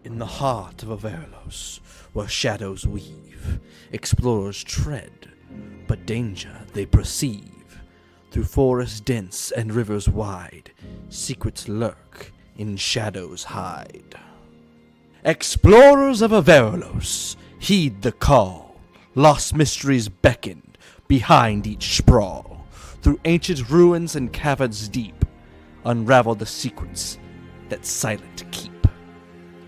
In the heart of Avaralos, where shadows weave, explorers tread, but danger they perceive. Through forests dense and rivers wide, secrets lurk, in shadows hide. Explorers of Avaralos, heed the call. Lost mysteries beckon behind each sprawl. Through ancient ruins and caverns deep, unravel the secrets that silent keep.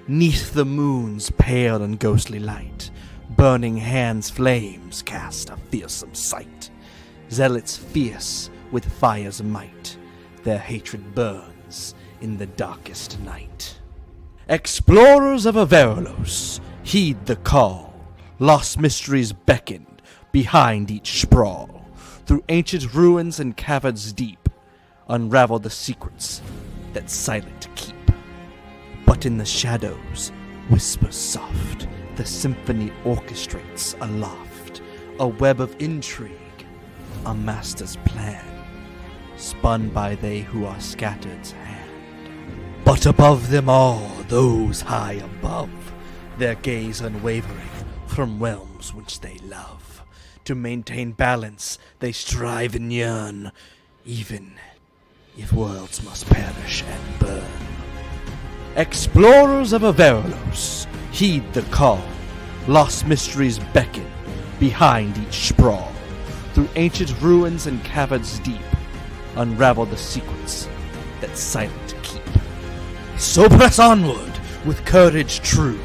Neath the moon's pale and ghostly light, burning hands' flames cast a fearsome sight. Zealots fierce with fire's might, their hatred burns in the darkest night. Explorers of Avaralos, heed the call. Lost mysteries beckon behind each sprawl. Through ancient ruins and caverns deep, unravel the secrets that silent keep. But in the shadows, whispers soft, the symphony orchestrates aloft, a web of intrigue, a master's plan, spun by they who are scattered's hand. But above them all, those high above, their gaze unwavering from realms which they love. To maintain balance, they strive and yearn, even if worlds must perish and burn. Explorers of Avaralos, heed the call. Lost mysteries beckon behind each sprawl. Through ancient ruins and caverns deep, unravel the secrets that silent keep. So press onward with courage true.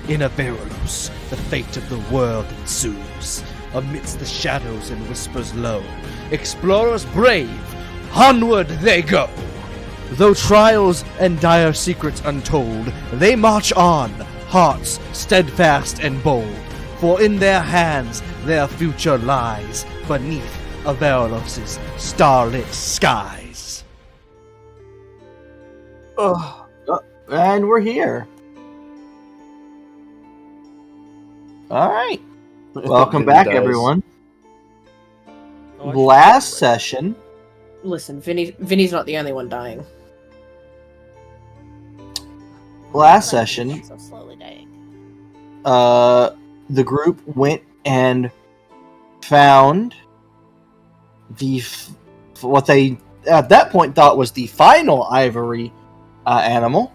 In Avaralos, the fate of the world ensues. Amidst the shadows and whispers low, explorers brave, onward they go. Though trials and dire secrets untold, they march on, hearts steadfast and bold. For in their hands their future lies, beneath Avaralos' starlit skies. And we're here. Alright. Welcome back, everyone. Last session. Listen, Vinny's not the only one dying. Last session, So slowly dying. the group went and found what they at that point thought was the final ivory animal.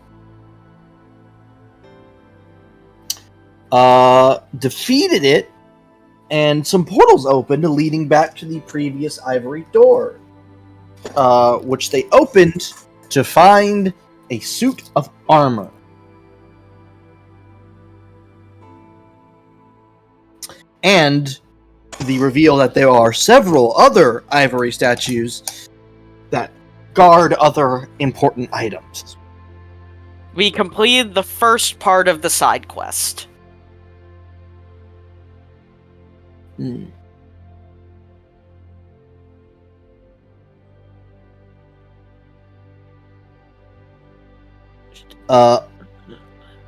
Defeated it, and some portals opened leading back to the previous ivory door, which they opened to find a suit of armor. And the reveal that there are several other ivory statues that guard other important items. We completed the first part of the side quest.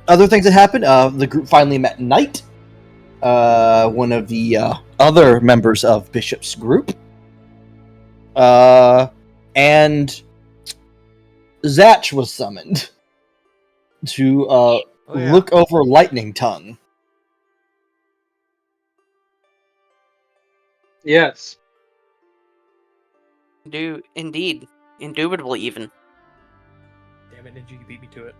Other things that happened, the group finally met Knight, one of the other members of Bishop's group. And Zatch was summoned to look over Lightning Tongue. Yes. Indeed. Indubitably even. Damn it, Ninja, you beat me to it.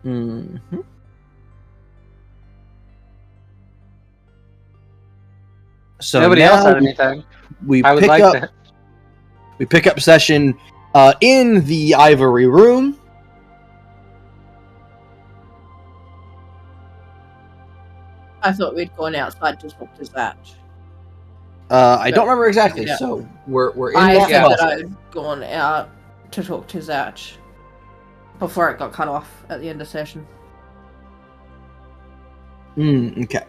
Mm-hmm. So Nobody now else had anything. we I would pick like up. to. We pick up session in the Ivory Room. I thought we'd gone outside to talk to Zatch. I don't remember exactly, Yeah. so we're in I that said that process. I'd gone out to talk to Zatch before it got cut off at the end of session. Okay.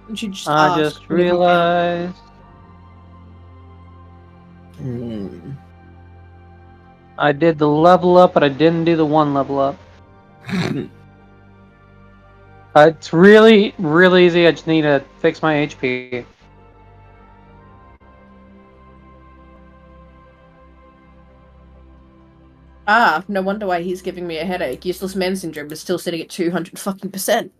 And she just I asked just if we can- realized I did the level up, but I didn't do the one level up. It's really, really easy. I just need to fix my HP. Ah, no wonder why he's giving me a headache. Useless man syndrome is still sitting at 200%.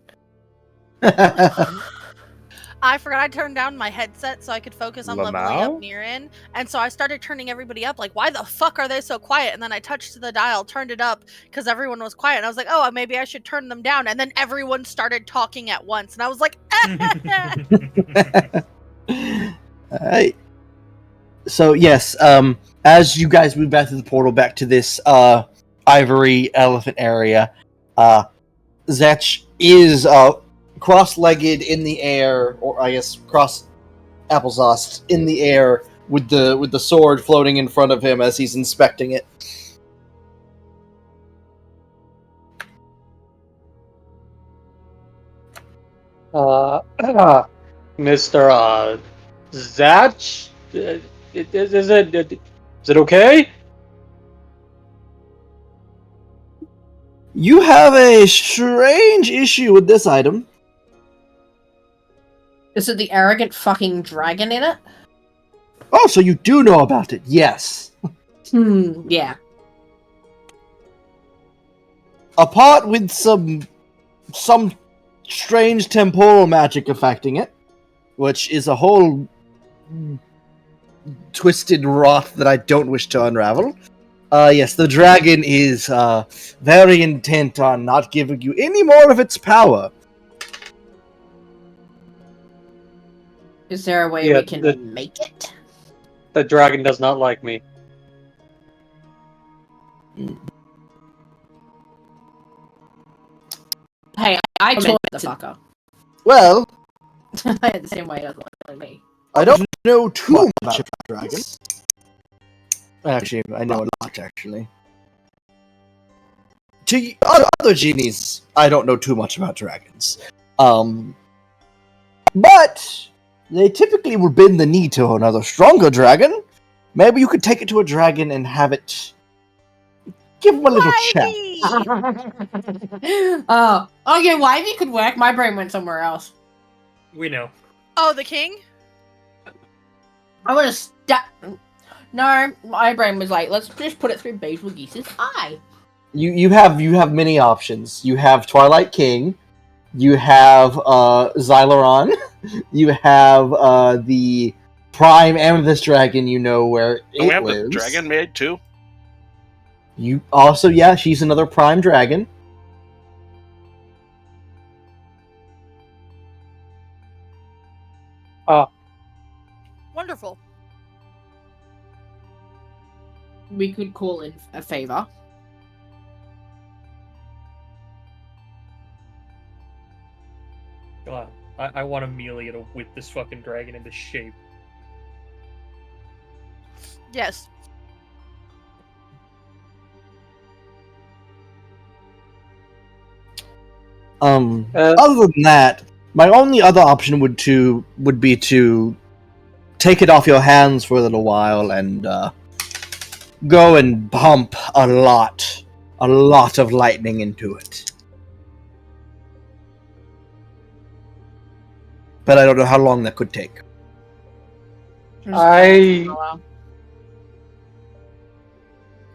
I forgot I turned down my headset so I could focus on leveling Lamau? up near in, and so I started turning everybody up. Like, why the fuck are they so quiet? And then I touched the dial, turned it up because everyone was quiet, and I was like, oh, maybe I should turn them down. And then everyone started talking at once, and I was like, Alright. So yes, as you guys move back to the portal, back to this ivory elephant area, Zech is cross-legged in the air, or I guess cross applesauce in the air with the sword floating in front of him as he's inspecting it. Mr. Zach? Is it okay? You have a strange issue with this item. Is it the arrogant fucking dragon in it? Oh, so you do know about it? Yes. Yeah. Apart with some strange temporal magic affecting it, which is a whole twisted rot that I don't wish to unravel. Yes, the dragon is very intent on not giving you any more of its power. Is there a way Yeah, we can make it? The dragon does not like me. Hey, I told the fucker. Well, The same way it doesn't like me. I don't know too much about dragons. Actually, I know a lot, actually. To other genies, I don't know too much about dragons. But they typically would bend the knee to another stronger dragon. Maybe you could take it to a dragon and have it give him a little chat. Oh, okay, Wivey could work. My brain went somewhere else. We know. oh, the king? I would have No, my brain was like, let's just put it through Bezel Geese's eye. You have many options. You have Twilight King. You have Xyloron. You have the Prime Amethyst Dragon. You know where Don't we it have lives. the dragon maid too? You also, yeah, she's another Prime Dragon. Wonderful. We could call in a favor. God, I want Amelia to whip this fucking dragon into shape. Yes. Other than that, my only other option would be to take it off your hands for a little while and go and pump a lot of lightning into it. But I don't know how long that could take. I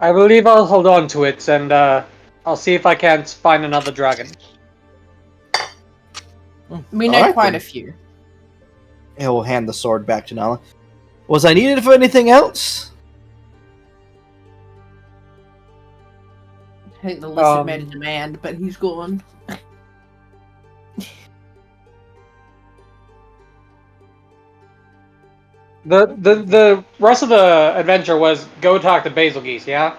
believe I'll hold on to it, and I'll see if I can't find another dragon. We know Alright, quite then. a few. He'll hand the sword back to Nala. Was I needed for anything else? I think the lizard made a demand, but he's gone. The rest of the adventure was go talk to Basil Geese, yeah?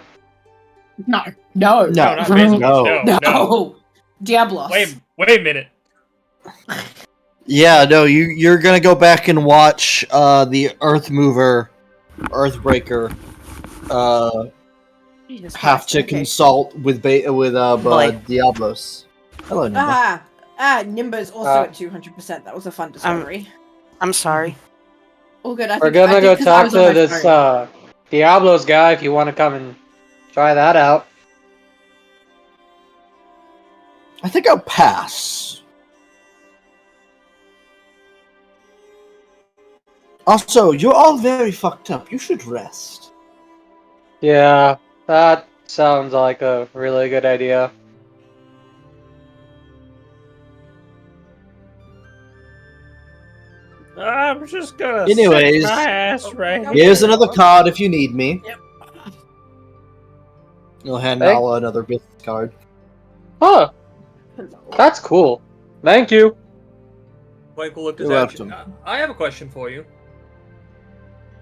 No. No, not Basil. no. No. Diablos. Wait a minute. Yeah, no, you're gonna go back and watch the Earth Mover, Earthbreaker, Jesus have Christ, to okay. consult with Diablos. Hello, Nimba. Nimba's also at 200%. That was a fun discovery. I'm sorry. All good. I We're think gonna go because I talk was on to my this phone. Diablos guy if you want to come and try that out. I think I'll pass. Also, you're all very fucked up. You should rest. Yeah, that sounds like a really good idea. I'm just gonna Anyways, sit my ass right Here's here. another card if you need me. Yep. You'll hand Hey. Nala another business card. Huh, that's cool. Thank you. Michael looked at You're that. welcome. I have a question for you.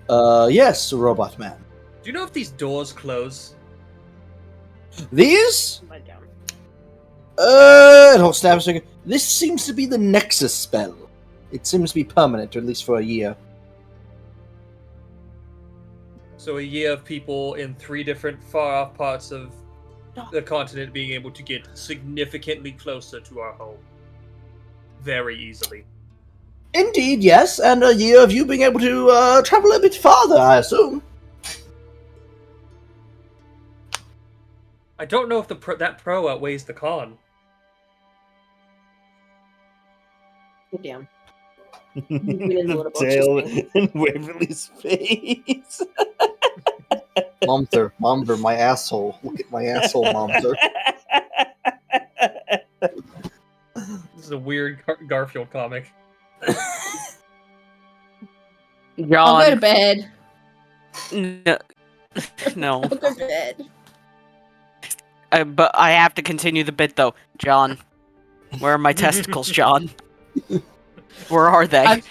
Yes, Robot Man. Do you know if these doors close? These? Don't snap a second. This seems to be the Nexus spell. It seems to be permanent, or at least for a year. So a year of people in 3 different far-off parts of the continent being able to get significantly closer to our home. Very easily. Indeed, yes, and a year of you being able to travel a bit farther, I assume. I don't know if that pro outweighs the con. Damn. Dale in Waverly's face. Momther, my asshole. Look at my asshole, Momther. This is a weird Garfield comic. I'll go to John. bed. No. No. I'll go to bed. But I have to continue the bit though. John. Where are my testicles, John? Where are they?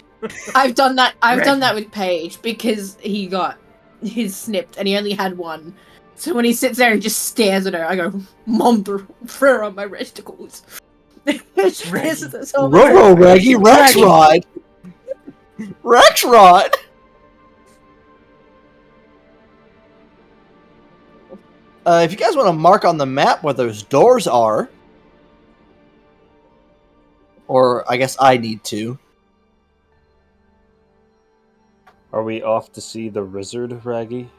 I've done that. I've done that with Paige because he got his snipped and he only had one. So when he sits there and just stares at her, I go, "Mom, where are my testicles?" Robo Raggy Rexrod! Rexrod! If you guys want to mark on the map where those doors are, or I guess I need to. Are we off to see the wizard, Raggy?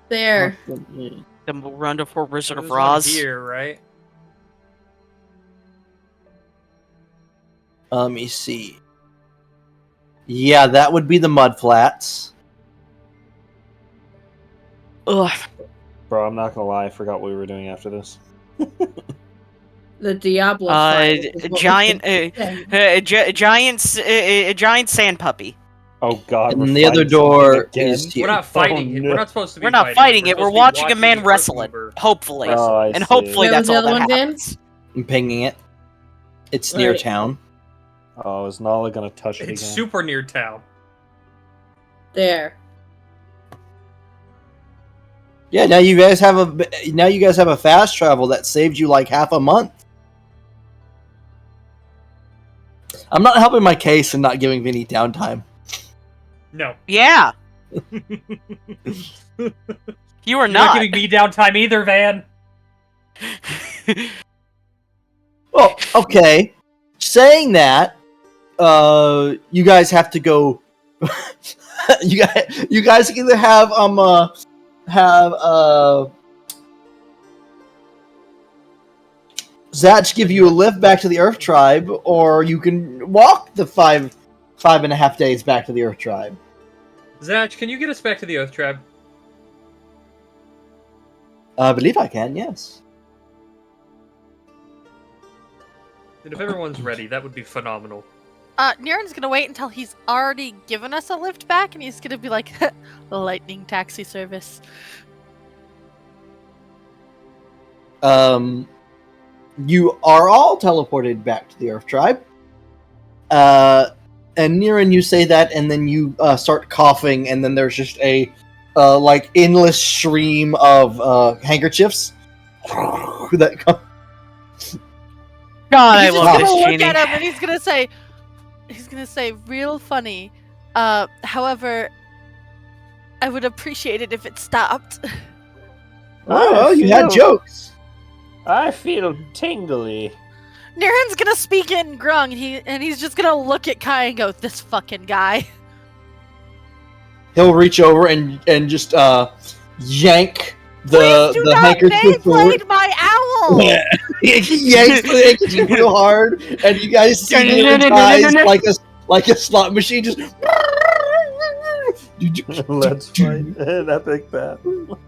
There. Then we'll run to Fort Wizard of There's one Roz. here, right? Let me see. Yeah, that would be the mud flats. Ugh. Bro, I'm not gonna lie, I forgot what we were doing after this. The Diablo. fight is what giant, we did today. giant sand puppy. Oh god, And we're the other fighting door something again? is here. We're not fighting it. no. We're not supposed to be We're not fighting it. We're supposed to be watching a man the wrestle it. Earthmover. Hopefully, Oh, I and see. hopefully Where was that's the all other that one, Dan? happens. I'm pinging it. It's near Right. town. Oh, is Nala gonna touch it It's again? super near town. There. Yeah, now you guys have a fast travel that saved you like half a month. I'm not helping my case and not giving Vinny downtime. No. Yeah, you are You're not. giving me downtime either, Van. Well, okay. Saying that, you guys have to go. you guys either have Zatch give you a lift back to the Earth Tribe, or you can walk the five and a half days back to the Earth Tribe. Zach, can you get us back to the Earth Tribe? I believe I can. Yes. And if everyone's ready, that would be phenomenal. Niren's gonna wait until he's already given us a lift back, and he's gonna be like, lightning taxi service. You are all teleported back to the Earth Tribe. And Niren, you say that, and then you start coughing, and then there's just a like endless stream of handkerchiefs that come. God, I He's just love gonna this look genie. at him, and he's gonna say, real funny. However, I would appreciate it if it stopped. Oh, well, you had jokes. I feel tingly. Niren's gonna speak in Grung, and he's just gonna look at Kai and go, "This fucking guy." He'll reach over and just yank Please do the not handkerchief forward. Beyblade my owl. He yanks the handkerchief real hard, and you guys see his eyes like a slot machine just. Let's fight an epic battle.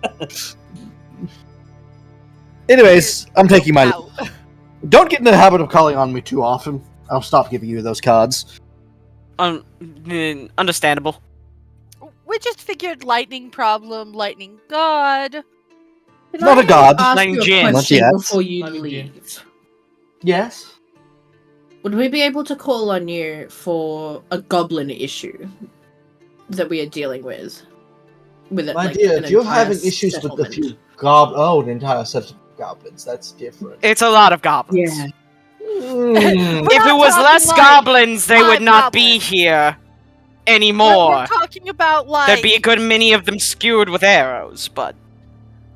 Anyways, I'm taking my. Out. Don't get in the habit of calling on me too often. I'll stop giving you those cards. Understandable. We just figured lightning problem, lightning god. Can Not I a god. ask Lightning you a Jin. question Not yet. before you Lightning leave? Yes. Would we be able to call on you for a goblin issue that we are dealing with? With it, My like, dear, an if you're entire having issues with a settlement? few an entire set of goblins, that's different. It's a lot of goblins. Yeah. Mm. We're If it not was talking less like goblins, they would 5 not be goblins. here We're anymore. talking about like. There'd be a good many of them skewered with arrows, but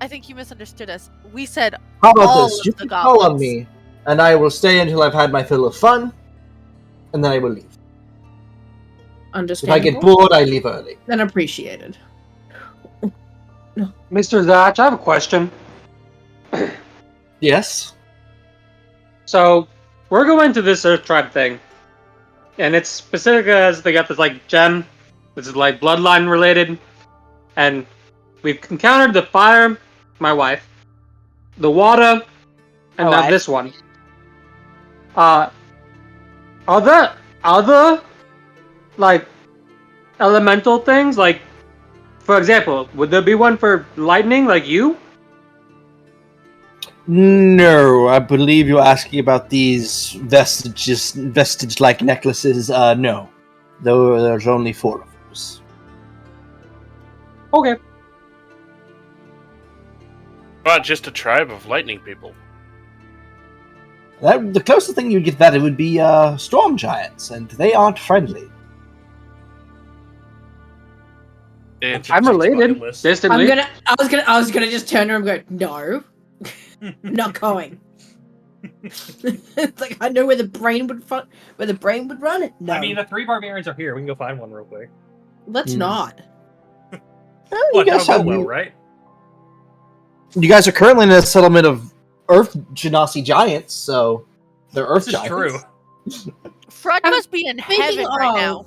I think you misunderstood us. We said How about all this? of You the can call on goblins. me, and I will stay until I've had my fill of fun, and then I will leave. If I Understandable. get bored, I leave early. Then appreciated. Mr. Zatch, I have a question. Yes. So, we're going to this Earth Tribe thing, and it's specific as they got this like gem. This is like bloodline related, and we've encountered the fire, my wife, the water, and My now wife. this one. Are there other like elemental things? Like, for example, would there be one for lightning, like you? No, I believe you're asking about these vestige-like necklaces. No. There's only 4 of those. Okay. But just a tribe of lightning people. The closest thing you'd get to that it would be storm giants, and they aren't friendly. I'm related. list. Distantly. I was gonna just turn around and go, no, not going. It's like I know where the brain would run it. No, I mean, the 3 barbarians are here. We can go find one real quick. let's Hmm. not. What? guys That'll have- go well, right? You guys are currently in a settlement of Earth Genasi giants, so they're Earth This is giants. true. Fred I'm must be in Speaking heaven right of, now.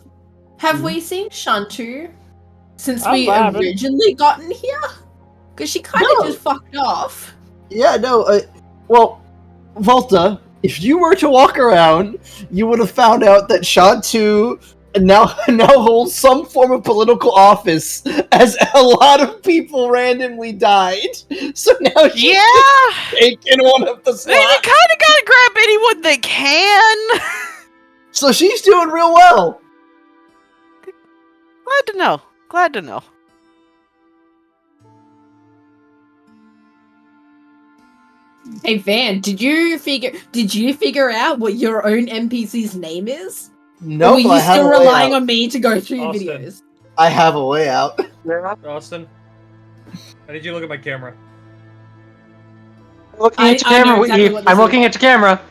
Have we seen Shantu since I'm we vibing. originally gotten here? Because she kind of No. just fucked off. Yeah, no. Well, Volta, if you were to walk around, you would have found out that Shantu now holds some form of political office, as a lot of people randomly died. So now she's yeah, taking one of the they kind slots. of gotta grab anyone they can. So she's doing real well. Glad to know. Glad to know. Hey Van, did you figure out what your own NPC's name is? No, or were but you I have still a way relying out. on me to go through Austin. videos? I have a way out. Austin, I need you to look at my camera. Looking at your I know camera, exactly what this I'm is. looking at your camera.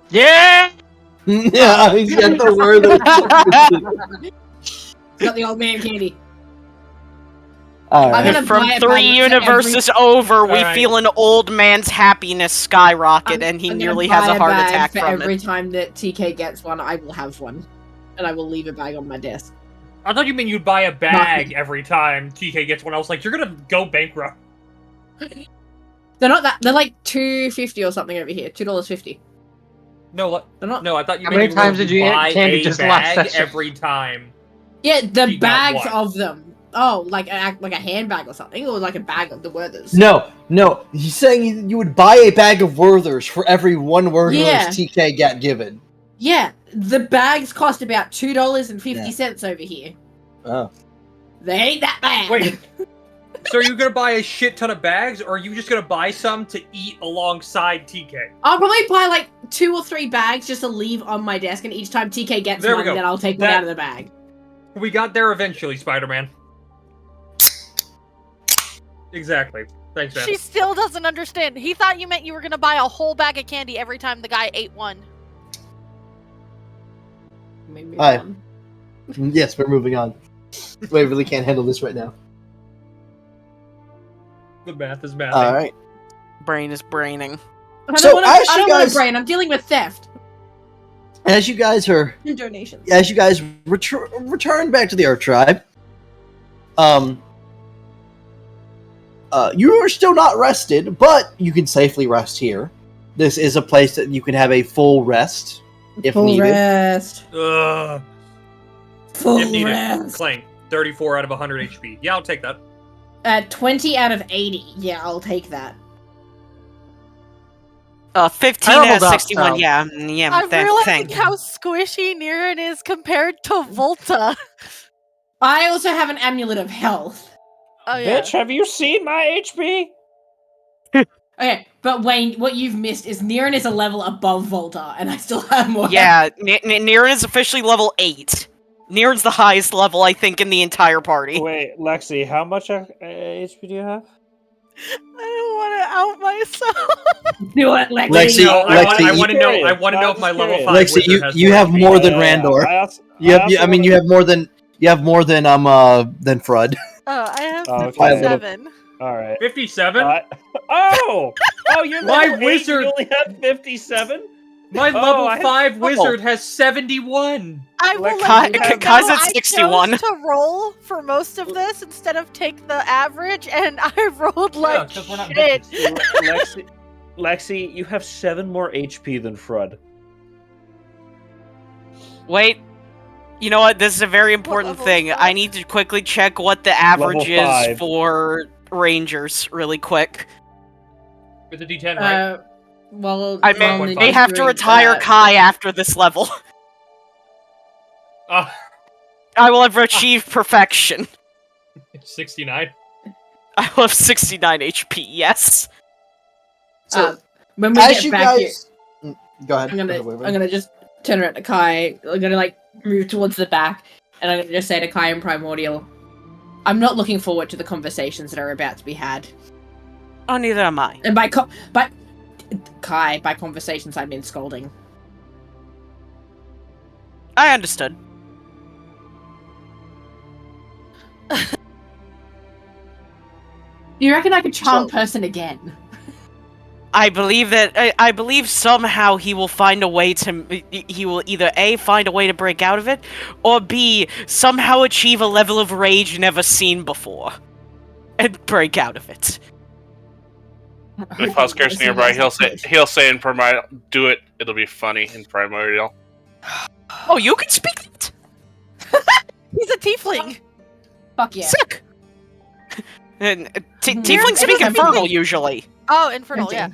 Yeah! Yeah, he's got the word. Got the old man candy. All I'm right. gonna From buy a 3 bag to universes over, we Alright. feel an old man's happiness skyrocket, and he I'm gonna nearly buy has a heart bag attack for from every it. time that TK gets one, I will have one, and I will leave a bag on my desk. I thought you meant you'd buy a bag every time TK gets one. I was like, you're gonna go bankrupt. They're not that. They're like $2.50 or something over here. $2.50. No, They're not. no, I thought you How meant many times would did you eat buy candy a just last bag session? every time. Yeah, the You got bags one. of them. Oh, like a handbag or something, or like a bag of the Werthers. No. He's saying you would buy a bag of Werthers for every one Werther's Yeah. TK got given. Yeah, the bags cost about $2.50 over here. Oh. They ain't that bad. Wait. So are you gonna buy a shit ton of bags, or are you just gonna buy some to eat alongside TK? I'll probably buy like 2 or 3 bags just to leave on my desk, and each time TK gets There we one, go. then I'll take one That- out of the bag. We got there eventually, Spider-Man. Exactly. Thanks, man. She still doesn't understand. He thought you meant you were gonna buy a whole bag of candy every time the guy ate one. Maybe Hi. one. Yes, we're moving on. I really can't handle this right now. The math is mathing. All right. Brain is braining. I So, don't want as you a guys- brain. I'm dealing with theft. as you guys Donations. return back to the Earth Tribe, you are still not rested, but you can safely rest here. This is a place that you can have a full rest if needed. Rest. Ugh. Full If needed. rest. Clank. 34 out of 100 HP. Yeah, I'll take that. 20 out of 80. Yeah, I'll take that. 15 I out leveled of up, 61. so- Yeah, I'm thank realizing you. how squishy Niran is compared to Volta. I also have an amulet of health. Oh yeah. Bitch, have you seen my HP? Okay, but Wayne, what you've missed is Niran is a level above Volta, and I still have more. Yeah, Niran is officially level 8. Niran's the highest level, I think, in the entire party. Wait, Lexi, how much HP do you have? I don't want to out myself. Do it, Lexi. Lexi, No, I want to know. curious. I want to know if my level Lexi, 5 Lexi, wizard has you more have HP. more than Randor. You have more than Frud. Oh, I have Oh, okay. 57. All right. 57. Oh, you're My level 8, wizard- You only have 57. My Oh, level I have 5 double. wizard has 71. I will Like, let you Kai's know at I 61. chose to roll for most of this instead of take the average, and I rolled like 'cause we're not shit. Lexi, you have 7 more HP than Frud. Wait. You know what? This is a very important level thing. is I that? need to quickly check what the average Level 5. is for Rangers, really quick. With the D10, right? Well, I well, may Ninja's have to doing retire that. Kai after this level. I will have achieved perfection. 69. I will have 69 HP, yes. So, when we as get you back here, guys, go ahead. I'm Go ahead, Waver. gonna just turn around to Kai. I'm gonna like move towards the back, and I'm gonna just say to Kai and Primordial, "I'm not looking forward to the conversations that are about to be had." Oh, neither am I. And by Kai, by conversations, I mean scolding. I understood. You reckon I could charm So- person again? I believe that I believe somehow he will find a way to he will either A, find a way to break out of it, or B, somehow achieve a level of rage never seen before and break out of it. If Oscar's nearby, he'll say in Primordial, "Do it. It'll be funny in Primordial." Oh, you can speak it. He's a tiefling. Fuck yeah. Sick. And Niran- tieflings speak it doesn't infernal mean- usually. Oh, infernal, yeah.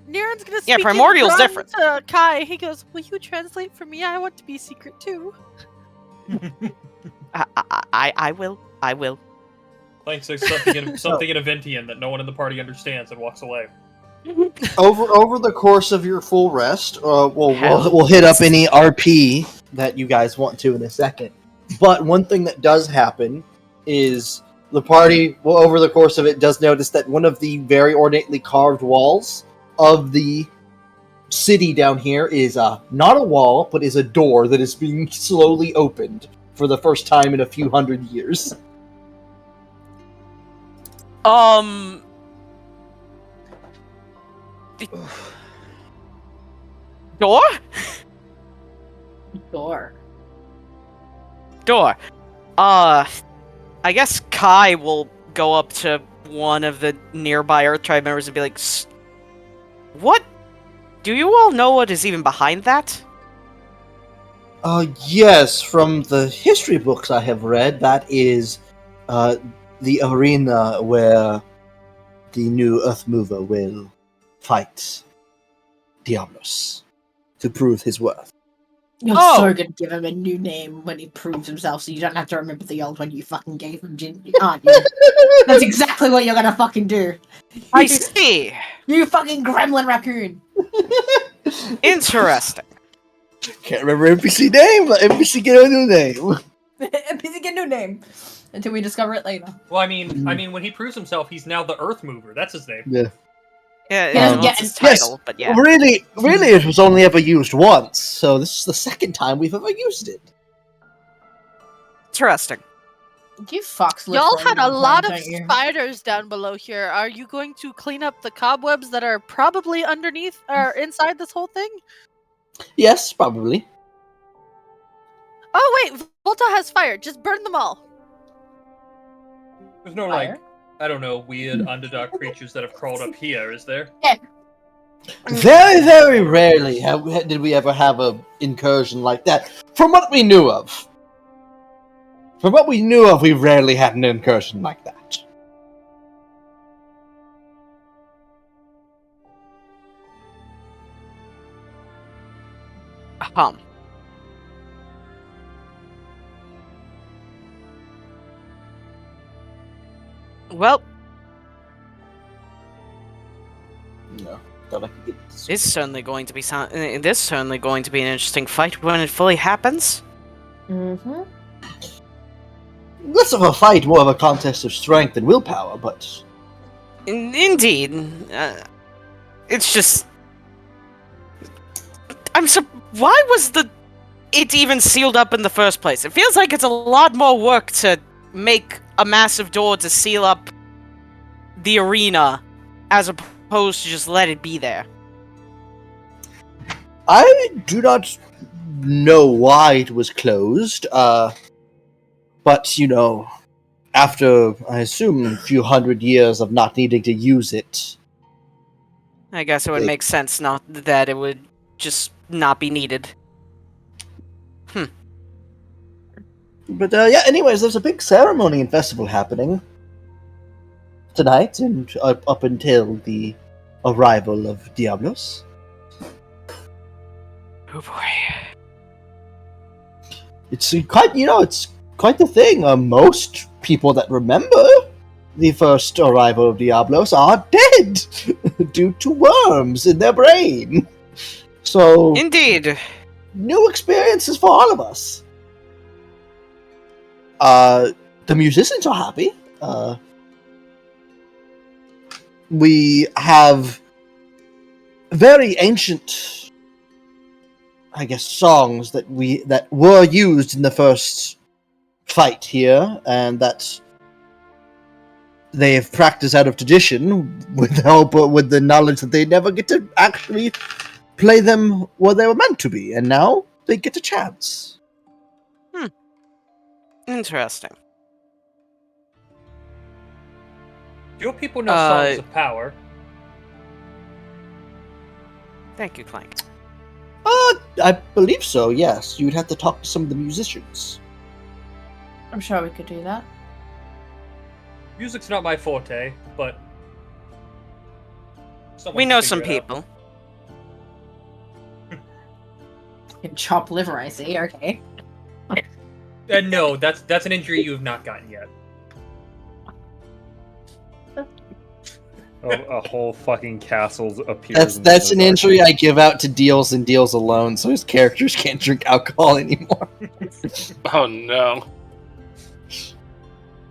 Niran's gonna speak Yeah, Primordial's in different. to Kai. He goes, "Will you translate for me? I want to be secret too." I will. I will. Clank says something in Aventian that no one in the party understands and walks away. Over the course of your full rest, we'll hit up any RP that you guys want to in a second. But one thing that does happen is the party, over the course of it, does notice that one of the very ornately carved walls of the city down here is not a wall, but is a door that is being slowly opened for the first time in a few hundred years. Door? Door. I guess Kai will go up to one of the nearby Earth Tribe members and be like, "What? Do you all know what is even behind that?" Yes, from the history books I have read, that is the arena where the new Earth Mover will fight Diablos to prove his worth. You're Oh. so gonna give him a new name when he proves himself, so you don't have to remember the old one you fucking gave him, aren't you? That's exactly what you're gonna fucking do. I see. You fucking gremlin raccoon. Interesting. Can't remember NPC name, but NPC get a new name. NPC get a new name until we discover it later. Well, I mean, when he proves himself, he's now the Earth Mover. That's his name. Yeah. Yeah, Um, it's his yes. title, but yeah. Really, it was only ever used once, so this is the second time we've ever used it. Interesting. You fucks. live Y'all for had a long lot time, of don't you? spiders down below here. Are you going to clean up the cobwebs that are probably underneath or inside this whole thing? Yes, probably. this fire. Just burn them all. There's no, Fire? like, I don't know, weird underdark creatures that have crawled up here, is there? Very, very rarely did we ever have an incursion like that. From what we knew of. We rarely had an incursion like that. Well, No, thought I could get this. this is certainly going to be an interesting fight when it fully happens. Mm-hmm. Less of a fight, more of a contest of strength and willpower, but Indeed. It's just... Why was it even sealed up in the first place? It feels like it's a lot more work to make a massive door to seal up the arena as opposed to just let it be there. I do not know why it was closed. But you know, after I assume a few hundred years of not needing to use it, I guess it would make sense not that it would just not be needed. But yeah, anyways, there's a big ceremony and festival happening tonight and up until the arrival of Diablos. Oh boy. It's quite the thing. Most people that remember the first arrival of Diablos are dead due to worms in their brain. So, Indeed. new experiences for all of us. The musicians are happy. We have very ancient, I guess, songs that were used in the first fight here, and that they have practiced out of tradition with the knowledge that they never get to actually play them where they were meant to be, and now they get a chance. Interesting. Your people know songs of power. Thank you, Clank. I believe so, yes. You'd have to talk to some of the musicians. I'm sure we could do that. Music's not my forte, but someone We can know figure some it out. people. You can chop liver, I see. Okay. No, that's an injury you have not gotten yet. A whole fucking castle appears. That's an injury I give out to Deals and Deals alone, so his characters can't drink alcohol anymore. Oh no.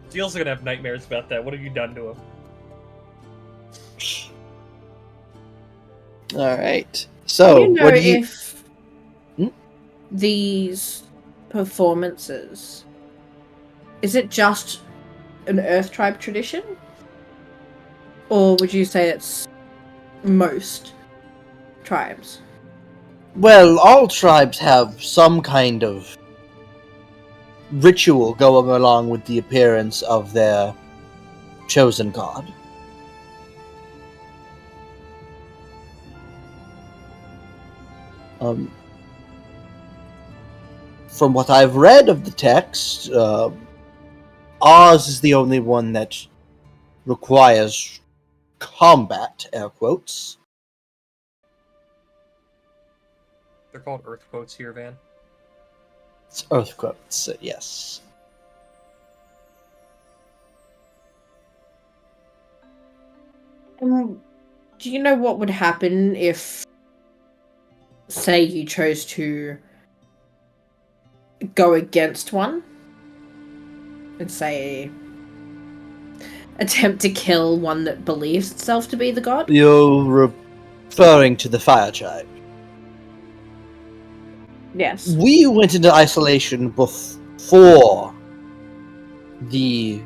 Deal's gonna have nightmares about that. What have you done to him? Alright. So, do you know what do you... if these performances, is it just an Earth tribe tradition? Or would you say it's most tribes? Well, all tribes have some kind of ritual going along with the appearance of their chosen god. From what I've read of the text, ours is the only one that requires combat, air quotes. They're called earth quotes here, Van. It's earth quotes, yes. Do you know what would happen if, say, you chose to go against one? And say, attempt to kill one that believes itself to be the god? You're referring to the fire tribe. Yes. We went into isolation before the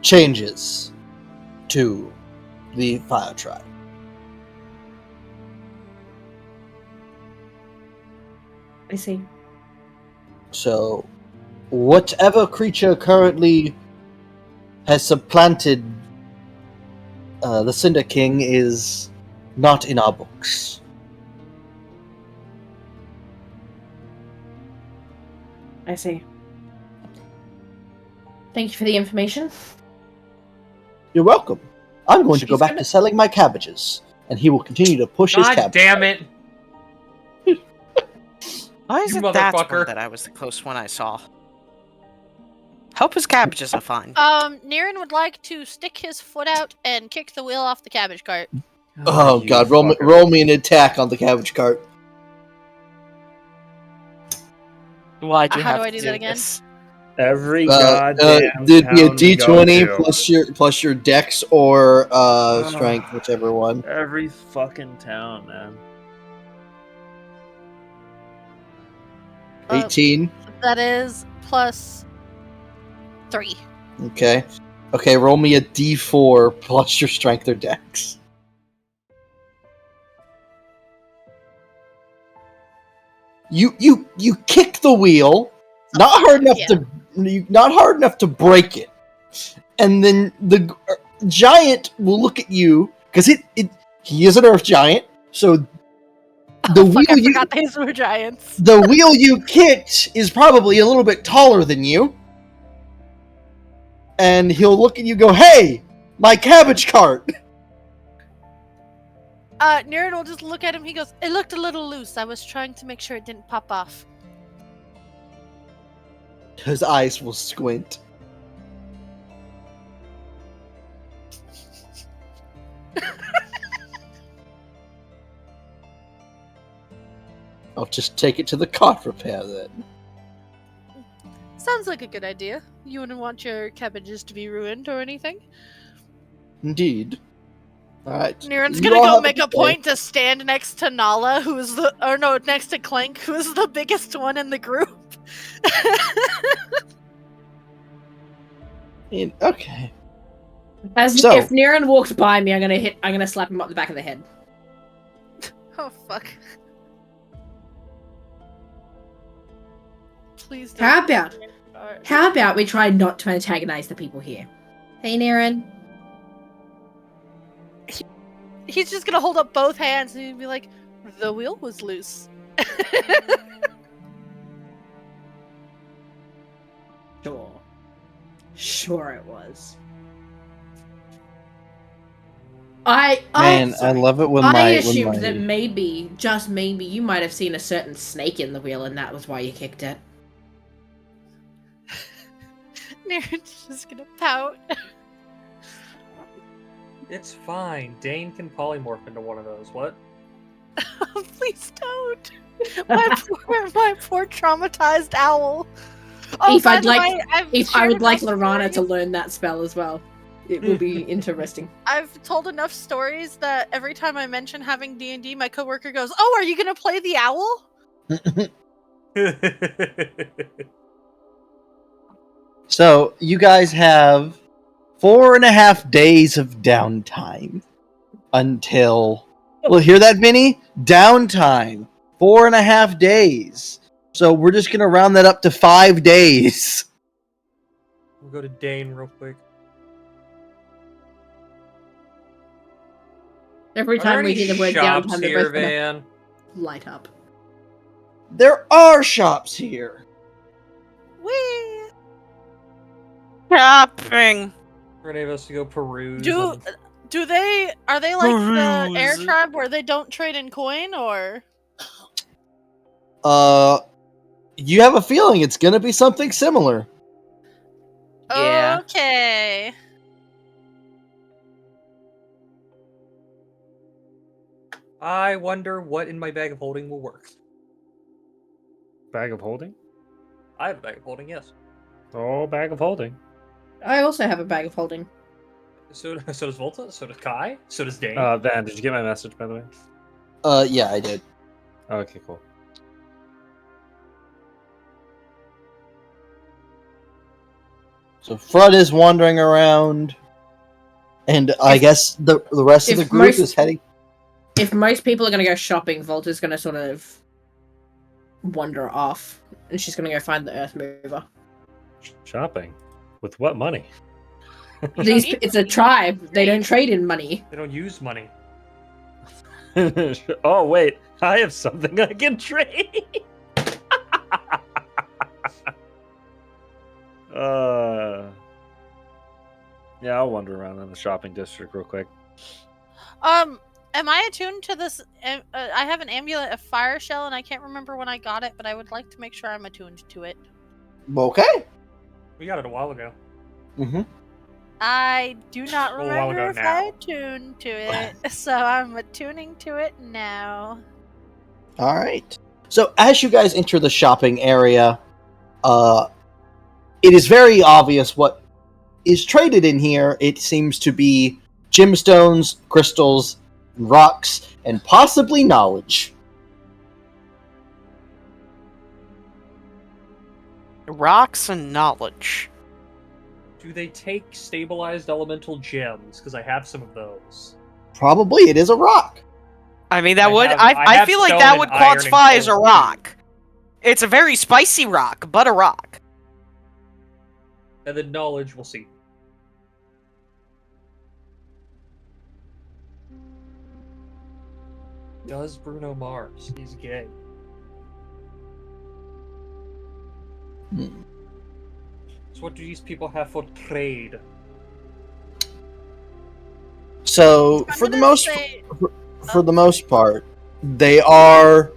changes to the fire tribe. I see. So, whatever creature currently has supplanted the Cinder King is not in our books. I see. Thank you for the information. You're welcome. I'm going to go She's back gonna- to selling my cabbages, and he will continue to push his God cabbage. damn it! Why is You it that one motherfucker. that I was the close one I saw? Hope his cabbages are fine. Niren would like to stick his foot out and kick the wheel off the cabbage cart. Oh you god, fucker. roll me an attack on the cabbage cart. Why'd you How have do I to do that again? this? Every goddamn It'd be a town we go D20 to. plus your dex or strength, whichever one. Every fucking town, man. 18. That is plus 3. Okay. Okay, roll me a D4 plus your strength or dex. You kick the wheel, not hard enough to break it, and then the giant will look at you because he is an earth giant, so the Fuck, I wheel forgot these were giants. the wheel you kicked is probably a little bit taller than you, and he'll look at you and go, "Hey, my cabbage cart!" Niren will just look at him. He goes, "It looked a little loose. I was trying to make sure it didn't pop off." His eyes will squint. I'll just take it to the cart repair then. Sounds like a good idea. You wouldn't want your cabbages to be ruined or anything? Indeed. Alright. Niren's You gonna all go have make a good day. point to stand next to Nala, next to Clank, who's the biggest one in the group. Okay. As if Niren walks by me, I'm gonna slap him up the back of the head. Oh fuck. Please don't. How about we try not to antagonize the people here? Hey, Niren. He's just gonna hold up both hands and he'd be like, "The wheel was loose." Sure it was. I love it when I assumed that maybe, just maybe, you might have seen a certain snake in the wheel and that was why you kicked it. Niren's just gonna pout. It's fine. Dane can polymorph into one of those. What? Please don't. My poor traumatized owl. Oh, If by I'd the like, way, I've if I shared would like enough Lorana to stories- learn that spell as well, it will be interesting. I've told enough stories that every time I mention having D&D, my coworker goes, "Oh, are you gonna play the owl?" So, you guys have 4.5 days of downtime until... Well, hear that, Vinny? Downtime. 4.5 days. So, we're just going to round that up to 5 days. We'll go to Dane real quick. Every Are there time we any hear the word shops downtime, they're here, both gonna Van? light up. There are shops here. Whee! Shopping. For any of us to go peruse. Are they like the air Peruse. tribe where they don't trade in coin, or? You have a feeling it's going to be something similar. Yeah. Okay. I wonder what in my bag of holding will work. Bag of holding? I have a bag of holding, yes. Oh, bag of holding. I also have a bag of holding. So does Volta, so does Kai, so does Dane. Van, did you get my message, by the way? Yeah, I did. Okay, cool. So Frud is wandering around, and I guess the rest of the group is heading... If most people are going to go shopping, Volta's going to sort of wander off, and she's going to go find the Earth Mover. Shopping? With what money? It's a tribe. They don't trade in money. They don't use money. Oh, wait. I have something I can trade. Yeah, I'll wander around in the shopping district real quick. Am I attuned to this? I have an amulet of fire shell, and I can't remember when I got it, but I would like to make sure I'm attuned to it. Okay. We got it a while ago. Mm-hmm. I do not A while remember ago if now. I attuned to it, so I'm attuning to it now. All right. So as you guys enter the shopping area, it is very obvious what is traded in here. It seems to be gemstones, crystals, rocks, and possibly knowledge. Rocks and knowledge. Do they take stabilized elemental gems? Because I have some of those. Probably it is a rock. I mean, that would. I I have feel like stone that and would iron and quantify as a coal, too. rock. It's a very spicy rock, but a rock. And then knowledge, we'll see. Does Bruno Mars? He's gay. So what do these people have for trade? So I'm for the gonna most say- for the most part, they are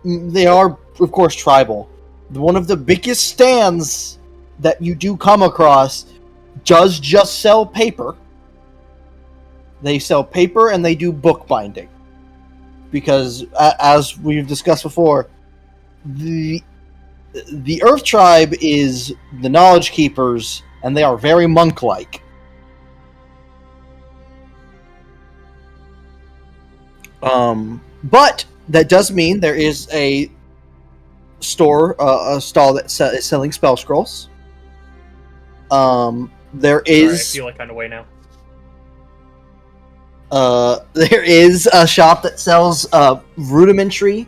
of course tribal. One of the biggest stands that you do come across does just sell paper. They sell paper and they do bookbinding. Because as we've discussed before, the Earth Tribe is the Knowledge Keepers, and they are very monk-like. But that does mean there is a store, a stall that is selling spell scrolls. There is. Sorry, I feel like I'm away now. There is a shop that sells rudimentary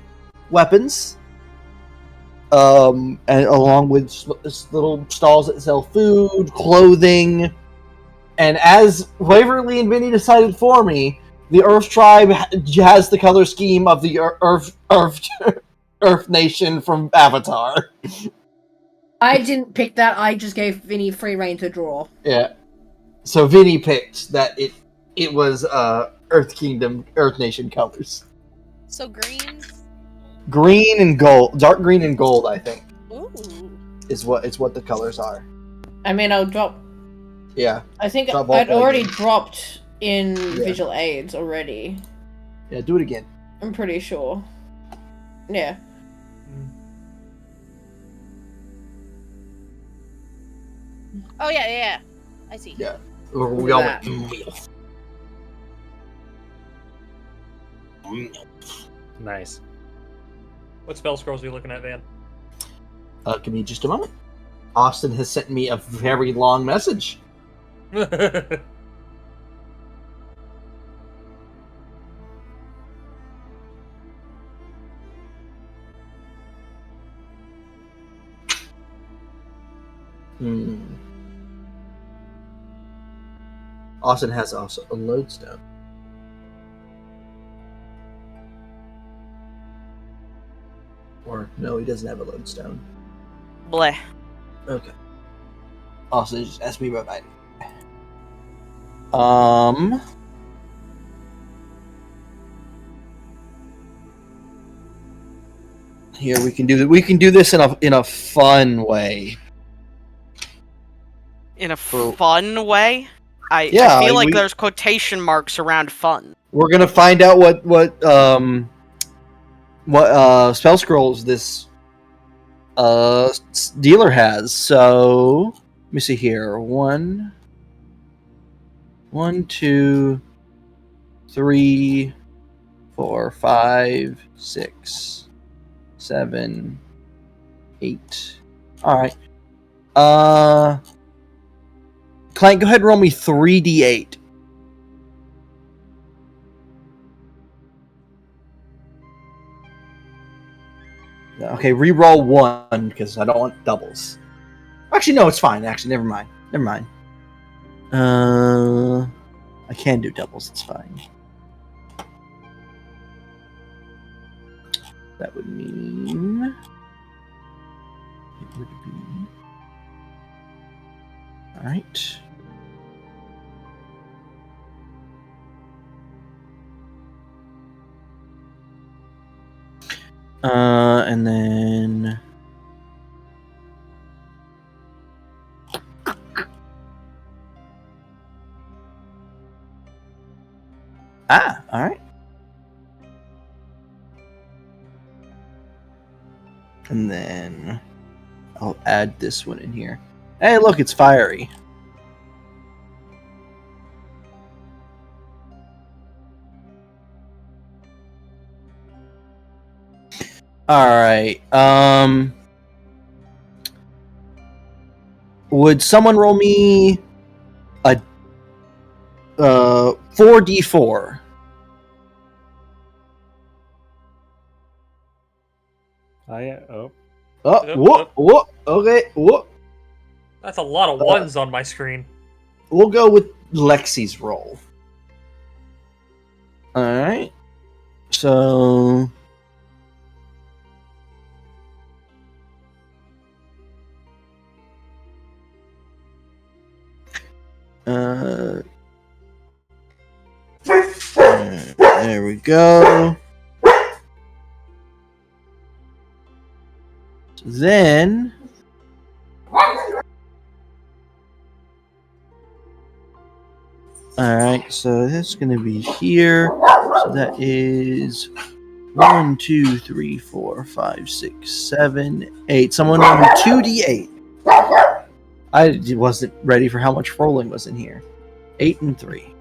weapons. And along with little stalls that sell food, clothing, and as Waverly and Vinny decided for me, the Earth Tribe has the color scheme of the Earth Nation from Avatar. I didn't pick that. I just gave Vinny free reign to draw. Yeah. So Vinny picked that it was Earth Kingdom, Earth Nation colors. So green. Green and gold, dark green and gold, I think, Ooh. is what the colors are. I mean, I'll drop. Yeah. I think Drop all I'd already values. dropped in visual aids already. Yeah, do it again. I'm pretty sure. Yeah. Oh yeah. I see. Yeah. We all went. Nice. What spell scrolls are you looking at, Van? Give me just a moment. Austin has sent me a very long message. Austin has also a lodestone. Or no, he doesn't have a lodestone. Bleh. Okay. Austin just asked me about mine. Here we can do this in a fun way. In a fun way? I Yeah, feel like we- there's quotation marks around fun. We're gonna find out what spell scrolls this dealer has. So let me see here. 1, 2, 3, 4, 5, 6, 7, 8. All right. Client, go ahead and roll me 3d8. Okay, re-roll 1 because I don't want doubles. Actually, no, it's fine. Actually, never mind. Never mind. I can do doubles. It's fine. That would mean it would be all right. And then all right. And then I'll add this one in here. Hey, look, it's fiery. All right. Would someone roll me a 4d4? Oh. Whoop. Okay, whoop. That's a lot of ones on my screen. We'll go with Lexi's roll. All right. So. There we go. So then. Alright, so that's going to be here. So that is 1, 2, 3, 4, 5, 6, 7, 8. Someone roll me 2d8. I wasn't ready for how much rolling was in here. 8 and 3.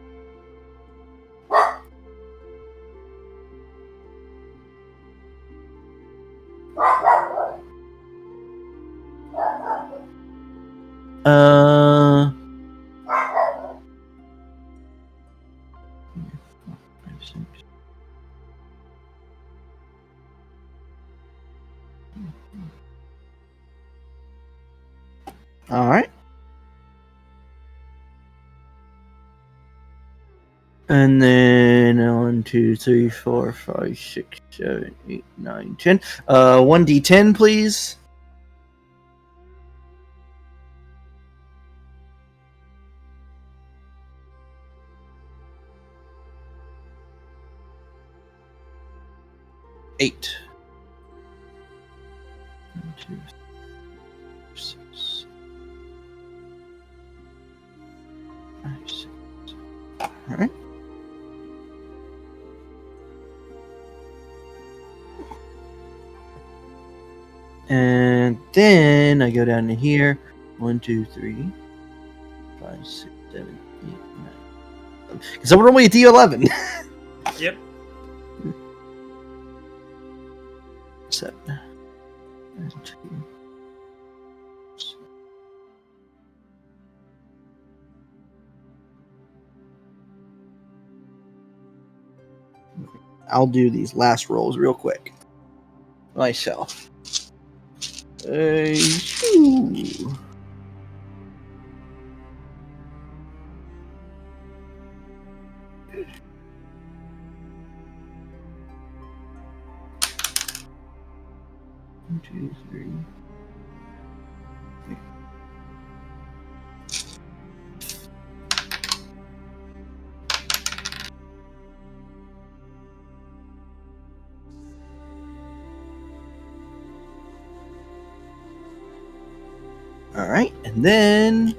All right. And then 1, 2, 3, 4, 5, 6, 7, 8, 9, 10. 1d10, please. Eight. 1, 2, 6, 5, 6. All right. And then I go down to here. 1, 2, 3, 5, 6, 7, 8, 9. Can someone roll me a d11? Yep. 7. 1, 2. I'll do these last rolls real quick. Myself. Shoo. One, 2, 3. All right, and then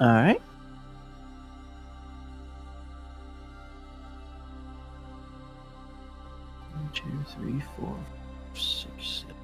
all right. One, 2, 3, 4, 6, 7.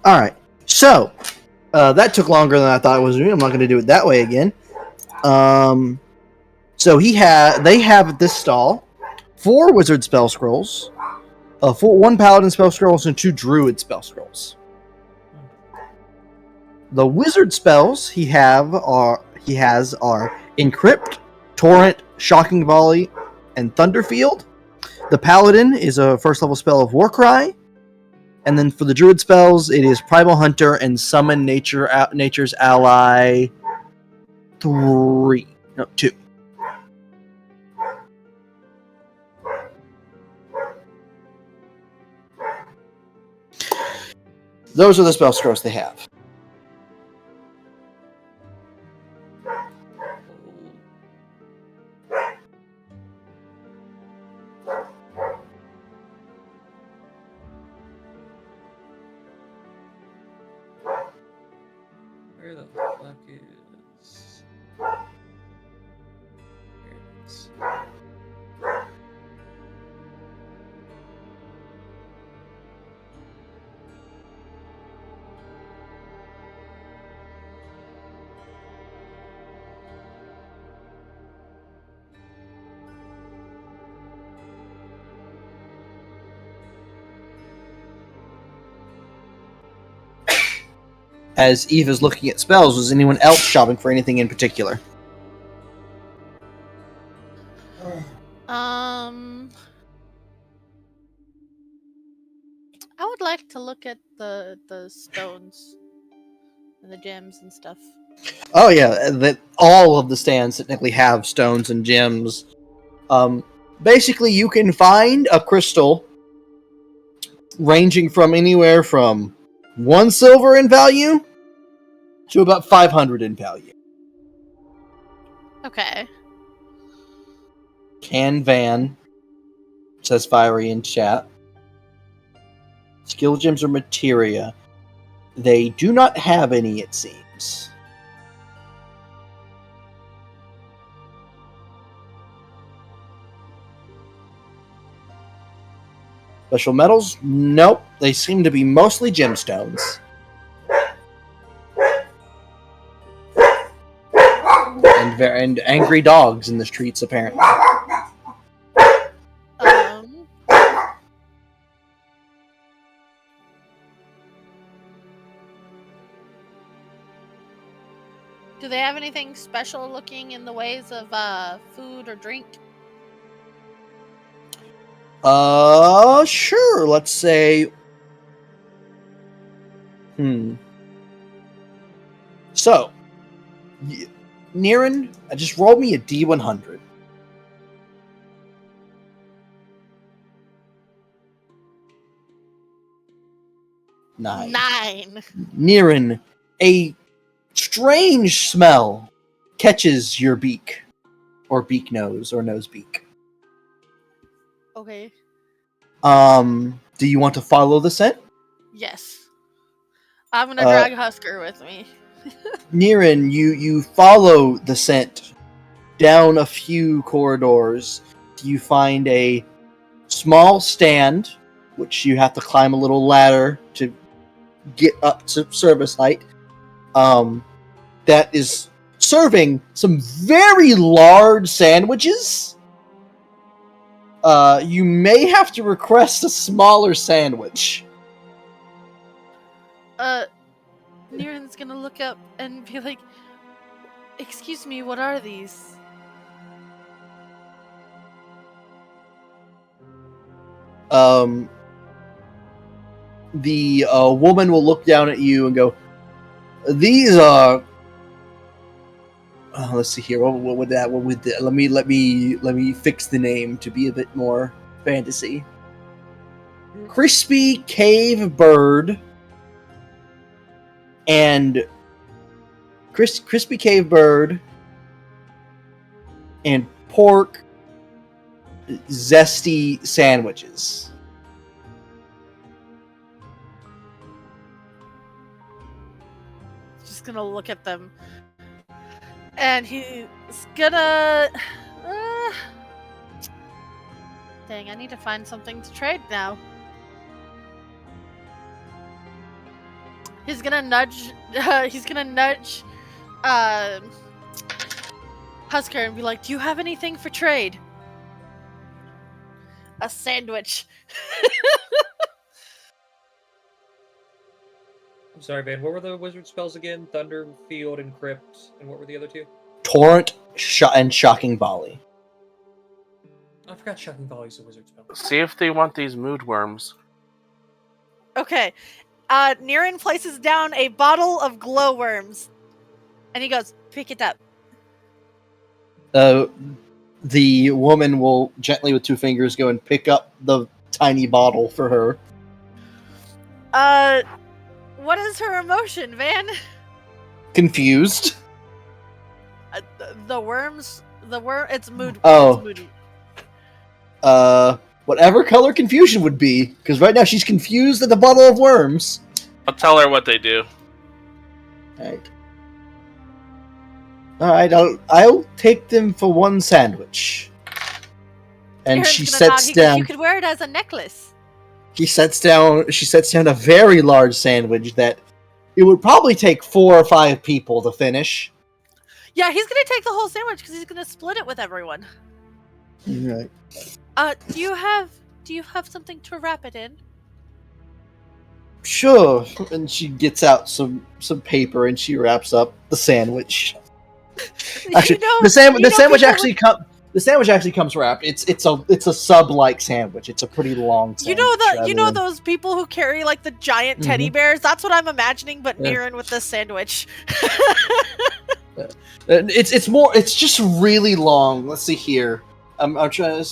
All right. So that took longer than I thought it was. I'm not going to do it that way again. So they have at this stall 4 wizard spell scrolls, 1 paladin spell scrolls, and 2 druid spell scrolls. The wizard spells he has are Encrypt, Torrent, Shocking Volley, and Thunderfield. The paladin is a first level spell of Warcry. And then for the druid spells, it is Primal Hunter and Summon Nature's Ally 2. Those are the spell scrolls they have. Where the fuck is... Here it is. As Eve is looking at spells, was anyone else shopping for anything in particular? I would like to look at the stones and the gems and stuff. Oh yeah, that all of the stands technically have stones and gems. Basically, you can find a crystal ranging from anywhere from 1 silver in value to about 500 in value. Okay. Can Van, says Fiery in chat. Skill gems or materia. They do not have any, it seems. Special metals? Nope. They seem to be mostly gemstones. And angry dogs in the streets, apparently. Do they have anything special looking in the ways of food or drink? Sure. Let's say... So, Niren, just roll me a D100. Nine. Niren, a strange smell catches your beak. Or beak nose, or nose beak. Okay. Do you want to follow the scent? Yes. I'm gonna drag Husker with me. Niren, you follow the scent down a few corridors. You find a small stand, which you have to climb a little ladder to get up to service height. That is serving some very large sandwiches. You may have to request a smaller sandwich. Niren's gonna look up and be like, "Excuse me, what are these?" The woman will look down at you and go, "These are." Let's see here. What would that? What would that? Let me fix the name to be a bit more fantasy. Crispy cave bird and crispy cave bird and pork zesty sandwiches. Just gonna look at them. And he's gonna... Dang, I need to find something to trade now. He's gonna nudge. Husker and be like, "Do you have anything for trade?" A sandwich. I'm sorry, Van. What were the wizard spells again? Thunder, Field, and Crypt. And what were the other two? Torrent and Shocking Volley. I forgot Shocking Volley's a wizard spell. See if they want these mood worms. Okay. Niren places down a bottle of glowworms. And he goes, "Pick it up." The woman will gently with 2 fingers go and pick up the tiny bottle for her. What is her emotion, Van? Confused. The worms, it's mood. Oh. It's moody. Whatever color confusion would be, because right now she's confused at the bottle of worms. I'll tell her what they do. Alright, I'll take them for 1 sandwich. And Niren's she gonna sets nod. He goes, down. "You could wear it as a necklace." She sets down a very large sandwich that it would probably take 4 or 5 people to finish. Yeah, he's gonna take the whole sandwich because he's gonna split it with everyone. Right. Do you have something to wrap it in? Sure. And she gets out some paper and she wraps up the sandwich. Actually, the sandwich actually comes wrapped. It's a sub-like sandwich. It's a pretty long sandwich. You know those people who carry like the giant teddy bears? That's what I'm imagining, but Niren with this sandwich. It's just really long. Let's see here. I'm trying to,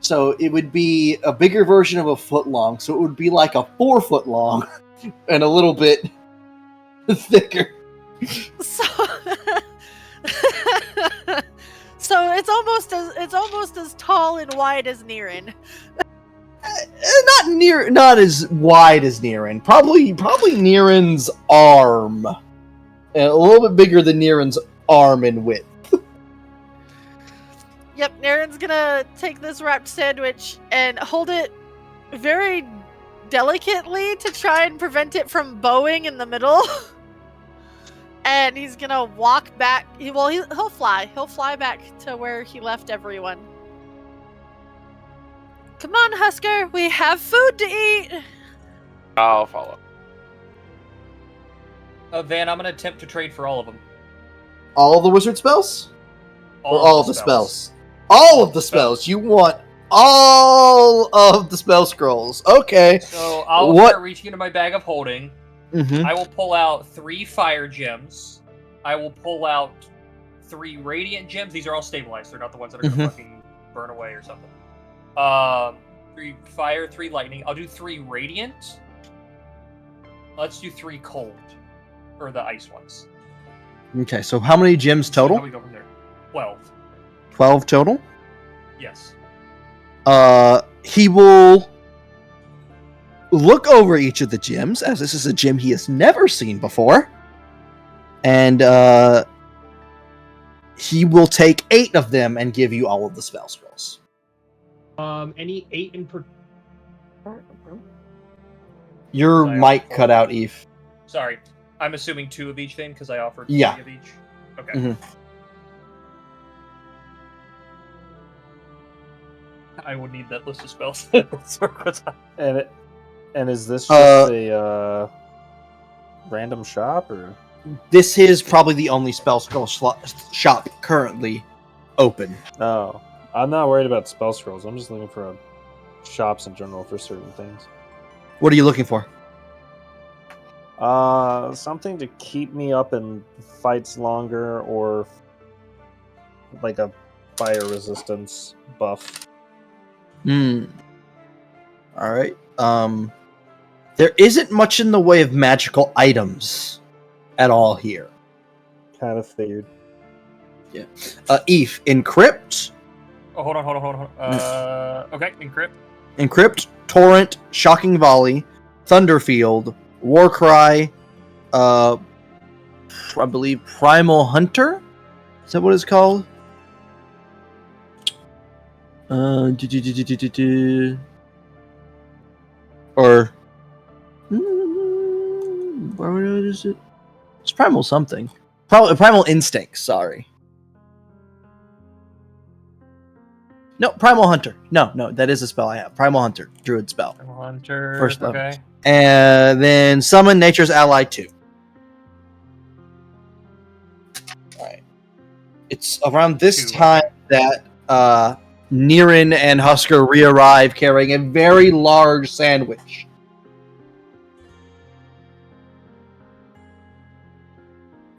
so it would be a bigger version of a foot long. So it would be like a 4 foot long and a little bit thicker. So So it's almost as tall and wide as Niren. Not as wide as Niren. Probably Niren's arm. And a little bit bigger than Niren's arm in width. Yep, Niren's gonna take this wrapped sandwich and hold it very delicately to try and prevent it from bowing in the middle. And he's gonna walk back. He'll fly. He'll fly back to where he left everyone. Come on, Husker. We have food to eat. I'll follow. Van, I'm gonna attempt to trade for all of them. All of the wizard spells? All of the spells? All of the spells. You want all of the spell scrolls. Okay. So I'll start reaching into my bag of holding. Mm-hmm. I will pull out 3 fire gems. I will pull out 3 radiant gems. These are all stabilized. They're not the ones that are gonna fucking burn away or something. 3 fire, 3 lightning. I'll do 3 radiant. Let's do 3 cold. Or the ice ones. Okay, so how many gems total? How we go from there? 12. 12 total? Yes. He will look over each of the gems, as this is a gem he has never seen before. And he will take 8 of them and give you all of the spell scrolls. Any 8 in per... Your mic cut out, Eve. Sorry. I'm assuming 2 of each then, because I offered 3 of each. Okay. Mm-hmm. I would need that list of spells. And is this just a random shop, or? This is probably the only spell scroll shop currently open. No, I'm not worried about spell scrolls. I'm just looking for shops in general for certain things. What are you looking for? Something to keep me up in fights longer, or like a fire resistance buff. Alright. There isn't much in the way of magical items at all here. Kind of figured. Yeah. Eve, encrypt. Oh, hold on. Okay, encrypt. Encrypt, torrent, shocking volley, thunderfield, warcry, I believe primal hunter? Is that what it's called? Or what is it? It's primal something. Primal instinct. Sorry. No, primal hunter. No, that is a spell I have. Primal hunter, druid spell. Hunter. First level. Okay. And then summon nature's ally 2. Alright. It's around this time that Niran and Husker re-arrive carrying a very large sandwich.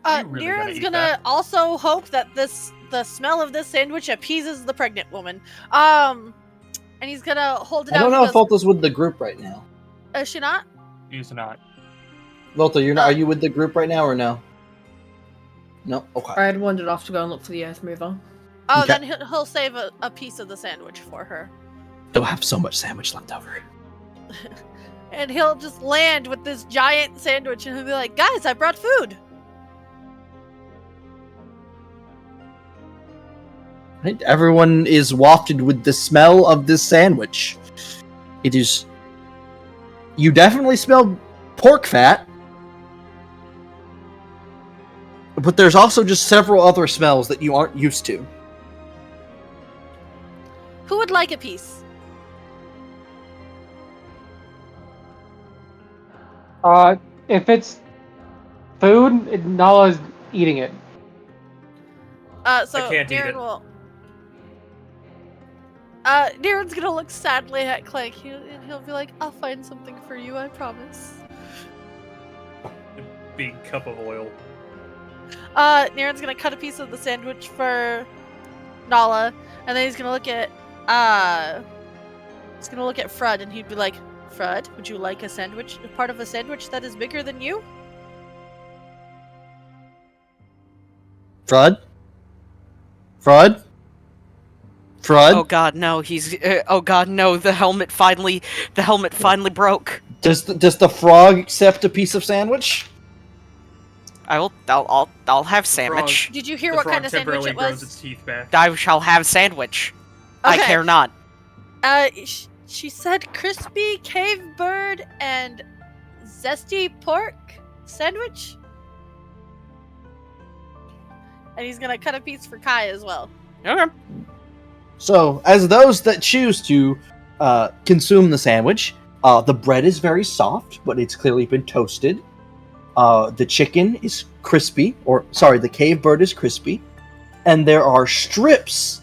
really Niran's eat gonna that? also hope that the smell of this sandwich appeases the pregnant woman. And he's gonna hold it I out. don't know He if goes, Volta's with the group right now. Is she not? He's not. Volta, you're not. Are you with the group right now or no? No. Okay. I had wandered off to go and look for the Earth Mover. Oh, Okay. then he'll save a piece of the sandwich for her. Don't have so much sandwich left over. And he'll just land with this giant sandwich and he'll be like, guys, I brought food. Right? Everyone is wafted with the smell of this sandwich. It is. You definitely smell pork fat. But there's also just several other smells that you aren't used to. Who would like a piece? If it's food, Nala's eating it. So I can't eat Niran it. will. Niran's gonna look sadly at Clank. He'll be like, "I'll find something for you, I promise." Big cup of oil. Niran's gonna cut a piece of the sandwich for Nala, and then he's gonna look at Frud, and he'd be like, "Frud, would you like a sandwich? A part of a sandwich that is bigger than you?" Frud? Frud? Frud? Oh god, no! He's. Oh god, no! The helmet finally broke. Does the frog accept a piece of sandwich? I'll have sandwich. Did you hear The what frog kind of sandwich temporarily it grows was? its teeth back. I shall have sandwich. I Okay. care not. She said crispy cave bird and zesty pork sandwich. And he's gonna cut a piece for Kai as well. Okay. So, as those that choose to consume the sandwich, the bread is very soft, but it's clearly been toasted. The chicken is crispy, the cave bird is crispy, and there are strips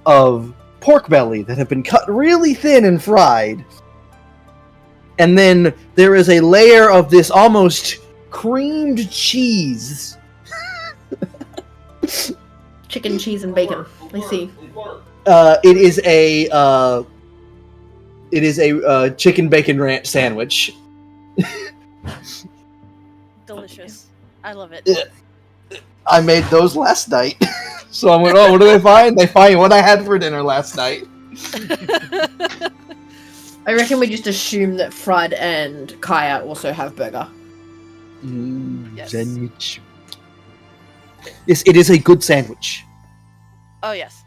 of pork belly that have been cut really thin and fried. And then there is a layer of this almost creamed cheese. Chicken, cheese, and bacon. I see. It is a chicken bacon ranch sandwich. Delicious. I love it. I made those last night. So I went, oh, what do they find? They find what I had for dinner last night. I reckon we just assume that Frud and Kaya also have burger. Yes. Sandwich. Yes, it is a good sandwich. Oh yes.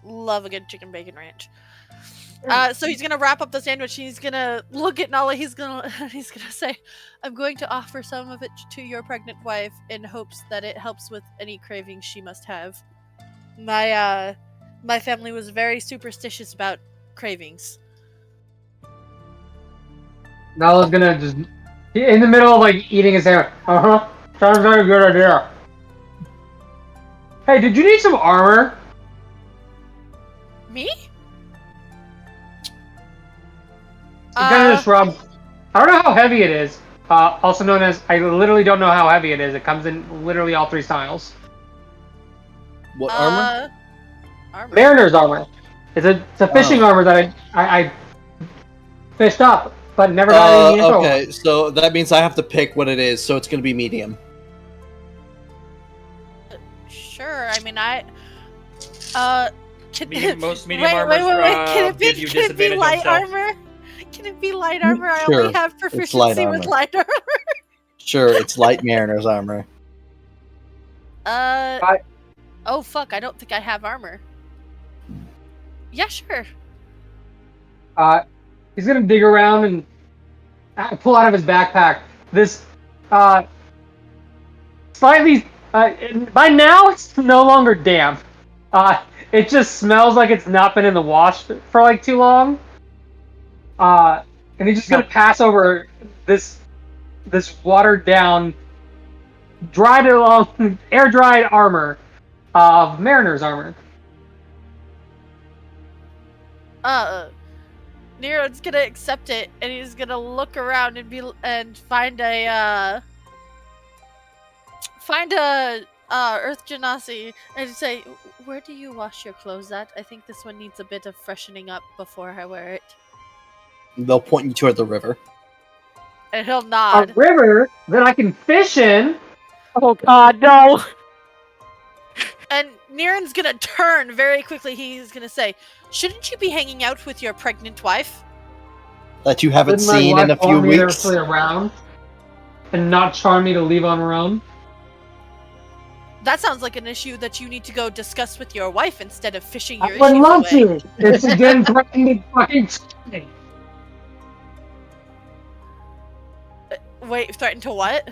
Love a good chicken bacon ranch. So he's gonna wrap up the sandwich. He's gonna look at Nala. He's gonna say, "I'm going to offer some of it to your pregnant wife in hopes that it helps with any cravings she must have. My family was very superstitious about cravings." Nala's gonna just in the middle of like eating his sandwich. Sounds like a good idea. Hey, did you need some armor? Me? Kind of just rub. I don't know how heavy it is. Also known as, I literally don't know how heavy it is. It comes in literally all 3 styles. What armor? Armor. Mariner's armor. It's a fishing armor that I fished up, but never got any info. Okay, so that means I have to pick what it is, so it's going to be medium. Sure. I mean, Most medium wait, armors Can give you it be disadvantage on light stealth. armor? Can it be light armor? I Sure, only have light proficiency with armor. light armor. Sure, it's light mariner's armor. Oh fuck! I don't think I have armor. Yeah, sure. He's gonna dig around and pull out of his backpack this slightly. By now, it's no longer damp. It just smells like it's not been in the wash for like too long. And he's just gonna pass over this watered down, dried along, air dried armor of mariner's armor. Nero's gonna accept it, and he's gonna look around and find a Earth Genasi and say, "Where do you wash your clothes at? I think this one needs a bit of freshening up before I wear it." They'll point you toward the river. And he'll nod. A river that I can fish in. Oh God, no! And Niren's gonna turn very quickly. He's gonna say, "Shouldn't you be hanging out with your pregnant wife?" That you haven't Wouldn't my seen wife in a few want me to weeks. play around and not charm me to leave on her own. That sounds like an issue that you need to go discuss with your wife instead of fishing your I would issues love away. to. It's again threatening to fucking me. Wait, threaten to what?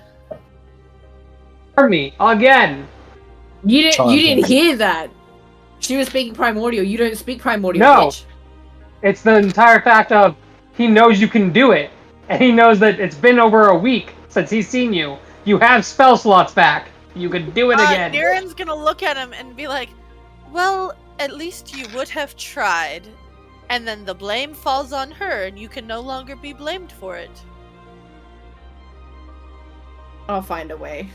Charm me again. You Charm didn't him. hear that. She was speaking primordial. You don't speak primordial. No. Bitch. It's the entire fact of he knows you can do it, and he knows that it's been over a week since he's seen you. You have spell slots back. You could do it again. Niren's gonna look at him and be like, "Well, at least you would have tried." And then the blame falls on her, and you can no longer be blamed for it. I'll find a way.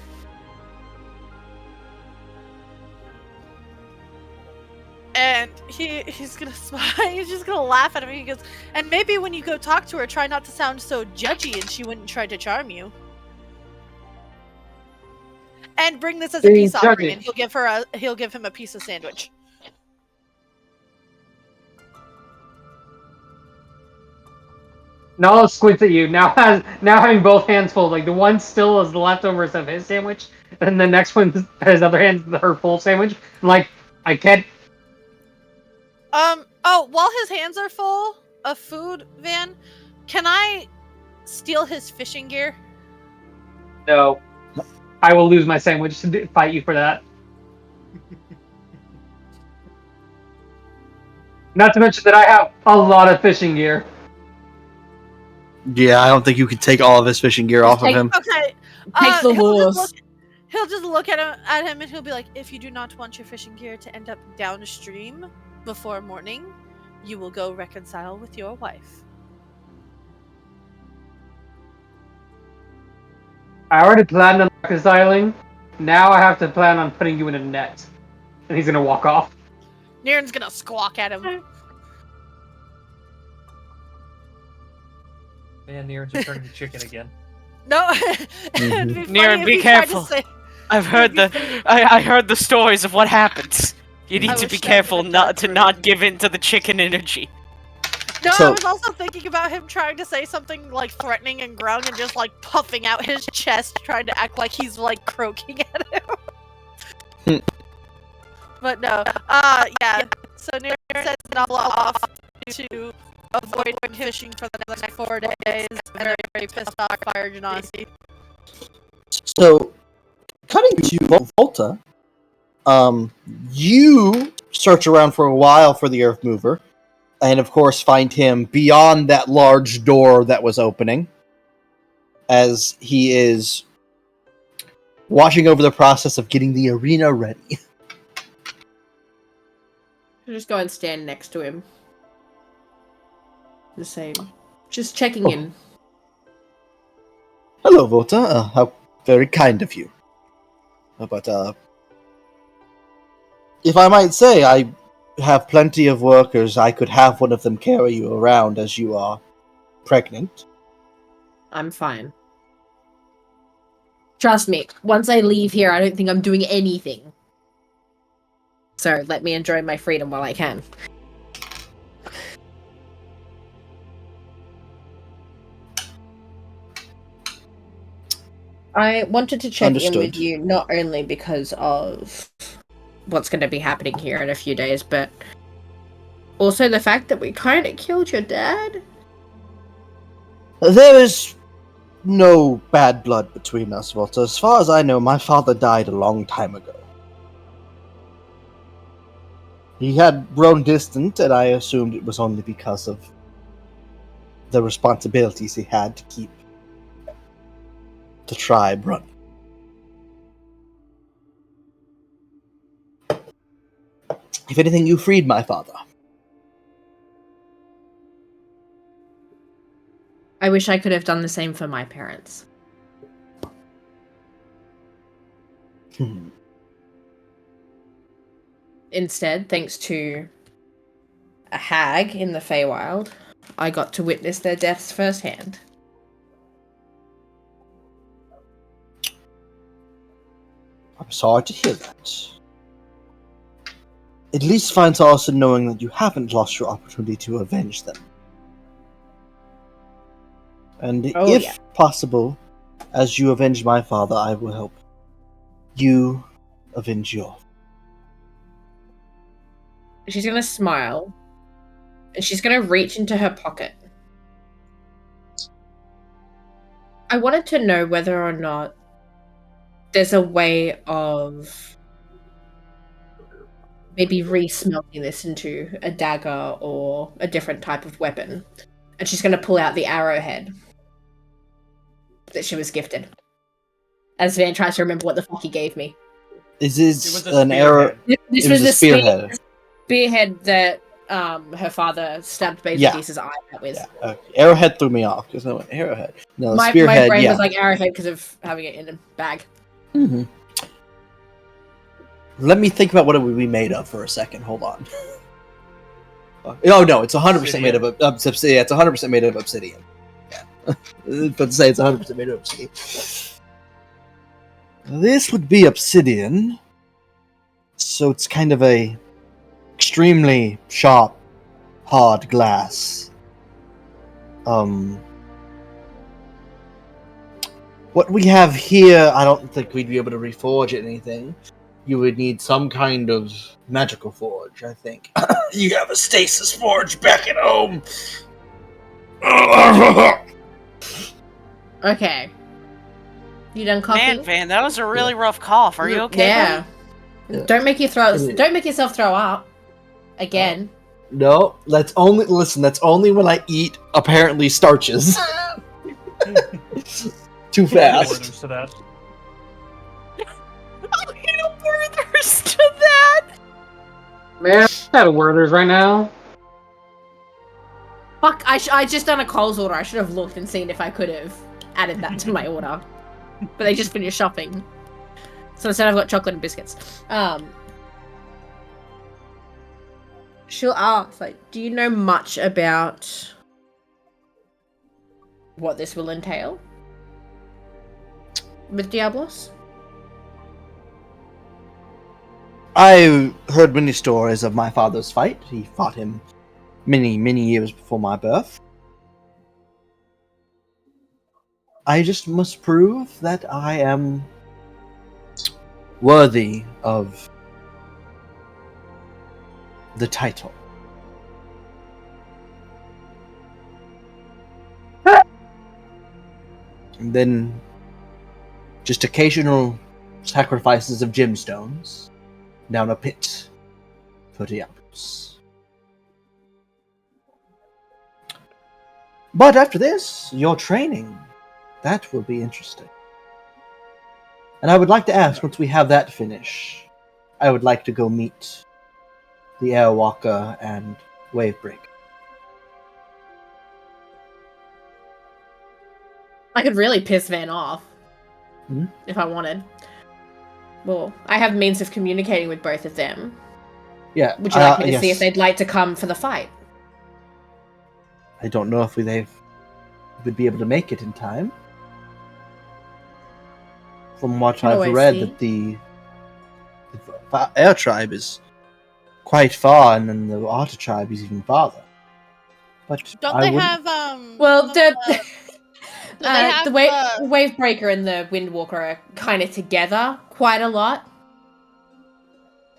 And he's gonna smile. He's just gonna laugh at him. And he goes, "And maybe when you go talk to her, try not to sound so judgy, and she wouldn't try to charm you." And bring this as a Being peace offering, judgy. and he'll give him a piece of sandwich. Nala squints at you, now having both hands full. Like the one still is the leftovers of his sandwich, and the next one his other hand her full sandwich. I'm like, I can't. Oh, while his hands are full of food, Van, can I steal his fishing gear? No. I will lose my sandwich to fight you for that. Not to mention that I have a lot of fishing gear. Yeah, I don't think you can take all of his fishing gear off of take- him. Okay. Take the horse. He'll just look at him and he'll be like, "If you do not want your fishing gear to end up downstream before morning, you will go reconcile with your wife." I already planned on reconciling. Now I have to plan on putting you in a net. And he's gonna walk off. Niren's gonna squawk at him. Man, Niren's returning to chicken again. No. Mhm. It'd be funny Niren, if be he tried to careful. say- I've heard I heard the stories of what happens. You need I to wish be that careful would've not to done not for give in to the chicken energy. No, I So- was also thinking about him trying to say something like threatening and growling and just like puffing out his chest, trying to act like he's like croaking at him. But no, yeah. So Niren says Nala off to avoid fishing for the next 4 days, and they're very pissed off at Fire Genasi. So, cutting to Volta, you search around for a while for the Earth Mover, and of course find him beyond that large door that was opening, as he is watching over the process of getting the arena ready. I'll just go and stand next to him. The same. Just checking in. Hello, Volta. How very kind of you. But, if I might say, I have plenty of workers. I could have one of them carry you around as you are pregnant. I'm fine. Trust me, once I leave here, I don't think I'm doing anything. So let me enjoy my freedom while I can. I wanted to check in Understood. with you not only because of what's going to be happening here in a few days, but Also, the fact that we kind of killed your dad. There is no bad blood between us, Walter. As far as I know, my father died a long time ago. He had grown distant, and I assumed it was only because of the responsibilities he had to keep the tribe running. If anything, you freed my father. I wish I could have done the same for my parents. Instead, thanks to a hag in the Feywild, I got to witness their deaths firsthand. I'm sorry to hear that. At least find solace in knowing that you haven't lost your opportunity to avenge them. And if possible, as you avenge my father, I will help you avenge your. She's gonna smile, and she's gonna reach into her pocket. I wanted to know whether or not there's a way of maybe re-smelting this into a dagger or a different type of weapon. And she's gonna pull out the arrowhead that she was gifted. As Van tries to remember what the fuck he gave me. Is this an arrow? This was a spearhead. Spearhead that her father stabbed Beelzebub's eye out with. Yeah. Arrowhead threw me off because I went arrowhead. No, My spearhead. brain was like arrowhead because of having it in a bag. Mm-hmm. Let me think about what it would be made of for a second. Hold on. Oh no, it's 100% made of obsidian. Yeah, it's 100% made of obsidian. Yeah, but to say it's 100% made of obsidian. This would be obsidian, so it's kind of a extremely sharp, hard glass. What we have here, I don't think we'd be able to reforge anything. You would need some kind of magical forge, I think. You have a stasis forge back at home. Okay. You done coughing? Man, Van, that was a really rough cough. Are you okay? Yeah. Don't make yourself throw up. Again. No, that's only when I eat apparently starches. Too fast. To that. Oh, you know, Werther's to that! Man, I'm out of Werther's right now. Fuck, I just done a Coles order. I should have looked and seen if I could have added that to my order. But they just finished shopping. So instead I've got chocolate and biscuits. She'll ask, like, do you know much about what this will entail? With Diablos? I heard many stories of my father's fight. He fought him many, many years before my birth. I just must prove that I am worthy of the title. And then just occasional sacrifices of gemstones down a pit for Diablos. But after this, your training, that will be interesting. And I would like to ask, once we have that finish, I would like to go meet the Airwalker and Wavebreak. I could really piss Van off. If I wanted. Well, I have means of communicating with both of them. Yeah. Would you like me to see if they'd like to come for the fight? I don't know if they would be able to make it in time. From what I've read, that the Air Tribe is quite far, and then the Otter Tribe is even farther. But Don't they have well, the have, Wavebreaker and the Windwalker are kind of together quite a lot.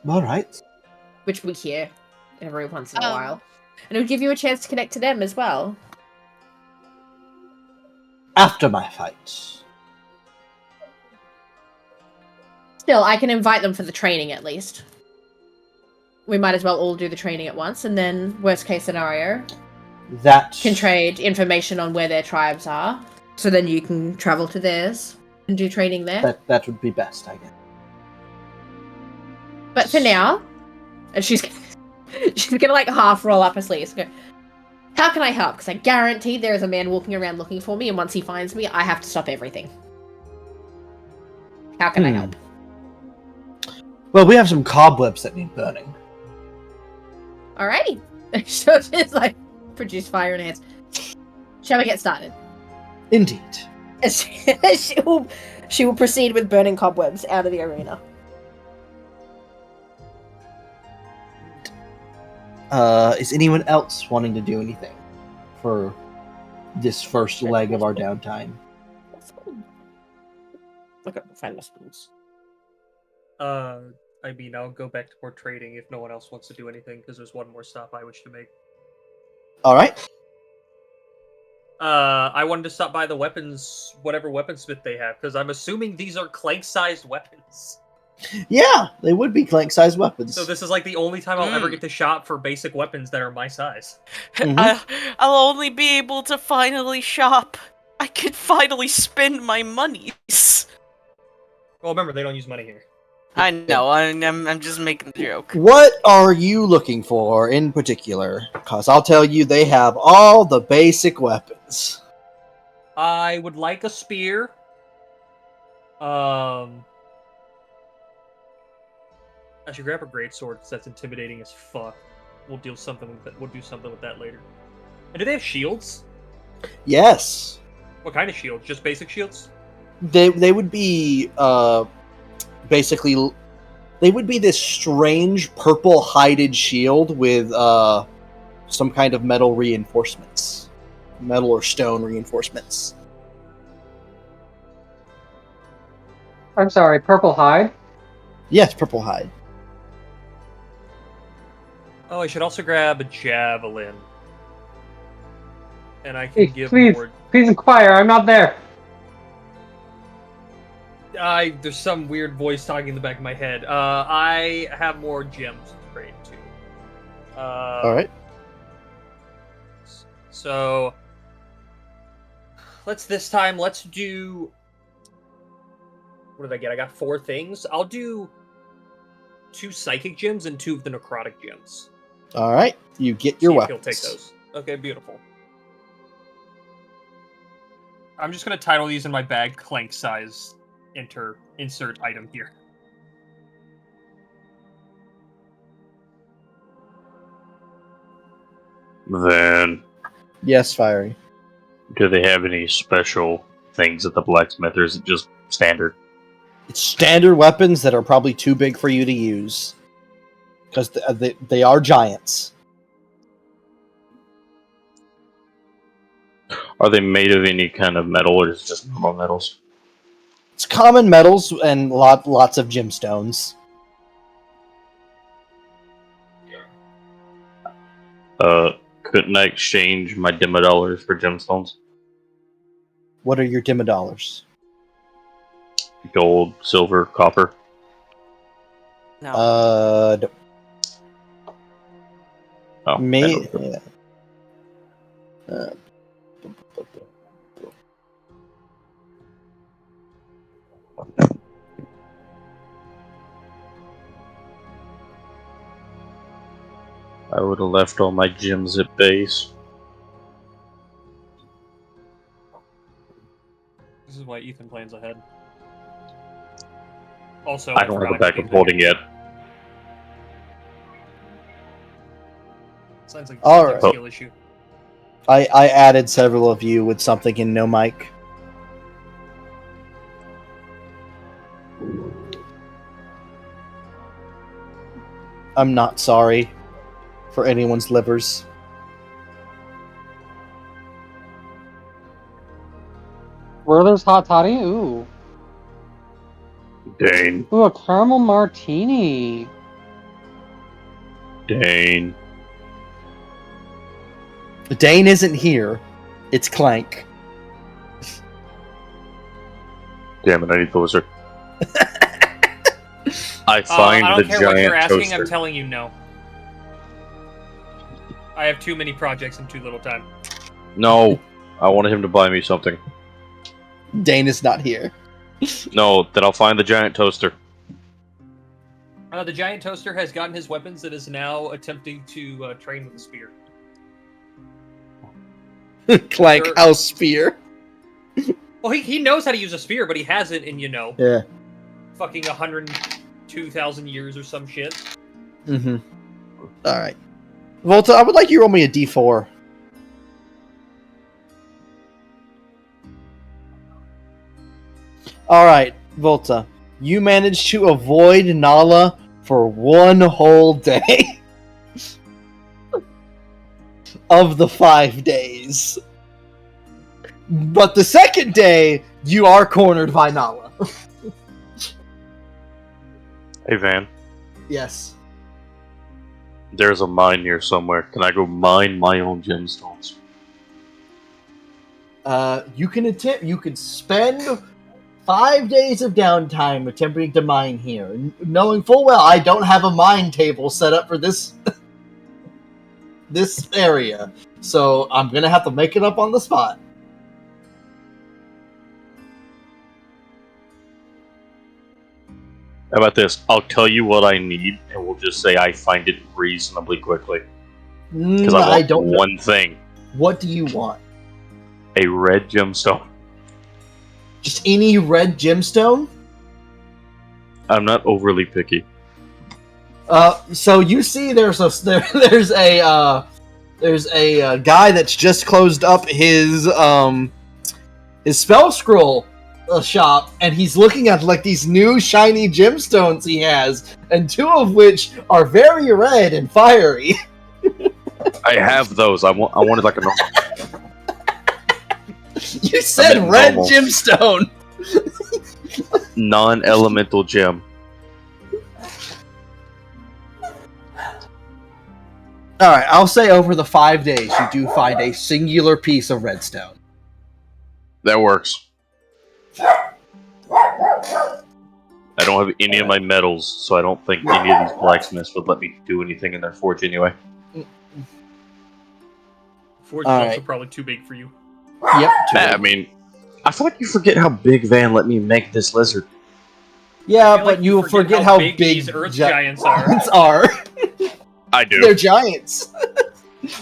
All right. Which we hear. every once in a while. And it would give you a chance to connect to them as well. After my fight. Still, I can invite them for the training at least. We might as well all do the training at once, and then, worst case scenario, that can trade information on where their tribes are, so then you can travel to theirs and do training there. That would be best, I guess. But for now, and she's gonna like half roll up her sleeves. Go, how can I help? Because I guarantee there is a man walking around looking for me, and once he finds me, I have to stop everything. How can I help? Well, we have some cobwebs that need burning. Alrighty. So she's like, produce fire in hands. Shall we get started? Indeed. She will proceed with burning cobwebs out of the arena. Is anyone else wanting to do anything for this first leg of our downtime? Look at the find schools. I mean, I'll go back to more trading if no one else wants to do anything, because there's one more stop I wish to make. Alright. I wanted to stop by the weapons, whatever weaponsmith they have, because I'm assuming these are clank-sized weapons. Yeah, they would be clank-sized weapons. So this is like the only time I'll ever get to shop for basic weapons that are my size. I'll only be able to finally shop. I could finally spend my monies. Well, remember, they don't use money here. I know, I'm just making a joke. What are you looking for in particular? Because I'll tell you, they have all the basic weapons. I would like a spear. I should grab a greatsword because that's intimidating as fuck. We'll do something with that. We'll do something with that later. And do they have shields? Yes. What kind of shields? Just basic shields? They would be basically they would be this strange purple hided shield with some kind of metal reinforcements, metal or stone reinforcements. I'm sorry, purple hide? Yes, purple hide. Oh, I should also grab a javelin. And I can give please, more... please inquire, I'm not there. There's some weird voice talking in the back of my head. I have more gems to trade too. Alright. So... let's do... what did I get? I got 4 things. I'll do 2 psychic gems and 2 of the necrotic gems. Alright, you get your weapons. He'll take those. Okay, beautiful. I'm just gonna title these in my bag clank size. Insert item here. Then... yes, Fiery. Do they have any special things at the blacksmith, or is it just standard? It's standard weapons that are probably too big for you to use. Because they are giants. Are they made of any kind of metal, or is it just normal metals? It's common metals and lots of gemstones. Couldn't I exchange my Dimadollars for gemstones? What are your Dimadollars? Gold, silver, copper. No. Oh, Me? yeah. I would have left all my gems at base. This is why Ethan plans ahead. Also, I don't have a backup holding yet. Sounds like All a right. skill issue. I added several of you with something in no mic. I'm not sorry for anyone's livers. Were those hot toddy? Ooh. Dane. Ooh, a caramel martini. Dane. Dane isn't here. It's Clank. Damn it, I need closer. I I find don't the care what you're giant asking. toaster. I'm telling you no. I have too many projects and too little time. No, I wanted him to buy me something. Dane is not here. No, then I'll find the giant toaster. The giant toaster has gotten his weapons and is now attempting to train with a spear. Clank Sure. house spear. Well, he knows how to use a spear, but he hasn't in, Yeah. fucking 102,000 years or some shit. Mm-hmm. Alright. Volta, I would like you to roll me a d4. Alright, Volta. You managed to avoid Nala for one whole day. Of the 5 days. But the second day, you are cornered by Nala. Hey, Van, Yes. there's a mine here somewhere. Can I go mine my own gemstones? You can spend 5 days of downtime attempting to mine here, knowing full well I don't have a mine table set up for this this area, so I'm gonna have to make it up on the spot. How about this? I'll tell you what I need, and we'll just say I find it reasonably quickly. Because I want one thing. What do you want? A red gemstone. Just any red gemstone? I'm not overly picky. So you see, there's a guy that's just closed up his spell scroll shop, and he's looking at like these new shiny gemstones he has, and 2 of which are very red and fiery. I have those. I wanted like a normal. You said red normal. gemstone. Non-elemental gem. All right, I'll say over the 5 days, you do find a singular piece of redstone. That works. I don't have any of my metals, so I don't think any of these blacksmiths would let me do anything in their forge anyway. Forge is All also right. probably too big for you. Yep. I mean, I feel like you forget how big Van let me make this lizard. Yeah, I feel but like you forget how big these earth giants are. giants are. I do. They're giants.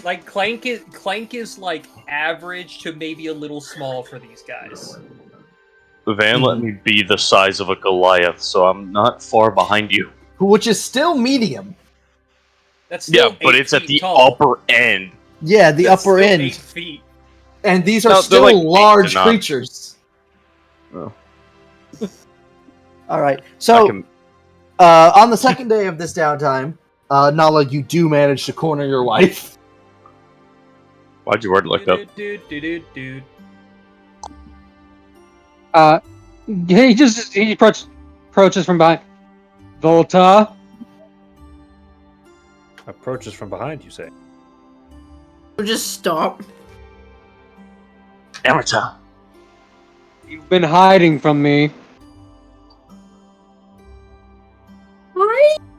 Like Clank is like average to maybe a little small for these guys. Van let me be the size of a Goliath, so I'm not far behind you. Which is still medium. That's still Yeah, but 8 it's at feet the tall. upper end. Yeah, the That's upper still end. 8 feet. And these are No, they're still like 8 to large 9. creatures. Oh. Alright, I so can- on the second day of this downtime, Nala, you do manage to corner your wife. Why'd you word it like that? Dude. He approaches from behind. Volta, Approaches from behind, you say. Just stop. Amateur. you've been hiding from me.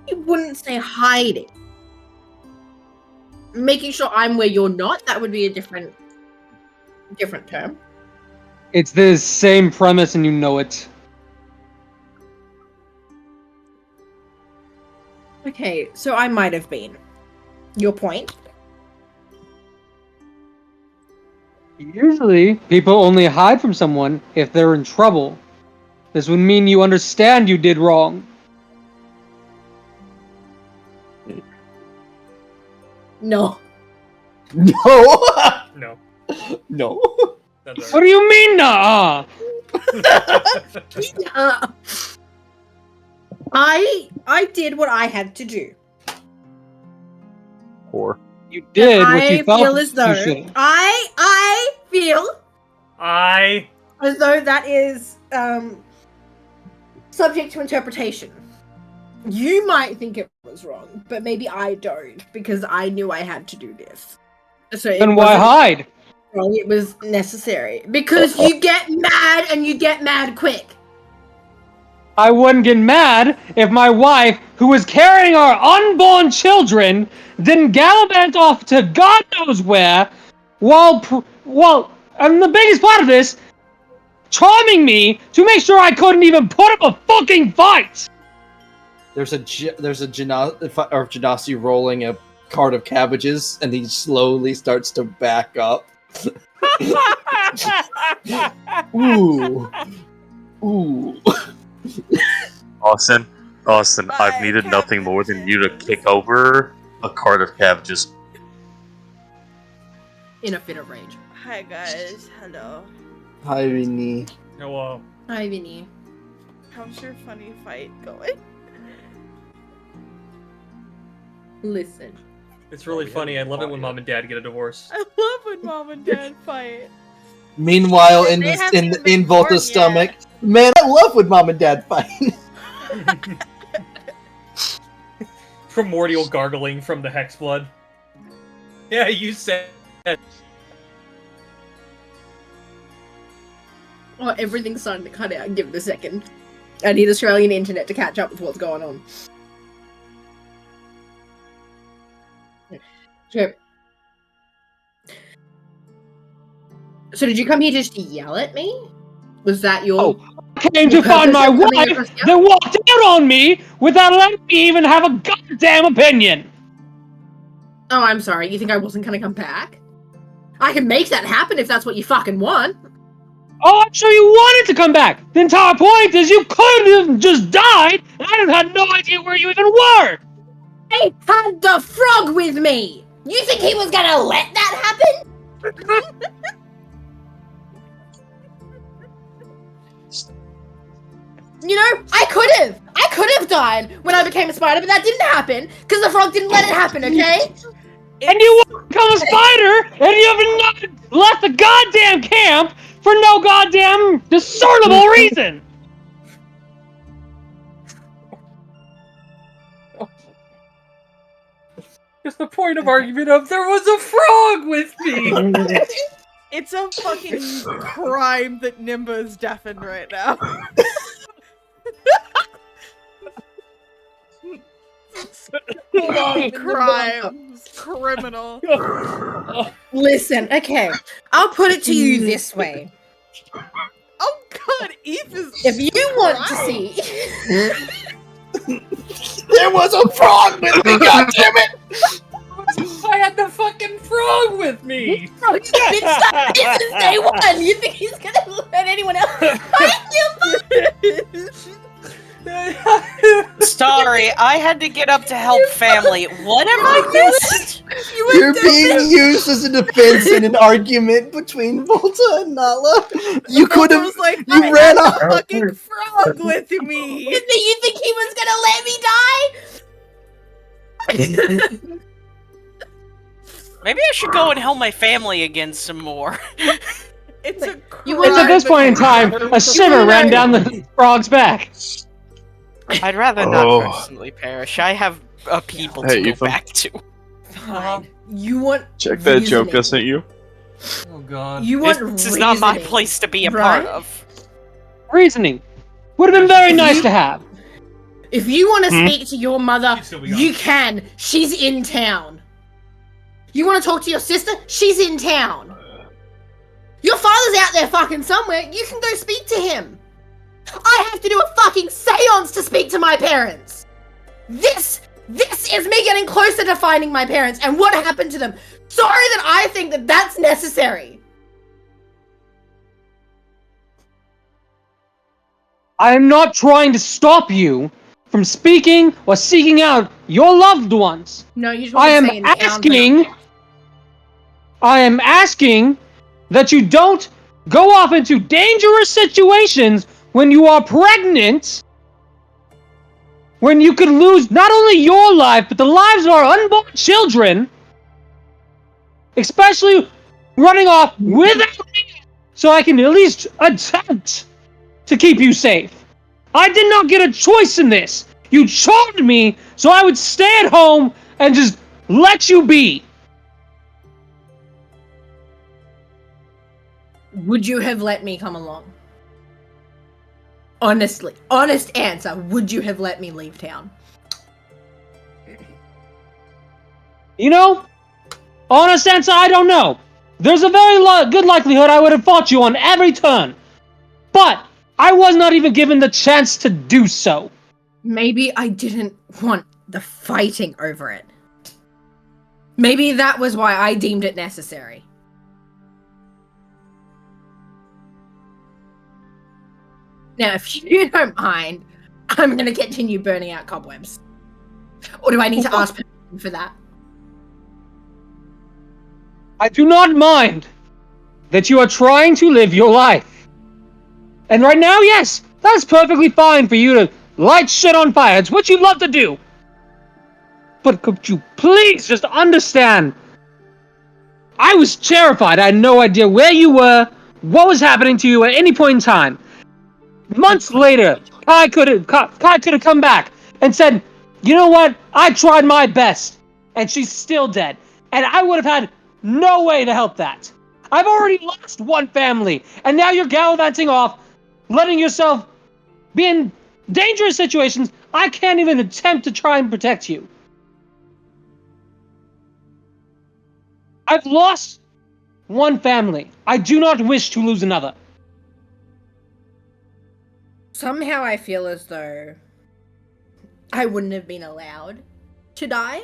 I wouldn't say hiding. Making sure I'm where you're not, that would be a different term. It's the same premise, and you know it. Okay, so I might have been. Your point? Usually, people only hide from someone if they're in trouble. This would mean you understand you did wrong. No. No! No. No. That's What do you mean, nah? I did what I had to do. Whore. You did And what you I felt feel as you though should. I feel I as though that is subject to interpretation. You might think it was wrong, but maybe I don't, because I knew I had to do this. So it Then why wasn't hide? wrong, it was necessary. Because you get mad and you get mad quick. I wouldn't get mad if my wife, who was carrying our unborn children, didn't gallivant off to God knows where, and the biggest part of this, charming me to make sure I couldn't even put up a fucking fight! There's a Genasi rolling a cart of cabbages, and he slowly starts to back up. Ooh. Ooh. Austin, I've needed nothing more than you to kick over a cart of cabbages. In a fit of rage. Hi guys, hello. Hi, Vinny. Hello. Hi, Vinny. How's your funny fight going? Listen. It's really funny. I love it when mom and dad get a divorce. I love when mom and dad fight. Meanwhile, They in haven't even been Volta's born stomach, yet. man, I love when mom and dad fight. Primordial gargling from the hex blood. Yeah, you said. Oh, everything's starting to cut out. Give it a second. I need Australian internet to catch up with what's going on. So did you come here just to yell at me? Was that your... I came to find my wife that walked out on me without letting me even have a goddamn opinion! Oh, I'm sorry. You think I wasn't gonna come back? I can make that happen if that's what you fucking want. Oh, I'm sure you wanted to come back! The entire point is you could have just died, and I had no idea where you even were! I had the frog with me! You think he was gonna let that happen? You know, I could have died when I became a spider, but that didn't happen, because the frog didn't let it happen, okay? And you want to become a spider, and you have not left the goddamn camp for no goddamn discernible reason! Just the point of argument of there was a frog with me! It's a fucking crime that Nimba is deafened right now. Crimes. Criminal. Listen, okay. I'll put it to you this way. Oh god, Eve is... If you want to see... There was a frog with me, goddammit! I had the fucking frog with me! Bro, he's been stuck here since day one! You think he's gonna let anyone else fight you? Sorry, I had to get up to help family. What have I missed? You're being used as a defense in an argument between Volta and Nala. You could have. Like, You ran off. fucking frog with me. You think he was gonna let me die? Maybe I should go and help my family again some more. It's a It's at this point in time, a shiver ran down the frog's back. I'd rather not personally perish. I have people to go back to. Fine. You want Check that joke I sent you. Oh god. You want This is not my reasoning, place to be a right? part of. Reasoning. Would have been very nice to have. If you want to speak to your mother, She'd still be gone. you can. She's in town. You want to talk to your sister? She's in town. Your father's out there fucking somewhere. You can go speak to him. I have to do a fucking seance to speak to my parents. This is me getting closer to finding my parents and what happened to them. Sorry that I think that that's necessary. I am not trying to stop you from speaking or seeking out your loved ones. No, you just I want to am say in town. asking that you don't go off into dangerous situations when you are pregnant, when you could lose not only your life, but the lives of our unborn children, especially running off without me, so I can at least attempt to keep you safe. I did not get a choice in this. You charmed me so I would stay at home and just let you be. Would you have let me come along? Honestly, honest answer. Would you have let me leave town? You know, honest answer, I don't know. There's a very good likelihood I would have fought you on every turn. But I was not even given the chance to do so. Maybe I didn't want the fighting over it. Maybe that was why I deemed it necessary. Now, if you don't mind, I'm gonna continue burning out cobwebs. Or do I need to ask permission for that? I do not mind that you are trying to live your life. And right now, yes, that's perfectly fine for you to light shit on fire. It's what you love to do. But could you please just understand? I was terrified. I had no idea where you were, what was happening to you at any point in time. Months later, Kai could have come back and said, you know what? I tried my best. And she's still dead. And I would have had no way to help that. I've already lost one family. And now you're gallivanting off, letting yourself be in dangerous situations. I can't even attempt to try and protect you. I've lost one family. I do not wish to lose another. Somehow I feel as though I wouldn't have been allowed to die.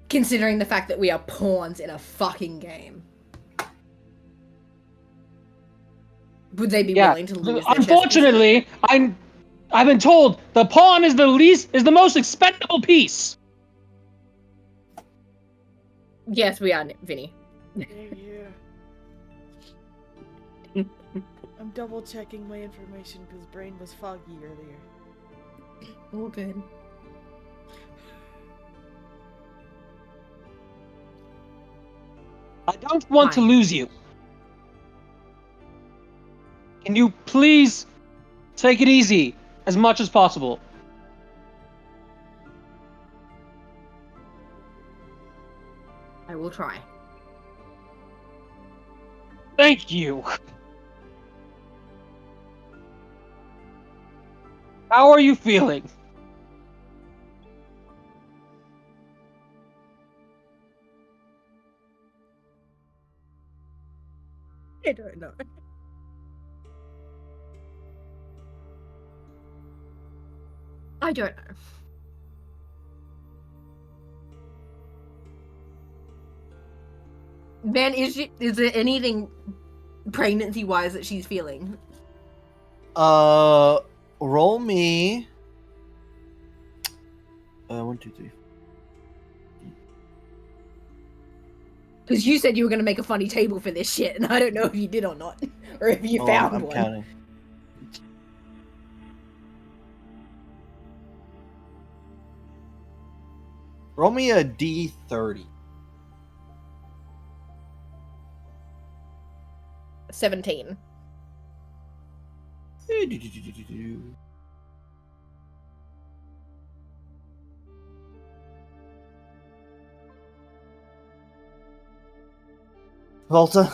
Considering the fact that we are pawns in a fucking game. Would they be willing to lose their Unfortunately, I've been told the pawn is the most expendable piece. Yes, we are, Vinny. Yeah. I'm double checking my information because brain was foggy earlier. All good. I don't want to lose you. Can you please take it easy as much as possible? I will try. Thank you. How are you feeling? I don't know. I don't know. Man, is there anything pregnancy-wise that she's feeling? Roll me. 1, 2, 3. Because you said you were going to make a funny table for this shit, and I don't know if you did or not. Or if you found I'm one. counting. Roll me a D30. 17. Volta,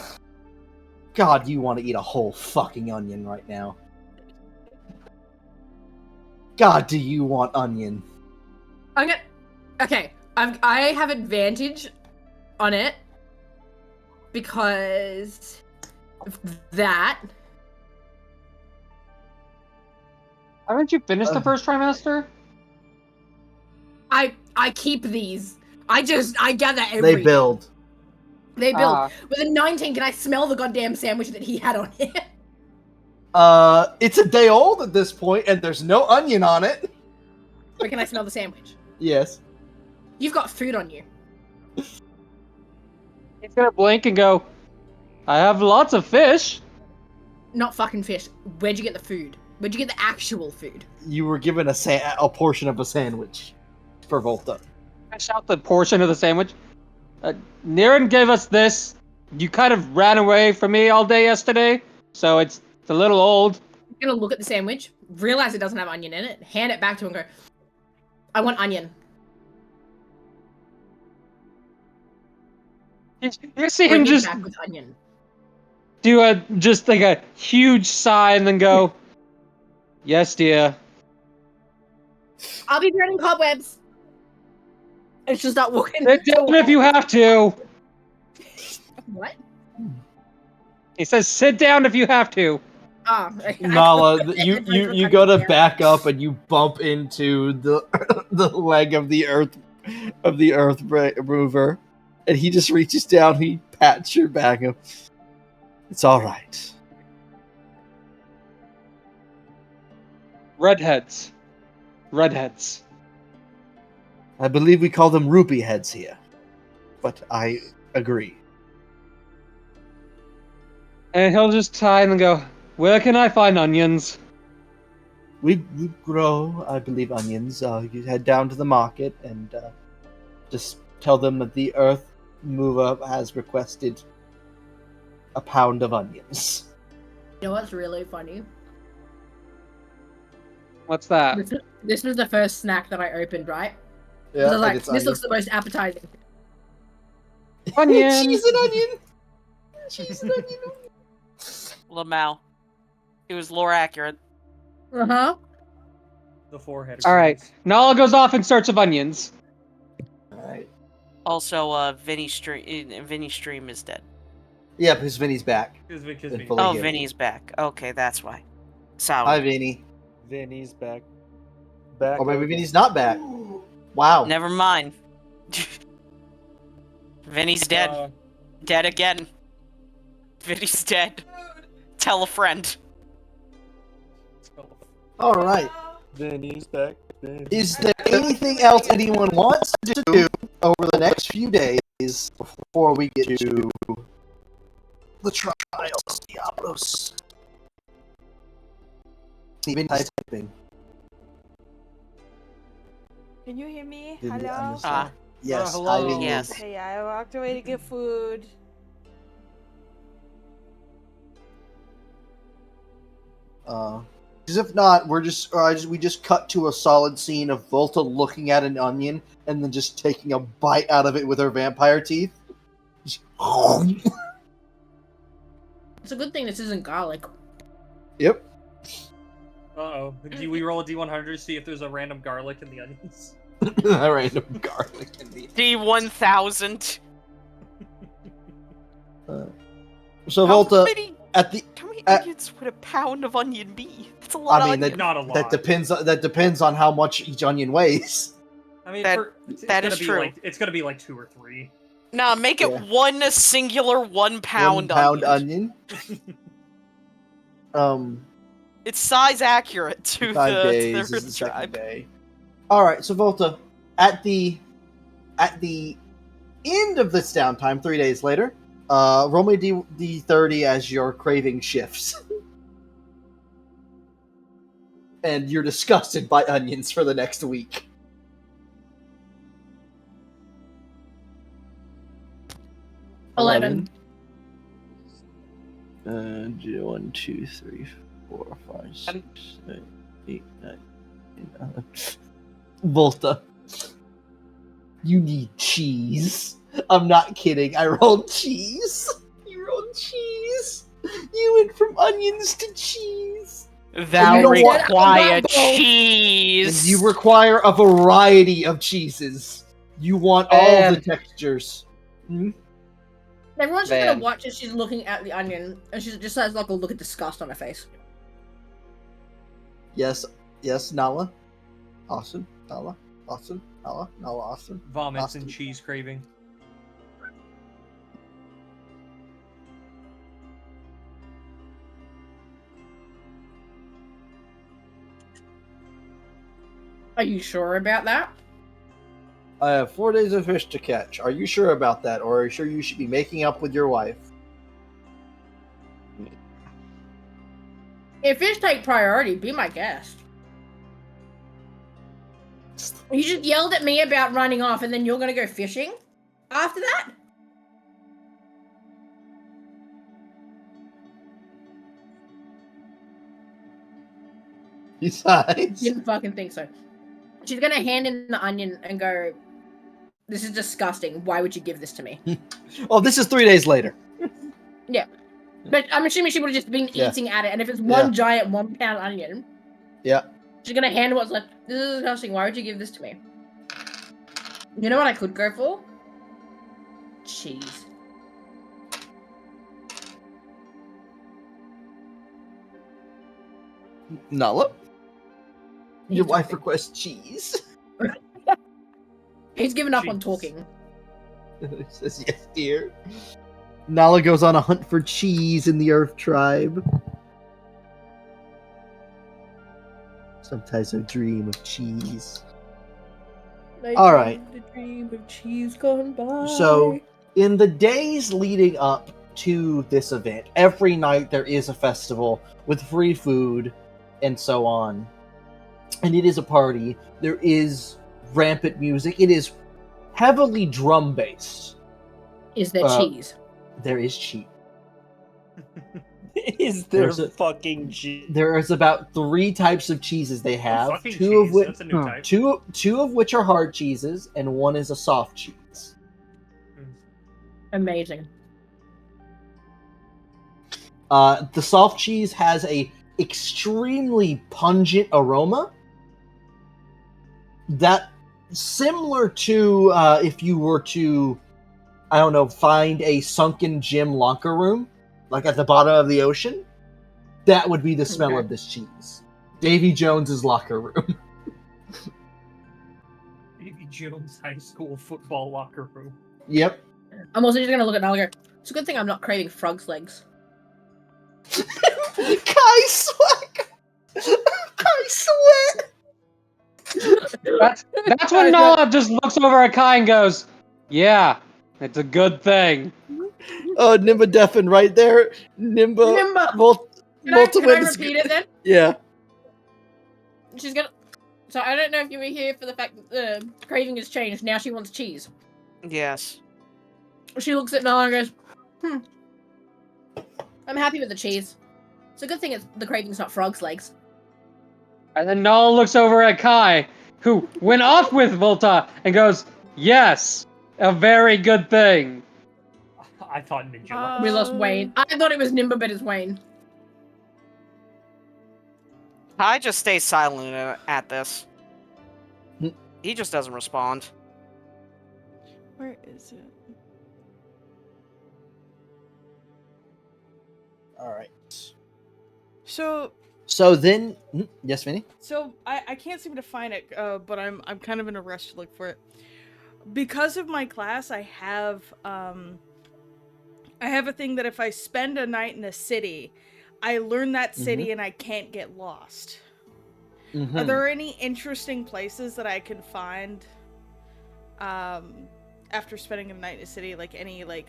God, you want to eat a whole fucking onion right now. God, do you want onion? Okay, I have advantage on it because of that. Haven't you finished the first trimester? I keep these. I gather every. They build. They build. With a 19, can I smell the goddamn sandwich that he had on it? It's a day old at this point, and there's no onion on it. Or can I smell the sandwich? Yes. You've got food on you. He's gonna blink and go, I have lots of fish. Not fucking fish. Where'd you get the food? Where'd you get the actual food? You were given a portion of a sandwich for Volta. Fish out the portion of the sandwich. Niren gave us this. You kind of ran away from me all day yesterday, so it's a little old. You're gonna look at the sandwich, realize it doesn't have onion in it, hand it back to him and go, I want onion. You see Bring him it just back with onion. do just like a huge sigh and then go, "Yes, dear." I'll be burning cobwebs. And she'll start walking. Sit down if you have to. What? He says, "Sit down if you have to." Oh, Nala, you go to back up and you bump into the the leg of the earth mover, and he just reaches down. He pats your back up. It's all right. Redheads. I believe we call them rupee heads here, but I agree. And he'll just sigh and go, "Where can I find onions?" We grow, I believe, onions. You head down to the market and just tell them that the earth mover has requested a pound of onions. You know what's really funny? What's that? This was the first snack that I opened, right? Yeah, I was like, and it's this looks onion. the most appetizing. Onions. Cheese and onion. Cheese and onion. Lamau. It was lore accurate. Uh-huh. The forehead. All right. Nala goes off in search of onions. All right. Also, Vinny's stream is dead. Yeah, because Vinny's back. Because And fully Oh, healed. Vinny's back. Okay, that's why. Sour. Hi, Vinny. Vinny's back. Back. Or maybe Vinny's not back. Wow. Never mind. Vinny's dead. Dead again. Vinny's dead. Tell a friend. All right. Vinny's back. Is there anything else anyone wants to do over the next few days before we get to the trials of Diablos? Even typing. Can you hear me? Didn't Hello? understand. Yes, hello. Ivy Yes. is. Hey, I walked away to get food. Because if not, we just cut to a solid scene of Volta looking at an onion and then just taking a bite out of it with her vampire teeth. Just- It's a good thing this isn't garlic. Yep. Uh-oh. Do we roll a D100 to see if there's a random garlic in the onions? A random garlic in the. D1000. So How Volta, many at the onions would a pound of onion be? That's a lot I of mean, onion. Not a lot. that depends on how much each onion weighs. I mean, That- it's that gonna is be true. Like, it's gonna be like 2 or 3. Nah, make it Yeah. one singular 1 pound 1 pound onion. onion. It's size accurate to 5 the days to is the the second tribe. day. All right, so Volta, at the end of this downtime, 3 days later, roll me D30 as your craving shifts, and you're disgusted by onions for the next week. $11. 1, 2, 3, 4, 5, 6, 7, 8, 9, 10. Volta, you need cheese. I'm not kidding. I rolled cheese. You rolled cheese. You went from onions to cheese. Thou You know what? require And cheese. You require a variety of cheeses. You want all the Man. textures. Hmm? Everyone's just Man. gonna watch as she's looking at the onion, and she just has like a look of disgust on her face. Yes, Nala. Awesome. Nala. Awesome. Nala. Awesome. Vomits Awesome. and cheese craving. Are you sure about that? I have 4 days of fish to catch. Are you sure about that, or are you sure you should be making up with your wife? If fish take priority, be my guest. You just yelled at me about running off, and then you're gonna go fishing after that? Besides, Didn't fucking think so. She's gonna hand in the onion and go, "This is disgusting. Why would you give this to me?" oh, this is 3 days later. Yeah. But I'm assuming she would have just been Yeah. eating at it, and if it's one Yeah. giant 1 pound onion, Yeah. she's gonna hand what's left. This is disgusting. Why would you give this to me? You know what I could go for? Cheese. Nala? Your He's wife talking. requests cheese. He's given up on Cheese. talking. Says yes, dear. Nala goes on a hunt for cheese in the Earth Tribe. Sometimes I dream of cheese. All right. The dream of cheese gone by. So, in the days leading up to this event, every night there is a festival with free food and so on. And it is a party. There is rampant music. It is heavily drum based. Is there cheese? There is cheese. Is there There's a- fucking cheese? There is about 3 types of cheeses they have. fucking Two of cheese, which that's a new type. two of which are hard cheeses, and one is a soft cheese. Amazing. The soft cheese has a extremely pungent aroma that similar to if you were to, I don't know, find a sunken gym locker room, like at the bottom of the ocean. That would be the smell Okay. of this cheese. Davy Jones's locker room. Davy Jones High School football locker room. Yep. I'm also just gonna look at Nala and go, it's a good thing I'm not craving frog's legs. Kai sweat. Kai sweat. That's when Nala just looks over at Kai and goes, "Yeah, it's a good thing." Oh, Nimba Deafin right there. Nimba. Nimba! Can I repeat it then? Yeah. She's gonna. So I don't know if you were here for the fact that the craving has changed. Now she wants cheese. Yes. She looks at Nala and goes, I'm happy with the cheese. It's a good thing the craving's not frog's legs. And then Nala looks over at Kai, who went off with Volta, and goes, "Yes, a very good thing." I thought Ninja. We lost Wayne. I thought it was Nimba, but it's Wayne. I just stay silent at this. He just doesn't respond. Where is it? All right. So then, yes, Vinny. So I can't seem to find it, but I'm kind of in a rush to look for it. Because of my class, I have a thing that if I spend a night in a city, I learn that city and I can't get lost. Are there any interesting places that I can find after spending a night in a city? Like any, like,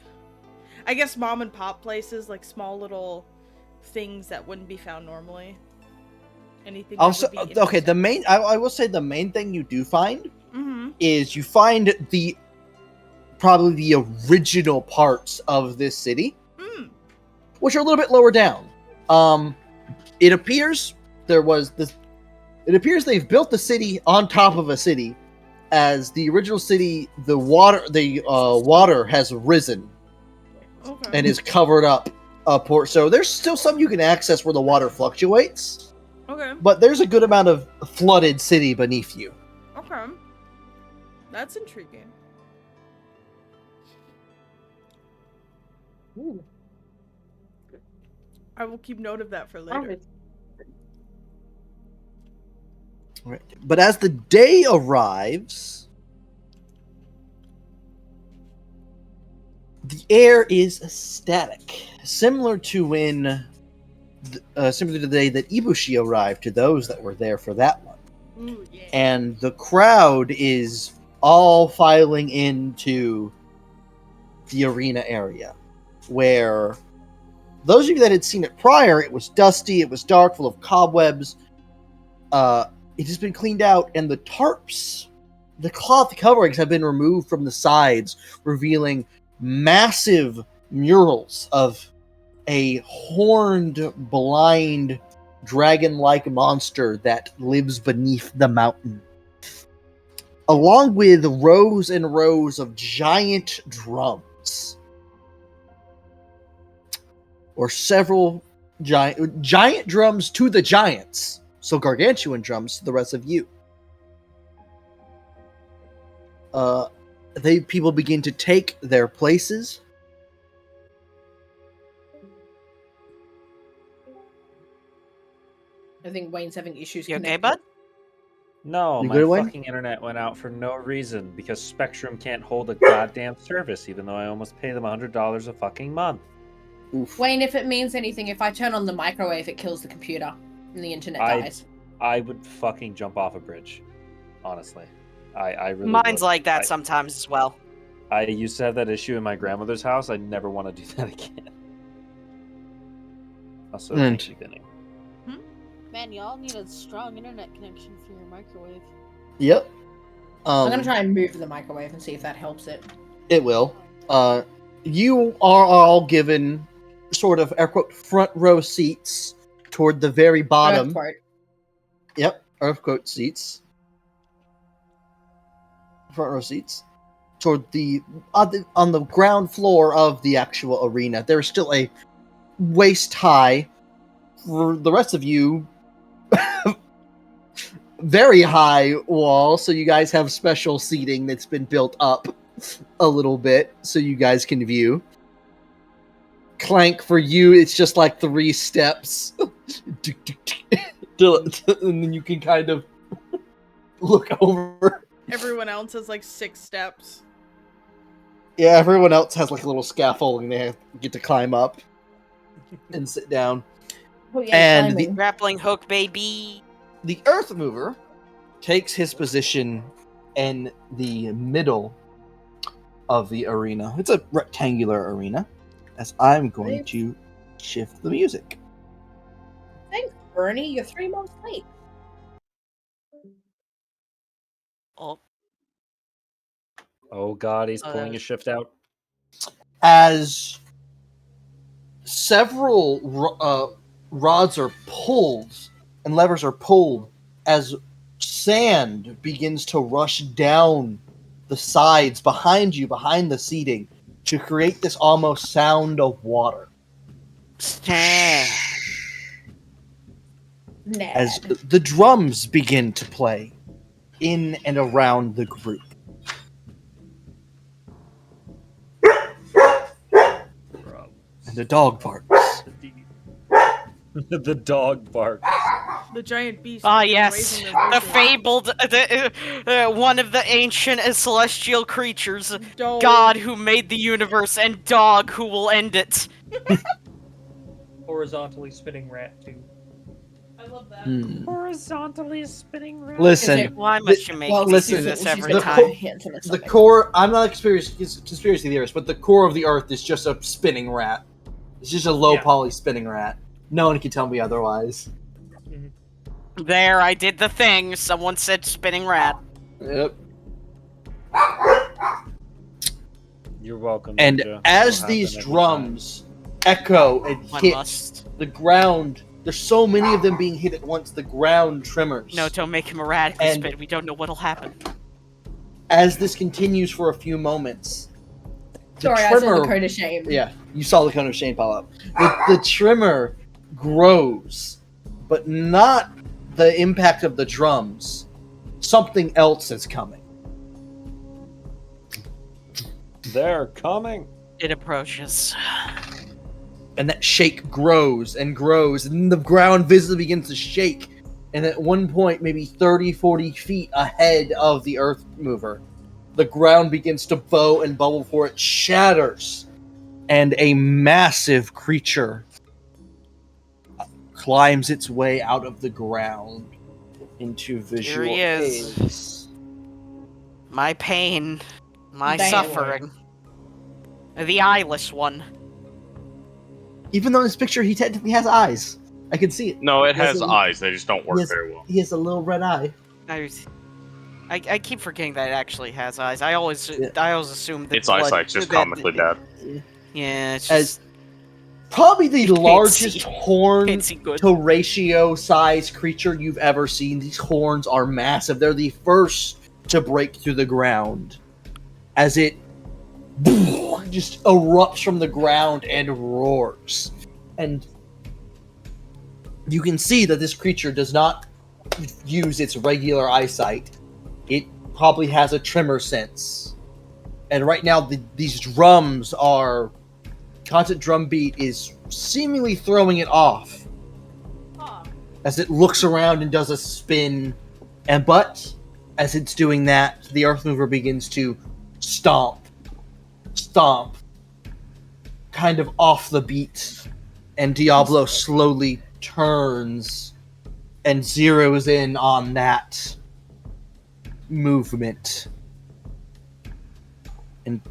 I guess mom and pop places, like small little things that wouldn't be found normally? Anything that Also, would be okay, I will say the main thing you do find Mm-hmm. is you find probably the original parts of this city, which are a little bit lower down. It appears It appears they've built the city on top of a city, as the original city, the water has risen and is covered up a port. So there's still some you can access where the water fluctuates. Okay. But there's a good amount of flooded city beneath you. Okay. That's intriguing. Ooh. I will keep note of that for later. Right. But as the day arrives, the air is static, similar to when, similar to the day that Ibushi arrived to those that were there for that one. Ooh, yeah. And the crowd is all filing into the arena area, where those of you that had seen it prior, it was dusty, it was dark, full of cobwebs. It has been cleaned out, and the tarps, the cloth coverings, have been removed from the sides, revealing massive murals of a horned, blind, dragon-like monster that lives beneath the mountain, along with rows and rows of giant drums. or several giant drums to the giants, so gargantuan drums to the rest of you. People begin to take their places. I think Wayne's having issues. You okay, connecting. bud? No, You my good, Wayne? fucking internet went out for no reason because Spectrum can't hold a goddamn service, even though I almost pay them $100 a fucking month. Oof. Wayne, if it means anything, if I turn on the microwave, it kills the computer and the internet dies. I would fucking jump off a bridge, honestly. I really Mine's would. like that sometimes as well. I used to have that issue in my grandmother's house. I never want to do that again. Also, And- thank you, Vinny. Man, y'all need a strong internet connection for your microwave. Yep. I'm gonna try and move the microwave and see if that helps it. It will. You are all given sort of air quote front row seats toward the very bottom. Earthquake. Yep, earth quote seats. Front row seats toward the on the ground floor of the actual arena. There's still a waist high for the rest of you. Very high wall, so you guys have special seating that's been built up a little bit so you guys can view. Clank, for you, it's just like 3 steps. And then you can kind of look over. Everyone else has like 6 steps. Yeah, everyone else has like a little scaffolding they get to climb up and sit down. Oh, yeah, And climbing. Grappling hook, baby. The Earth Mover takes his position in the middle of the arena. It's a rectangular arena, as I'm going to shift the music. Thanks, Bernie. You're 3 months late. Oh god, he's pulling his shift out. As several rods are pulled and levers are pulled, as sand begins to rush down the sides behind you, behind the seating, to create this almost sound of water. As the drums begin to play in and around the group. And the dog barks. The dog barks. The giant beast. Ah, begin yes. raising their The voices. fabled, one of the ancient celestial creatures. Dog. God who made the universe and dog who will end it. Horizontally spinning rat too. I love that. Horizontally spinning round. Listen, Why must you make me listen, do this she's every the time? The core, I'm not a conspiracy theorist, but the core of the Earth is just a spinning rat. It's just a low poly spinning rat. No one can tell me otherwise. There, I did the thing. Someone said spinning rat. Yep. You're welcome. And Ninja. as It'll these happen every drums echo and One hit must. the ground, there's so many of them being hit at once, the ground tremors. No, don't make him erratically And- spin. We don't know what'll happen. As this continues for a few moments, the Sorry, I saw tremor- the code of shame. Yeah, you saw the cone of shame pop up. The tremor grows, but not the impact of the drums. Something else is coming. They're coming. It approaches. And that shake grows and grows, and the ground visibly begins to shake. And at one point, maybe 30, 40 feet ahead of the Earth Mover, the ground begins to bow and bubble before it shatters. And a massive creature climbs its way out of the ground into visual Here he is. aids. My pain. My Damn. suffering. The eyeless one. Even though in this picture he technically has eyes. I can see it. No, it He has has a- eyes. They just don't work Yes. very well. He has a little red eye. I keep forgetting that it actually has eyes. I always assume that Its eyesight's just comically bad. Yeah, it's As just probably the Can't largest see. horn can't see good. to ratio size creature you've ever seen. These horns are massive. They're the first to break through the ground as it just erupts from the ground and roars. And you can see that this creature does not use its regular eyesight. It probably has a tremor sense. And right now, these drums are... constant drum beat is seemingly throwing it off. As it looks around and does a spin. But as it's doing that, the Earth Mover begins to stomp, kind of off the beat. And Diablo slowly turns and zeroes in on that movement. And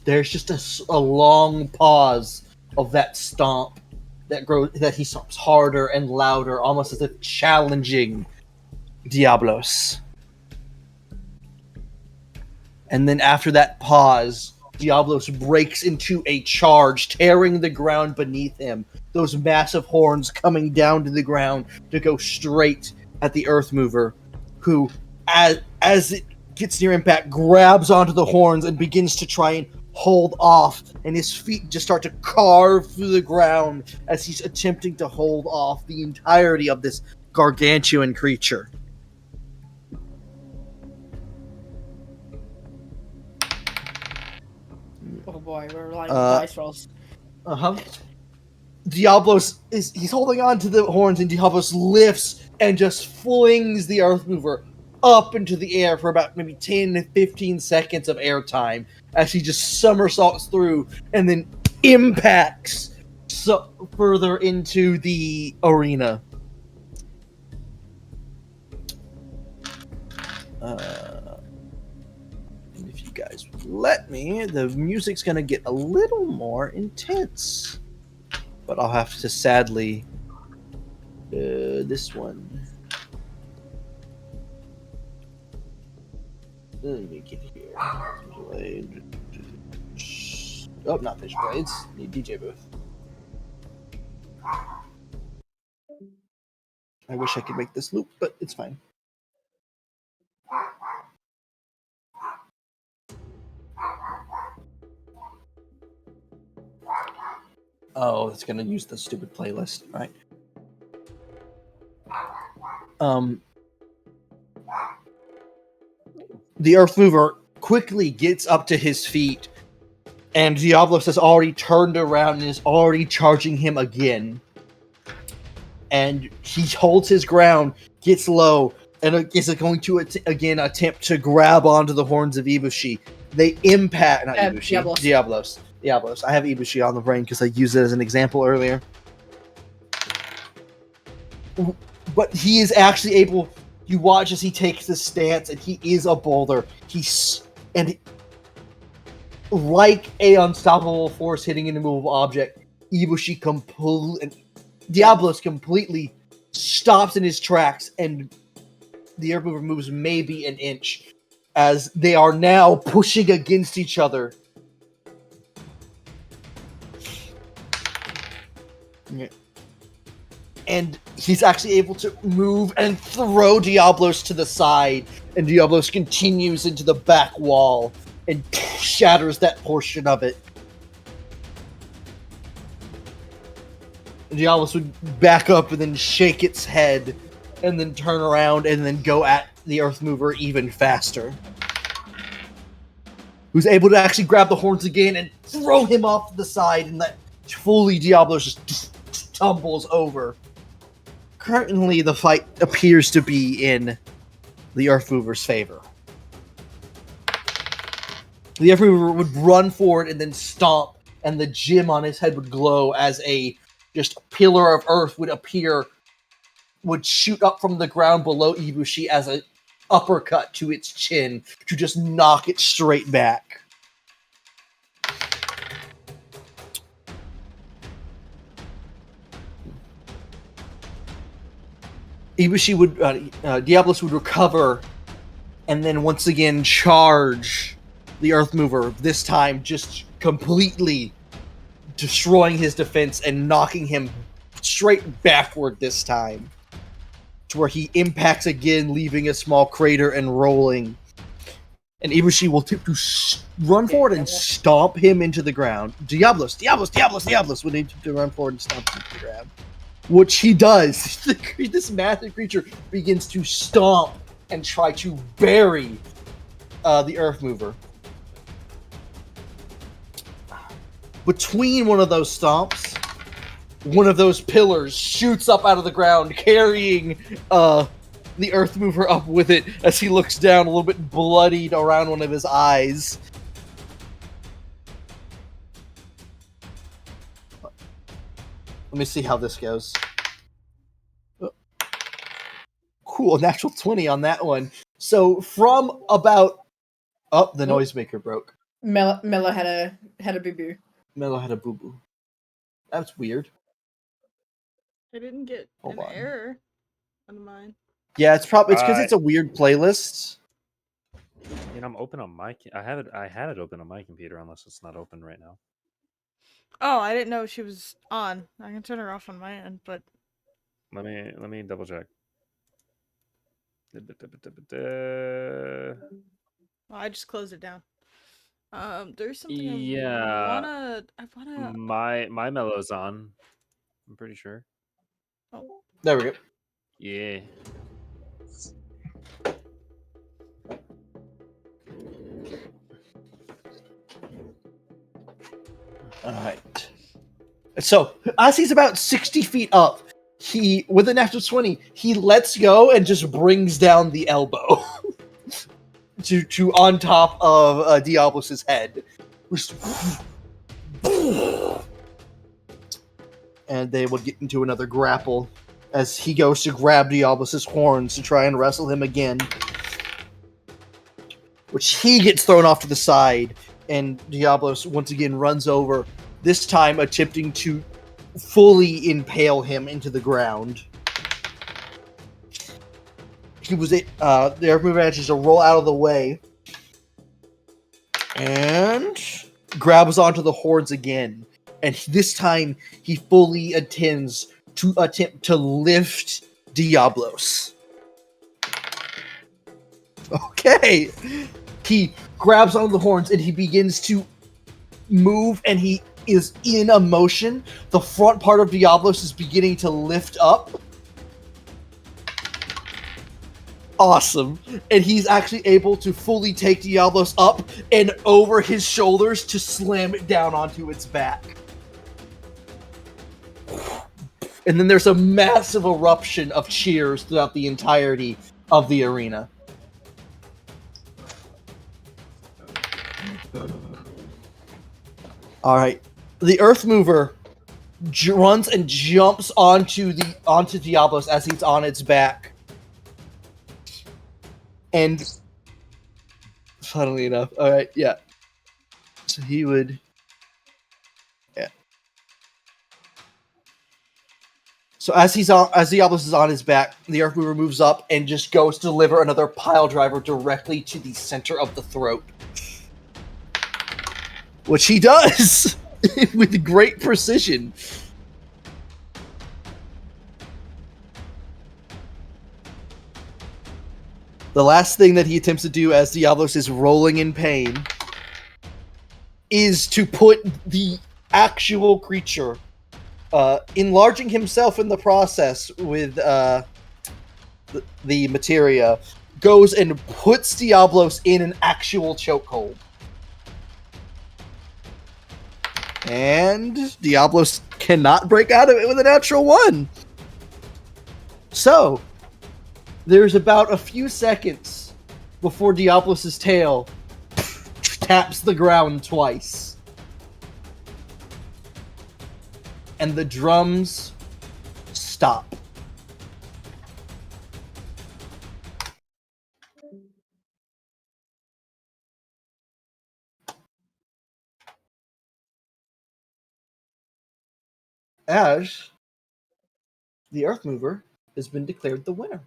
there's just a long pause of that stomp that he stomps harder and louder, almost as if challenging Diablos. And then after that pause, Diablos breaks into a charge, tearing the ground beneath him. Those massive horns coming down to the ground to go straight at the Earth Mover, who, as it gets near impact, grabs onto the horns and begins to try and hold off, and his feet just start to carve through the ground as he's attempting to hold off the entirety of this gargantuan creature. Oh boy, we're relying on dice rolls. Diablos he's holding on to the horns, and Diablos lifts and just flings the Earth Mover up into the air for about maybe 10 to 15 seconds of airtime as he just somersaults through and then impacts further into the arena. And if you guys would let me, the music's gonna get a little more intense. But I'll have to sadly... this one... Let me get here. Oh, not Fish Blades. Need DJ booth. I wish I could make this loop, but it's fine. Oh, it's gonna use the stupid playlist, right? The Earth Mover quickly gets up to his feet, and Diablos has already turned around and is already charging him again. And he holds his ground, gets low, and is going to again attempt to grab onto the horns of Ibushi. They impact... Not Ibushi. Diablos. I have Ibushi on the brain because I used it as an example earlier. But he is actually able... You watch as he takes this stance, and he is a boulder. Like a unstoppable force hitting an immovable object, Ibushi Diablos completely stops in his tracks, and the Earth Mover moves maybe an inch, as they are now pushing against each other. Yeah. And he's actually able to move and throw Diablos to the side, and Diablos continues into the back wall and shatters that portion of it. Diablos would back up and then shake its head, and then turn around and then go at the Earth Mover even faster. Who's able to actually grab the horns again and throw him off to the side, and that fully Diablos just tumbles over. Currently, the fight appears to be in the Earth Mover's favor. The Earth Mover would run forward and then stomp, and the gem on his head would glow as a pillar of earth would shoot up from the ground below Ibushi as an uppercut to its chin to just knock it straight back. Diablos would recover and then once again charge the Earth Mover, this time just completely destroying his defense and knocking him straight backward this time, to where he impacts again, leaving a small crater and rolling. and Ibushi will run forward and stomp him into the ground. Diablos will need to run forward and stomp him into the ground. Which he does. This massive creature begins to stomp and try to bury the Earth Mover. Between one of those stomps, one of those pillars shoots up out of the ground, carrying the Earth Mover up with it as he looks down, a little bit bloodied around one of his eyes. Let me see how this goes. Cool, natural 20 on that one. So from about... Oh, the noisemaker broke. Mello had a boo-boo. Mello had a boo-boo. That's weird. I didn't get an error on mine. Yeah, it's because it's a weird playlist. I'm open on my. I had it open on my computer, unless it's not open right now. Oh, I didn't know she was on. I can turn her off on my end, but Let me double check. well, I just closed it down. There's something Yeah. I wanna. My mellow's on. I'm pretty sure. Oh, there we go. Yeah. All right. So as he's about 60 feet up, with a natural 20, he lets go and just brings down the elbow to on top of Diablos' head. And they would get into another grapple as he goes to grab Diablos' horns to try and wrestle him again. Which he gets thrown off to the side, and Diablos once again runs over, this time attempting to fully impale him into the ground. The Earth Mover manages to roll out of the way and grabs onto the horns again. And this time he fully intends to attempt to lift Diablos. Okay. He grabs onto the horns and he begins to move, and he is in a motion. The front part of Diablos is beginning to lift up. Awesome. And he's actually able to fully take Diablos up and over his shoulders to slam it down onto its back. And then there's a massive eruption of cheers throughout the entirety of the arena. All right, the Earth Mover runs and jumps onto Diablos as he's on its back, and funnily enough, all right, yeah. So he would, yeah. So as Diablos is on his back, the Earth Mover moves up and just goes to deliver another pile driver directly to the center of the throat. Which he does with great precision. The last thing that he attempts to do as Diablos is rolling in pain is to put the actual creature, enlarging himself in the process with the materia, goes and puts Diablos in an actual chokehold. And Diablos cannot break out of it with a natural 1. So, there's about a few seconds before Diablos' tail taps the ground twice. And the drums stop. As the Earth Mover has been declared the winner.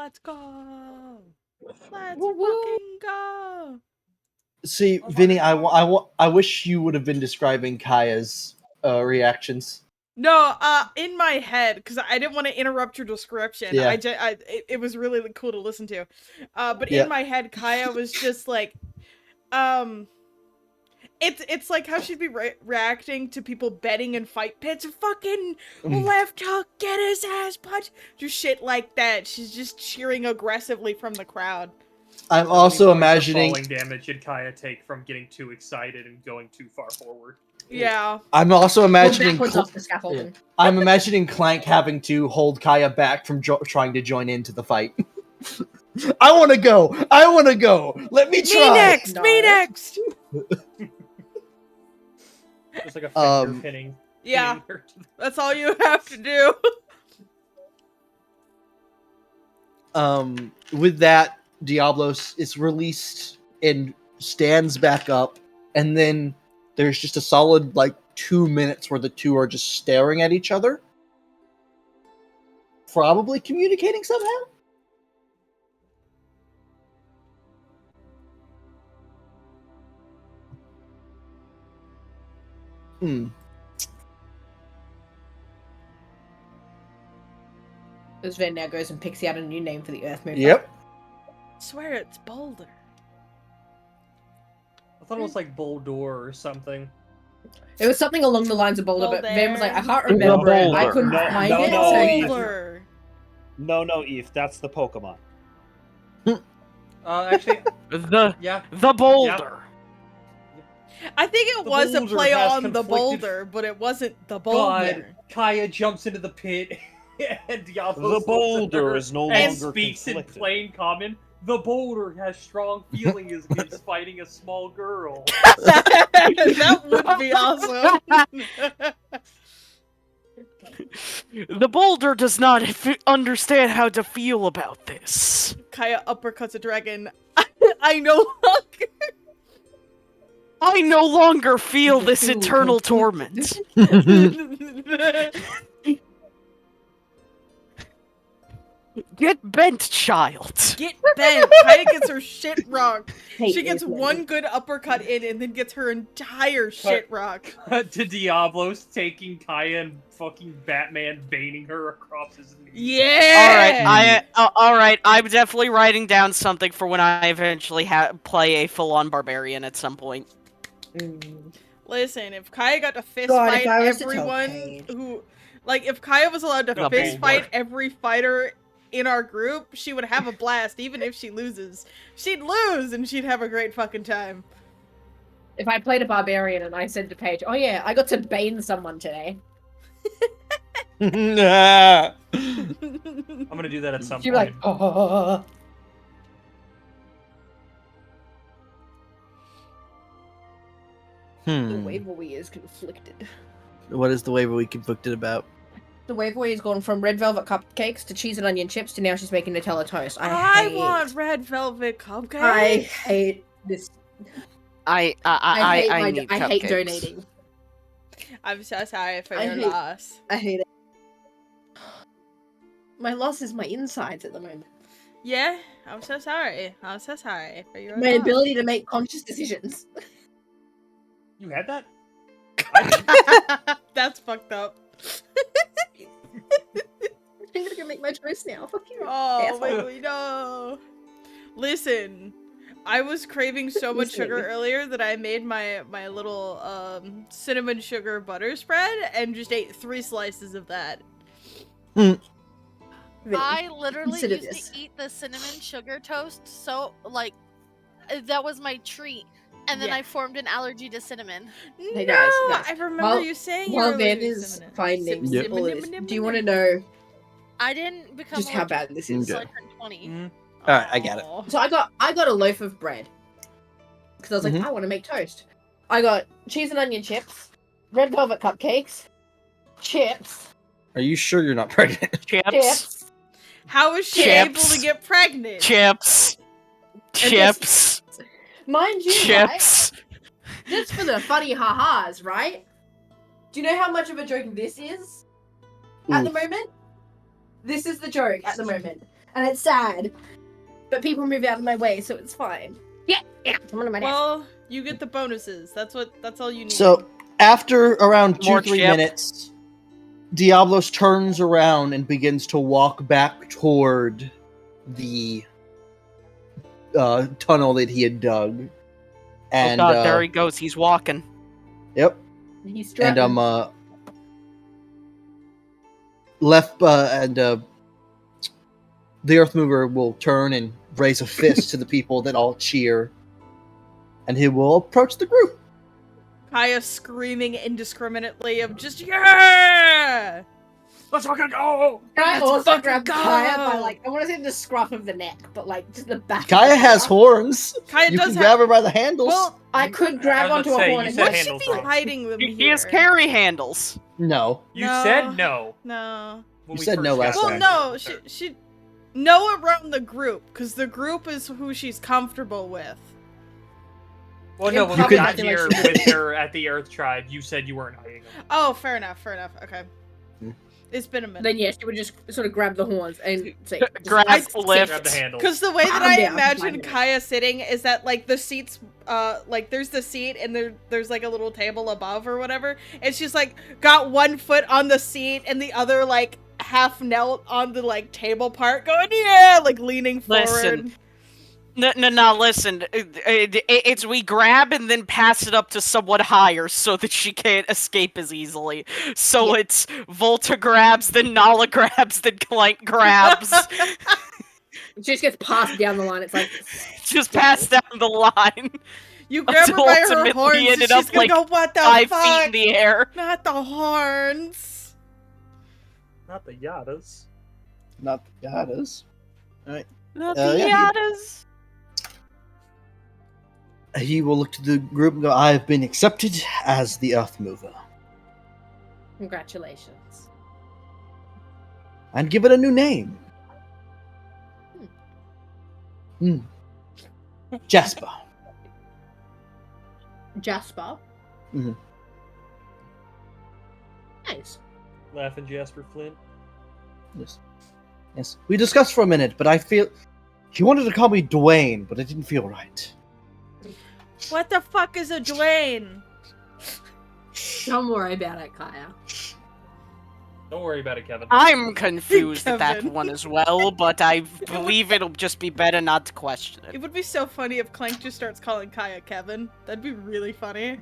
let's go! Let's fucking go! See, Vinny, I wish you would have been describing Kaya's reactions. No, in my head, because I didn't want to interrupt your description. Yeah. It was really cool to listen to. But Yeah. in my head, Kaya was just like, it's like how she'd be reacting to people betting in fight pits. Fucking left hook, get his ass punched. Just shit like that. She's just cheering aggressively from the crowd. I'm also How many imagining. falling damage did Kaya take from getting too excited and going too far forward? Yeah. I'm also imagining. Backwards off the scaffolding. I'm imagining Clank having to hold Kaya back from trying to join into the fight. I want to go. I want to go. Let me try. Me next. No. Me next. It's like a finger pinning. Yeah. pinning her to the- That's all you have to do. With that, Diablos is released and stands back up, and then there's just a solid 2 minutes where the two are just staring at each other, probably communicating somehow. As Van now goes and picks out a new name for the Earth Mover. Yep. I swear it's Boulder. I thought it was like Boldor or something. It was something along the lines of Boulder, but Van was like, I can't The remember it. I Boulder. couldn't No, find no, it. no, so Eve. Boulder. No, Eve. That's the Pokemon. Actually, The Boulder. I think it The was a Boulder play has on the conflicted- Boulder, but it wasn't the Boulder. God, Kaya jumps into the pit, and Diablo The Boulder is no and longer speaks in conflicted. plain common. The Boulder has strong feelings against fighting a small girl. That would be awesome. The Boulder does not understand how to feel about this. Kaya uppercuts a dragon. I know. I no longer feel this eternal torment. Get bent, child. Get bent. Kaya gets her shit rocked. Hate She gets this one lady. good uppercut in and then gets her entire shit rocked. To Diablos taking Kaya and fucking Batman baiting her across his knee. Yeah. All right. I'm definitely writing down something for when I eventually play a full-on barbarian at some point. Listen, if Kaya got to fist God, fight if I was to tell everyone Paige. who, if Kaya was allowed to The fist Boulder. fight every fighter in our group, she would have a blast. Even if she loses, she'd lose and she'd have a great fucking time. If I played a barbarian and I said to Paige, oh yeah, I got to bane someone today. I'm gonna do that at some She'd be point. like, oh. The Waverly is conflicted. What is the waiver we conflicted about? The Waverly has gone from red velvet cupcakes to cheese and onion chips to now she's making Nutella toast. I want red velvet cupcakes. I hate this. I need I hate cupcakes. donating. I'm so sorry for I your hate- loss. I hate it. My loss is my insides at the moment. Yeah, I'm so sorry. I'm so sorry for your My loss. ability to make conscious decisions. You had that? That's fucked up. I'm gonna go make my toast now. Fuck you. Oh, asshole. wait, no. Listen, I was craving so much Listen. sugar earlier that I made my little cinnamon sugar butter spread and just ate 3 slices of that. Really. I literally Consider used this. to eat the cinnamon sugar toast, so that was my treat. And then Yeah. I formed an allergy to cinnamon. Hey, No, guys. I remember While- you saying While you Van were is cinnamon. finding Yep. all of this, do you want to know I didn't become just how allergic bad this is? Okay. until I turned 20. All right, I get it. Aw. So I got a loaf of bread because I was like, Mhm. I want to make toast. I got cheese and onion chips, red velvet cupcakes, chips, Are you sure you're not pregnant? chips. How was she Chips. able to get pregnant? Chips. Chips. Mind you, right? Chips. Just for the funny ha-has, right? Do you know how much of a joke this is at the moment? This is the joke at the moment. And it's sad. But people move out of my way, so it's fine. Yeah, I'm on my desk. Well, you get the bonuses. That's all you need. So after around More 2-3 chip. minutes, Diablos turns around and begins to walk back toward the tunnel that he had dug. And, oh god, there he goes. He's walking. Yep. He's And strutting. The Earth Mover will turn and raise a fist to the people that all cheer, and he will approach the group. Kaya screaming indiscriminately of just yeah! Let's fucking go! Can I Let's also fucking grab go! Kaya by like, I want to say the scruff of the neck, but like just the back. Kaya of the has neck. horns. Kaya You does can have- grab her by the handles. Well, I could grab I was onto about to a say, horn. you and said what push should handles be wrong. hiding them He here? has carry handles. No. You No. said no. No. when You we said first no got last Well, time. no, she no around the group, because the group is who she's comfortable with. Well, no, You when we could- got here with her at the Earth Tribe, you said you weren't hiding them. Oh, fair enough, okay. Hmm. It's been a minute. Then yes, she would just sort of grab the horns and say, Grab, lift. Grab the handles. Because the way that Calm I down, imagine calm down. Kaya sitting is that like the seats, like there's the seat and there's like a little table above or whatever, and she's like got one foot on the seat and the other like half knelt on the like table part, going like leaning forward. Listen. No, listen. It's we grab and then pass it up to someone higher so that she can't escape as easily. So it's Volta grabs, then Nala grabs, then Clank grabs. She just gets passed down the line. It's like Just pass down the line. You grab her Until by her ultimately horns and ended she's up, gonna like, go, what the 5 fuck? feet in the air. Not the horns. Not the Yadas. Not the goddess. Alright. Not the the Yadas. He will look to the group and go, I have been accepted as the Earth Mover. congratulations. And give it a new name. Jasper. Jasper. Mhm. Nice. Laughing Jasper Flint. Yes. We discussed for a minute, but I feel... He wanted to call me Dwayne, but it didn't feel right. What the fuck is a Dwayne? Don't worry about it, Kaya. Don't worry about it, Kevin. I'm confused at that Kevin. one as well, but I believe it'll just be better not to question It it. would be so funny if Clank just starts calling Kaya Kevin. That'd be really funny.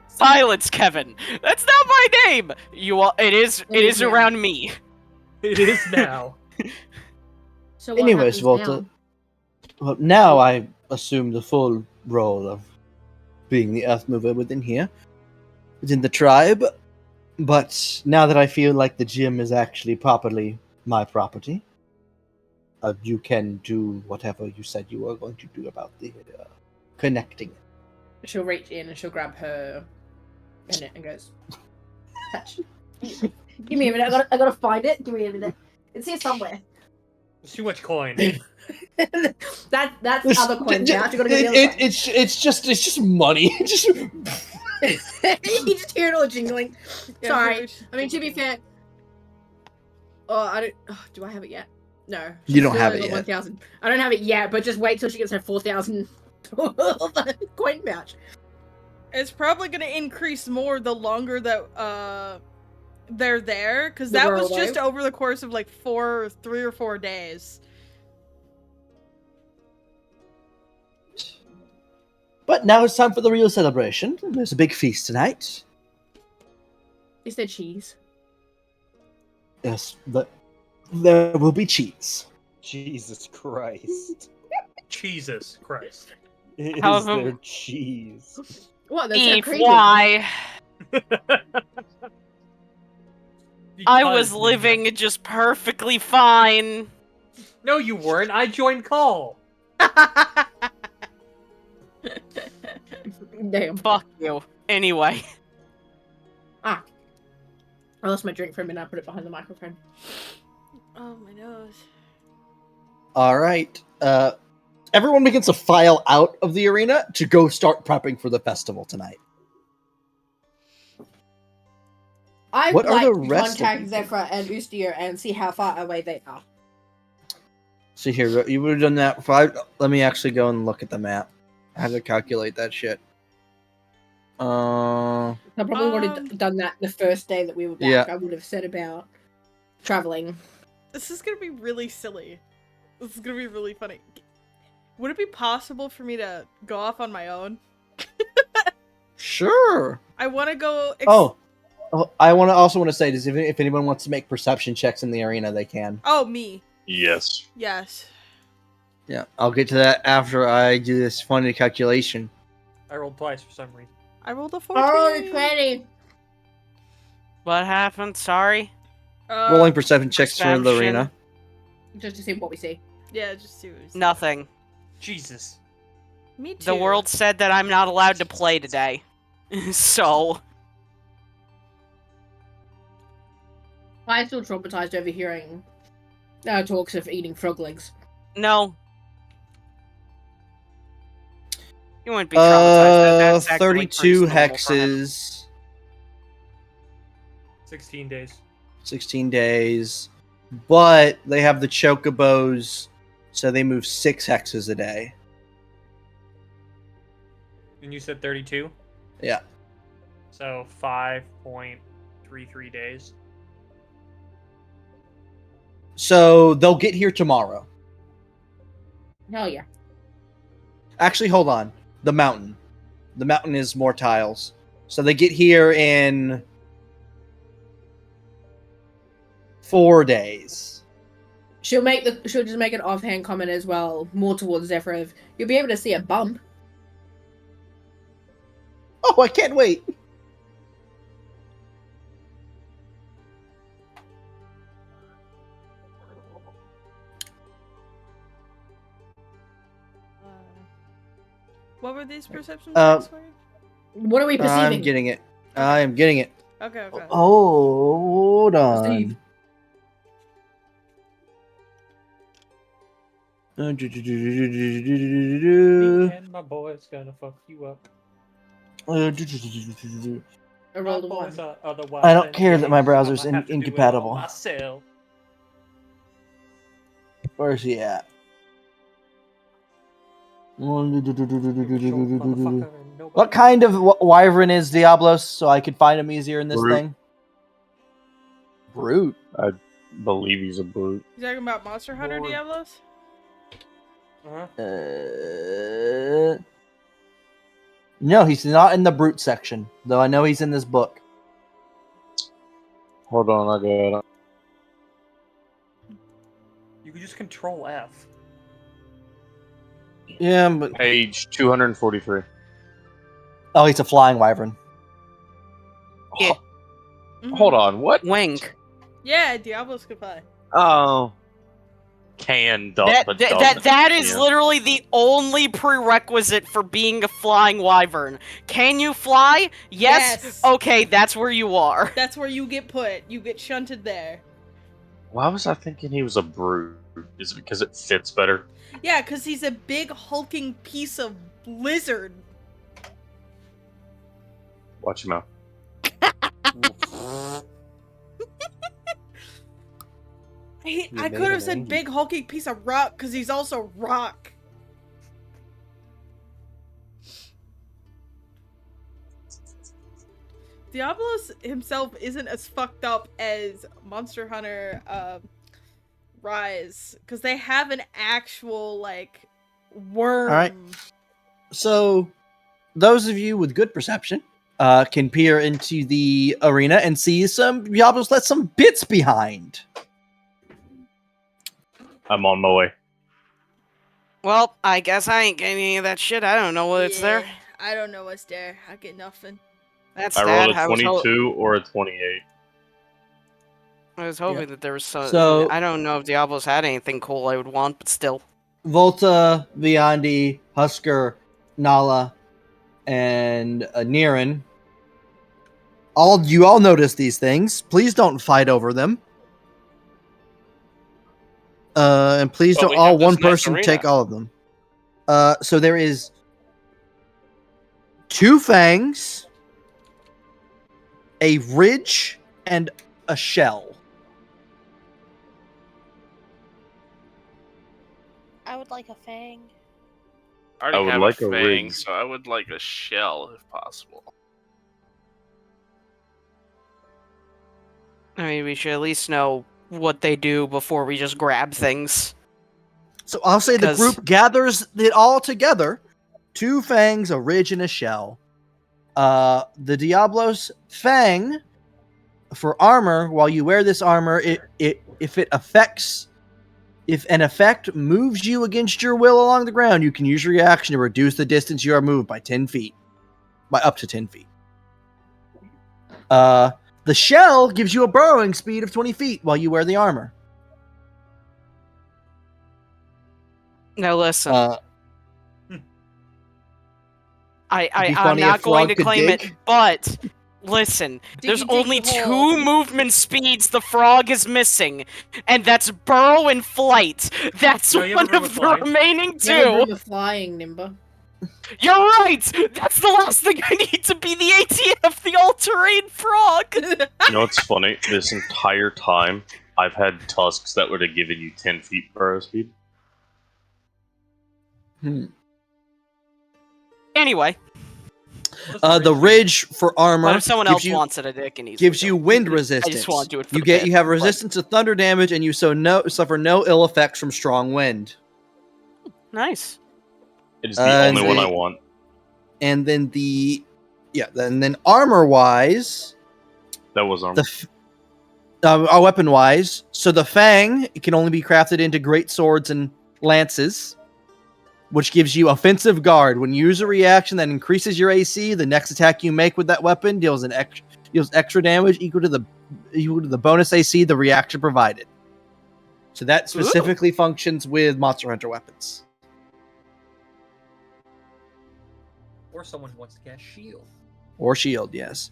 Silence, Kevin. That's not my name. You are. It is now. around me. It is now. So what Anyways, happens Walter. now? Well, now I assume the full role of being the Earth Mover within here, within the tribe. But now that I feel like the gym is actually properly my property, you can do whatever you said you were going to do about the connecting it. She'll reach in and she'll grab her pennant and goes, touch. Give me a minute. I gotta find it. Give me a minute. It's here somewhere. There's too much coin. That's other coin pouch. You gotta get the other side. It's just money. Just You just hear it all jingling. Yeah, Sorry. which- I mean, to be fair. Oh, I don't. Oh, do I have it yet? No. You don't She's have still it at yet. 1,000. I don't have it yet, but just wait till she gets her 4,000 coin pouch. It's probably going to increase more the longer that they're there, because That that we're was away? just over the course of like 3 or 4 days. But now it's time for the real celebration. There's a big feast tonight. Is there cheese? Yes, there will be cheese. Jesus Christ. Jesus Christ. Is However- there cheese? What? That's Eve, crazy. why? I was Because- living just perfectly fine. No, you weren't. I joined call. Damn. Fuck you. Anyway. I lost my drink for a minute. I put it behind the microphone. Oh, my nose. All right. Everyone begins to file out of the arena to go start prepping for the festival tonight. I What would are like the to rest of contact you Zephyr and Ustir and see how far away they are. So here, you would have done that. Let me actually go and look at the map. I had to calculate that shit. I probably would have done that the first day that we were back. Yeah. I would have said about traveling. This is gonna be really silly. This is gonna be really funny. Would it be possible for me to go off on my own? Sure. I want to go. I also want to say this: if anyone wants to make perception checks in the arena, they can. Oh, me. Yes. Yes. Yeah, I'll get to that after I do this funny calculation. I rolled twice for some reason. I rolled a 14. Oh, 20. What happened? Sorry. Rolling perception checks for the arena. Just to see what we see. Yeah, just see what we see. Nothing. Jesus. Me too. The world said that I'm not allowed to play today. So. I'm still traumatized overhearing talks of eating frog legs. No. You wouldn't be traumatized. That's actually 32 pretty normal for him. hexes. 16 days. 16 days. But they have the chocobos, so they move 6 hexes a day. And you said 32? Yeah. So 5.33 days. So they'll get here tomorrow. Hell yeah. Actually, hold on. The mountain. The mountain is more tiles. So they get here in 4 days. She'll just make an offhand comment as well, more towards Zephyr. You'll be able to see a bump. Oh, I can't wait. What were these perception checks for? What are we perceiving? I'm getting it. I am getting it. Okay, okay. Hold on. Steve. Me and my boy's gonna fuck you up. I rolled a My boys 1. are otherwise I don't care that my engaged. browser's I'ma have to do it all incompatible. myself. Where's he at? Motherfucker, and nobody- What kind of wyvern is Diablos, so I could find him easier in this Brute. thing? Brute. I believe he's a brute. You talking about Monster Hunter Lord. Diablos? No, he's not in the brute section, though I know he's in this book. Hold on, I got it. You could just control F. Yeah, but Page 243. oh, he's a flying wyvern. Yeah. Hold on, what? Wink. Yeah, Diablos could fly. Oh. But doesn't. That is Yeah. literally the only prerequisite for being a flying wyvern. Can you fly? Yes. Okay, that's where you are. That's where you get put. You get shunted there. Why was I thinking he was a brute? Is it because it fits better? Yeah, because he's a big hulking piece of lizard. Watch your mouth. I could have said big hulking piece of rock because he's also rock. Diablos himself isn't as fucked up as Monster Hunter Rise because they have an actual like worm. All right. So, those of you with good perception can peer into the arena and see some Diablos left some bits behind. I'm on my way. Well, I guess I ain't getting any of that shit. I don't know what's there. I don't know what's there. I get nothing. That's I sad. rolled a 22 or a 28. I was hoping that there was some. So- I don't know if Diablos had anything cool I would want, but still. Volta, Viandi, Husker, Nala, and Niran. You all notice these things. Please don't fight over them. And please But don't we all have this one nice person arena. take all of them. So there is 2 fangs, a ridge, and a shell. I would like a fang. I already I would have like a a fang, rig. so I would like a shell if possible. I mean, we should at least know what they do before we just grab things. So I'll say the Because- group gathers it all together. 2 fangs, a ridge, and a shell. The Diablo's fang for armor. While you wear this armor, if an effect moves you against your will along the ground, you can use your reaction to reduce the distance you are moved by 10 feet, by up to 10 feet. The shell gives you a burrowing speed of 20 feet while you wear the armor. Now listen, It'd be I'm funny not if going Frog to could claim dig. it, but listen, Do there's you dig only the hole? 2 movement speeds the frog is missing, and that's burrow and flight. That's No, you have a one room of of the flying. remaining You have a 2. room of flying, Nimba. You're right! That's the last thing I need to be the ATF, the all-terrain frog! You know what's funny? This entire time, I've had tusks that would have given you 10 feet burrow speed. Anyway, The ridge for armor what if someone gives else you, wants it, a dick, and he's gives you wind resistance. I just want to do it for You the get bit, you have but- resistance to thunder damage, and you suffer no ill effects from strong wind. Nice. It is the only one I the- want. And then then armor wise, That was armor. weapon wise. So the fang can only be crafted into great swords and lances, which gives you offensive guard. When you use a reaction that increases your AC, the next attack you make with that weapon deals extra damage equal to the bonus AC the reaction provided. So that specifically functions with Monster Hunter weapons. Or someone who wants to cast shield. Or shield, yes.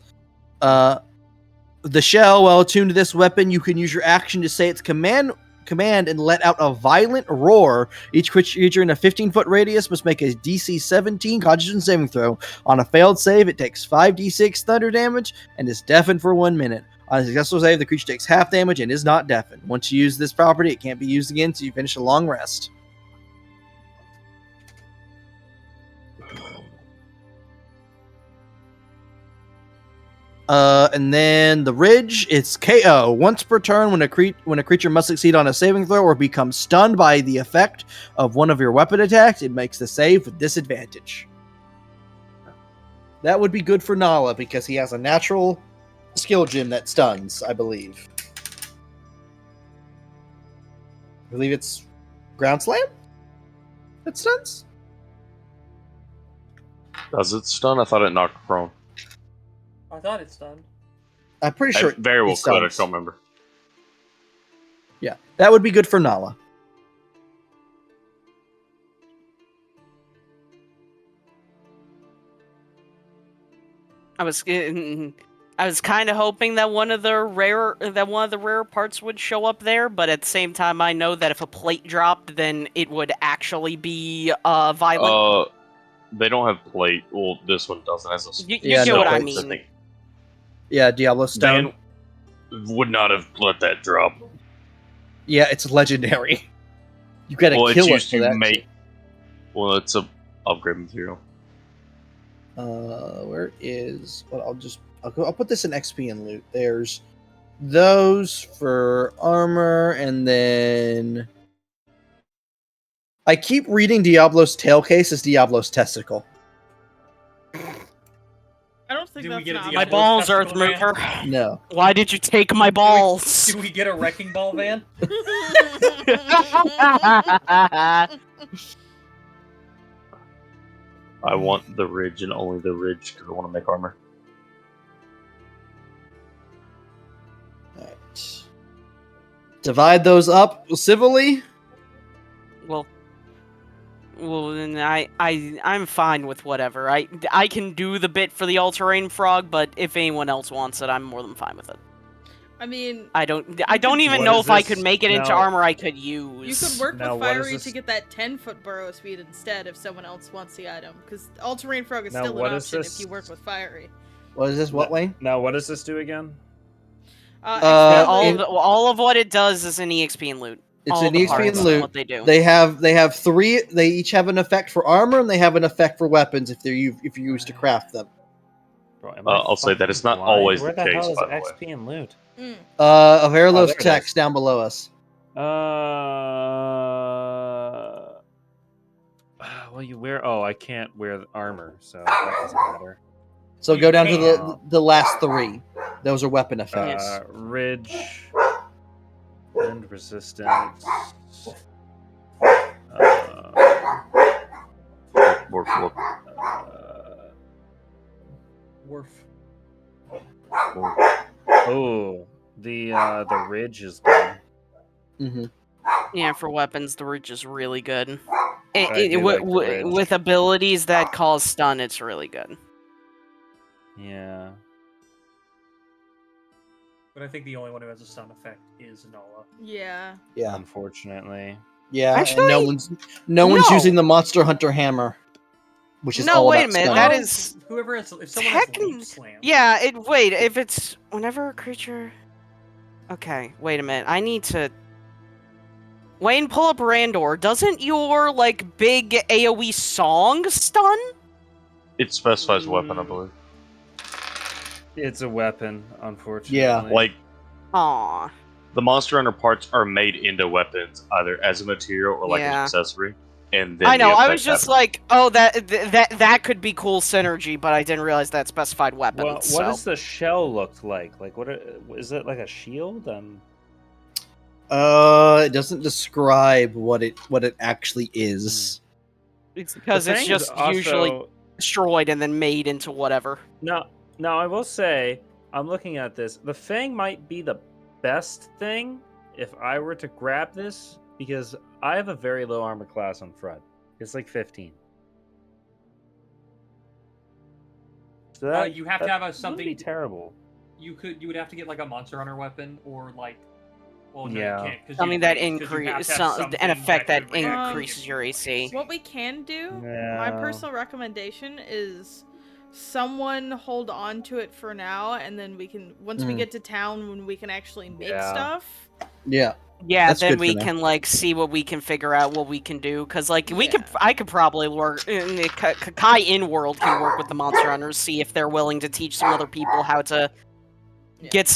The shell, while attuned to this weapon, you can use your action to say its command and let out a violent roar. Each creature in a 15-foot radius must make a DC 17 Constitution saving throw. On a failed save, it takes 5d6 thunder damage and is deafened for 1 minute. On a successful save, the creature takes half damage and is not deafened. Once you use this property, it can't be used again until you finish a long rest. And then the ridge, it's KO. Once per turn, when a creature must succeed on a saving throw or become stunned by the effect of one of your weapon attacks, it makes the save with disadvantage. That would be good for Nala because he has a natural skill gem that stuns, I believe. I believe it's Ground Slam that stuns? Does it stun? I thought it knocked prone. I thought it's done. I'm pretty sure I very well it could. I stuns. don't remember. Yeah, that would be good for Nala. I was kind of hoping that one of the rare parts would show up there, but at the same time, I know that if a plate dropped, then it would actually be violent. They don't have plate. Well, this one doesn't. Has a You get no what I plates, mean. Yeah, Diablo Stone. Dan would not have let that drop. Yeah, it's legendary. You gotta Well, kill it's it used for to that. make. Well, it's a upgrade material. Where is? Well, I'll put this in XP and loot. There's those for armor, and then I keep reading Diablo's tail case as Diablo's testicle. I don't think Do we that's get a an Diablo My option. balls, testicle van? Earthmover. No. Why did you take my balls? Do we get a wrecking ball van? I want the ridge and only the ridge because I want to make armor. Alright. Divide those up civilly. Well, then I'm fine with whatever. I can do the bit for the all-terrain frog, but if anyone else wants it, I'm more than fine with it. I mean, I don't even What know is if I this could make it into now? armor I could you use. could work Now, with what is Fiery this? to get that 10-foot burrow speed instead if someone else wants the item. Because all-terrain frog is Now, still an what is option this? if you work with Fiery. What is this? What, Wayne? Now, what does this do again? Uh, all of what it does is an EXP and loot. It's All an the EXP parts and of loot. What they do. They have three. They each have an effect for armor, and they have an effect for weapons if you use to craft them. Bro, am I I'll say that fucking it's not blind? always Where the the case, hell is by the way. XP and loot? Avaralos there it text is. down below us. Well, you wear. Oh, I can't wear the armor, so that doesn't matter. So You go down to can. the last 3. Those are weapon effects. Ridge and resistance. Uh, Work. Worf. oh, the ridge is good. Mm-hmm. Yeah, for weapons, the ridge is really good. I do like the ridge. With abilities that cause stun, it's really good. Yeah. But I think the only one who has a stun effect is Nala. Yeah. Yeah. Unfortunately. Yeah. Actually, and no one's using the Monster Hunter hammer, which is No, all wait about a minute. stun. That is Whoever has, if someone has leap slam. Yeah, wait, if it's whenever a creature. Okay, wait a minute. I need to. Wayne, pull up Randor. Doesn't your like big AoE song stun? It specifies weapon, I believe. It's a weapon, unfortunately. Yeah. Like, Aw. the Monster Hunter parts are made into weapons, either as a material or like an Yeah. accessory. And then I know. the I effect was just happens. like, oh, that could be cool synergy, but I didn't realize that specified weapons. Well, what so. does the shell look like? Like, is it like a shield? It doesn't describe what it actually is. It's because The it's thing is just usually also- destroyed and then made into whatever. Now, I will say, I'm looking at this. The Fang might be the best thing if I were to grab this, because I have a very low armor class on Fred. It's like 15. So You have to have something something terrible. You would have to get like a Monster Hunter weapon or like. Well, no, Yeah. you can't. 'cause Something you that raise, 'cause you have to have something an effect that could react to increases your AC. What we can do, my Yeah. personal recommendation is someone hold on to it for now, and then we can, once we get to town, when we can actually make stuff. Yeah. Yeah, That's then good we for now. can like see what we can figure out what we can do, because like I could probably work. Kai in world can work with the monster hunters, see if they're willing to teach some other people how to get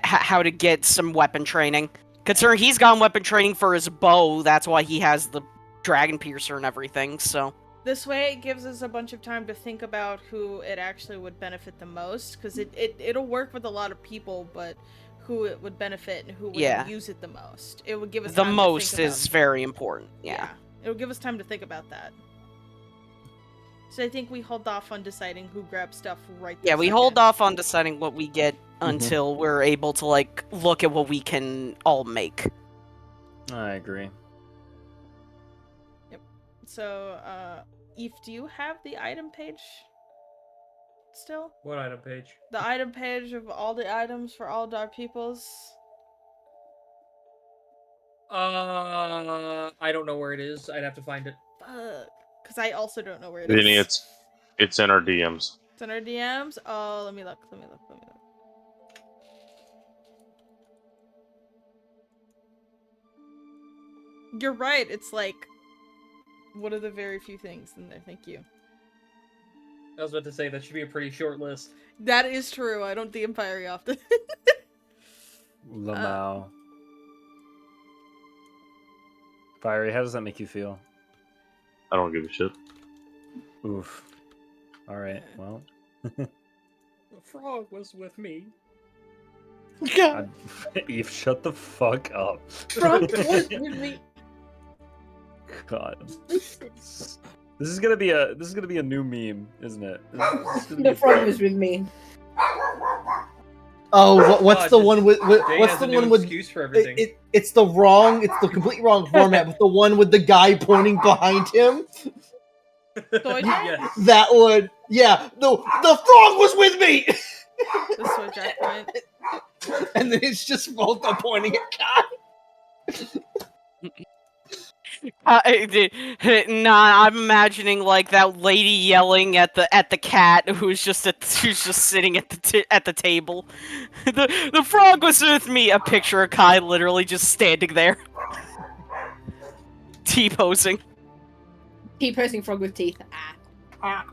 how to get some weapon training. Considering he's gotten weapon training for his bow, that's why he has the dragon piercer and everything. So This way, it gives us a bunch of time to think about who it actually would benefit the most, because it'll work with a lot of people, but who it would benefit and who would use it the most. It would give us the time most to think is very important. Yeah. It'll give us time to think about that. So I think we hold off on deciding who grabs stuff right this Yeah, we second. hold off on deciding what we get until we're able to like look at what we can all make. I agree. Yep. So, Eve, do you have the item page still? What item page? The item page of all the items for all our peoples? I don't know where it is. I'd have to find it. Fuck. Because I also don't know where it Vinny, is. it's in our DMs. It's in our DMs? Oh, let me look. You're right. It's like one of the very few things in there. Thank you. I was about to say that should be a pretty short list. That is true. I don't DM very often. Lamau. Fiery, how does that make you feel? I don't give a shit. Oof. Alright, well. The frog was with me. Eve, shut the fuck up. Frog was with me. God. This is gonna be a new meme, isn't it? The frog was with me. Oh, what's the one with Jay what's has the a new one with excuse for everything. it's the completely wrong format, but the one with the guy pointing behind him. Yes. That one, yeah. The frog was with me. The switch at point. And then it's just Volta pointing at Kai. I'm imagining like that lady yelling at the cat who's just sitting at the table. The frog was with me. A picture of Kai literally just standing there, T-posing. T-posing frog with teeth. Ah.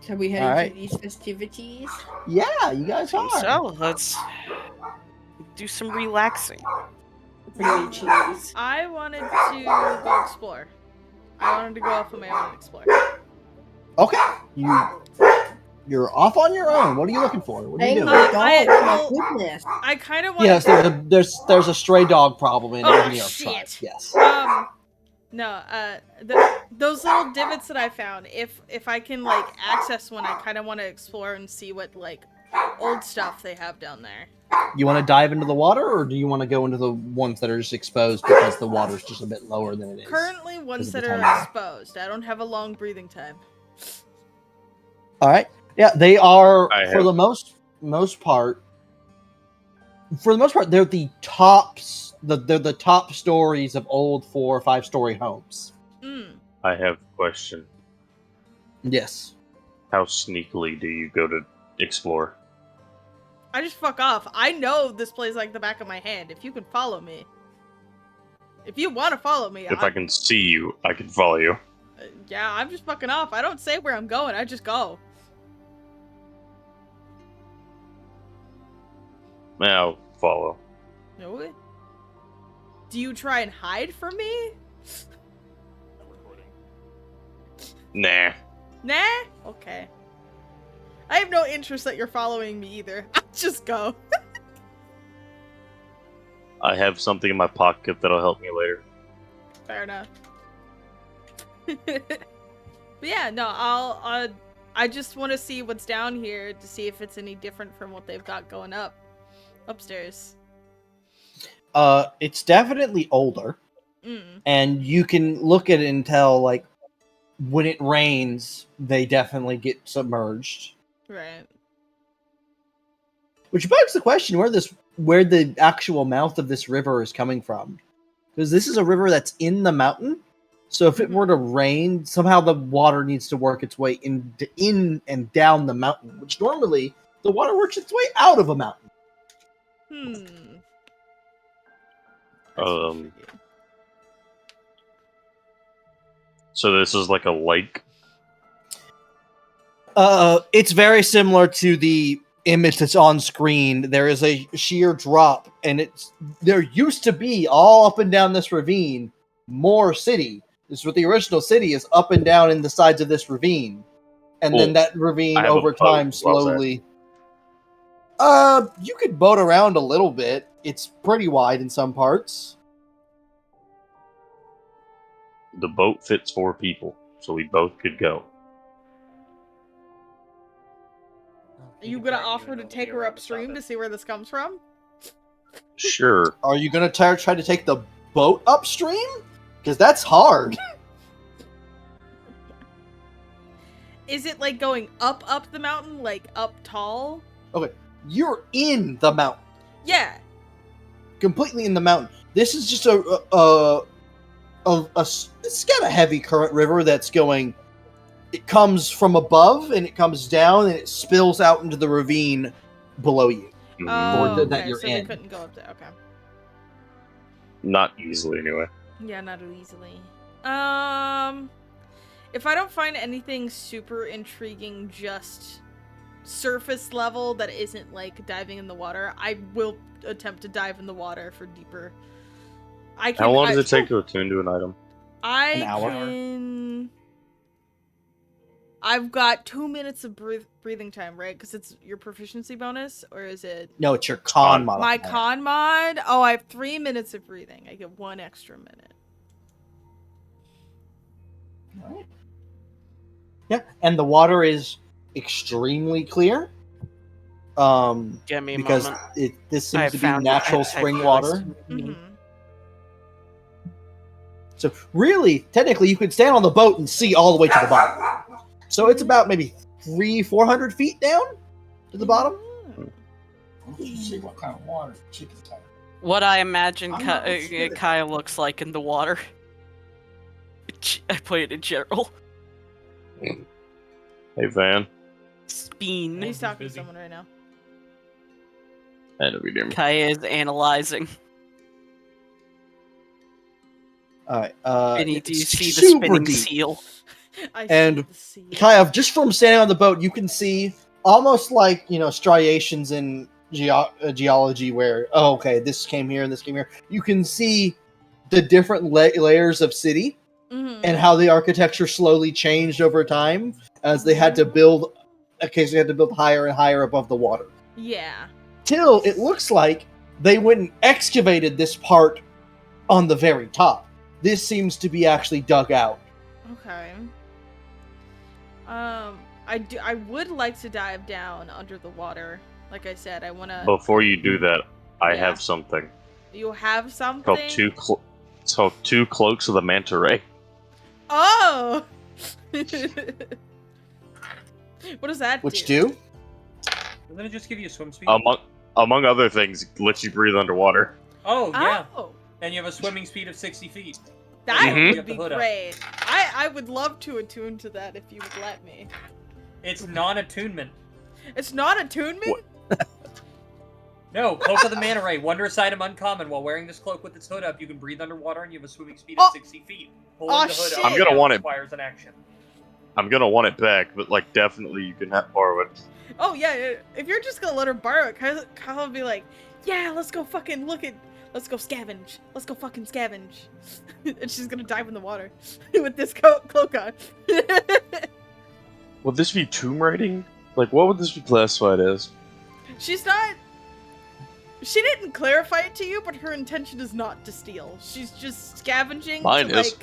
So we heading Alright. to these festivities? Yeah, you guys are. So let's do some relaxing. Bring me cheese. I wanted to go explore. I wanted to go off on my own and explore. Okay. You're off on your own. What are you looking for? What are you doing? Goodness. I kind of want. Yes, there's a stray dog problem in New York shit. side. Yes. No, those little divots that I found. If I can like access one, I kind of want to explore and see what like old stuff they have down there. You want to dive into the water, or do you want to go into the ones that are just exposed because the water's just a bit lower than it is? Currently, ones that are exposed. I don't have a long breathing time. All right. Yeah, they are for the most part. For the most part, they're the tops. They're the top stories of old 4- or 5-story homes. I have a question. Yes. How sneakily do you go to explore? I just fuck off. I know this place like the back of my hand. If you can follow me. If you want to follow me. If I can see you, I can follow you. Yeah, I'm just fucking off. I don't say where I'm going. I just go. I'll follow. No. Do you try and hide from me? Nah. Nah? Okay. I have no interest that you're following me either. I'll just go. I have something in my pocket that'll help me later. Fair enough. But yeah, no, I just want to see what's down here to see if it's any different from what they've got going upstairs. It's definitely older, and you can look at it and tell like when it rains, they definitely get submerged. Right. Which begs the question where the actual mouth of this river is coming from. Because this is a river that's in the mountain. So if it were to rain, somehow the water needs to work its way in and down the mountain. Which normally the water works its way out of a mountain. So this is like a lake? It's very similar to the image that's on screen. There is a sheer drop, and there used to be all up and down this ravine more city. This is what the original city is, up and down in the sides of this ravine, and then that ravine over time slowly. You could boat around a little bit. It's pretty wide in some parts. The boat fits 4 people, so we both could go. Are you gonna offer to take her upstream to see where this comes from? Sure. Are you gonna try to take the boat upstream? Because that's hard. Is it like going up the mountain, like up tall? Okay, you're in the mountain. Yeah. Completely in the mountain. This is just it's got a heavy current river that's going. It comes from above and it comes down and it spills out into the ravine below you. Oh, that you're so in. they couldn't go up there. Okay. Not easily, anyway. Yeah, not easily. If I don't find anything super intriguing, just surface level that isn't like diving in the water, I will attempt to dive in the water for deeper. How long does it take to attune to an item? An hour? I've got 2 minutes of breathing time, right? Because it's your proficiency bonus, or is it? No, it's your con mod. My con mod? Oh, I have 3 minutes of breathing. I get 1 extra minute. Right. Yeah, and the water is extremely clear. Give me a because moment. This seems to be natural spring water. So really, technically, you could stand on the boat and see all the way to the bottom. So it's about maybe 300-400 feet down to the bottom. See what kind of water chicken's having. What I imagine Kaya looks like in the water. I put it in general. Hey, Van. Speen. He's talking to someone right now. I know you hear me. Kaya is analyzing. Alright, Vinny, do you it's see the super spinning deep. seal? I And see the sea. kind of just from standing on the boat, you can see almost like, striations in geology where, oh, okay, this came here and this came here. You can see the different layers of city and how the architecture slowly changed over time as they had to build, occasionally had to build higher and higher above the water. Yeah. Till it looks like they went and excavated this part on the very top. This seems to be actually dug out. Okay. I would like to dive down under the water. Like I said, I want to. Before you do that, I Yeah. have something. You have something? It's called two cloaks of the manta ray. Oh! What does that Which do? Doesn't it just give you swim speed? Among other things, it lets you breathe underwater. Oh, yeah. Oh. And you have a swimming speed of 60 feet. That Mhm. would be great. I would love to attune to that if you would let me. It's non-attunement. It's not attunement? No, Cloak of the Manta Ray, wondrous item uncommon. While wearing this cloak with its hood up, you can breathe underwater and you have a swimming speed of 60 feet. Pulling the hood up I'm gonna want it. requires an action. I'm gonna want it back, but definitely you can borrow it. Oh, yeah. If you're just gonna let her borrow it, Kyle will be like, yeah, let's go fucking let's go scavenge. Let's go fucking scavenge. And she's gonna dive in the water with this cloak on. Would this be tomb raiding? What would this be classified as? She's not. She didn't clarify it to you, but her intention is not to steal. She's just scavenging. Mine to, is.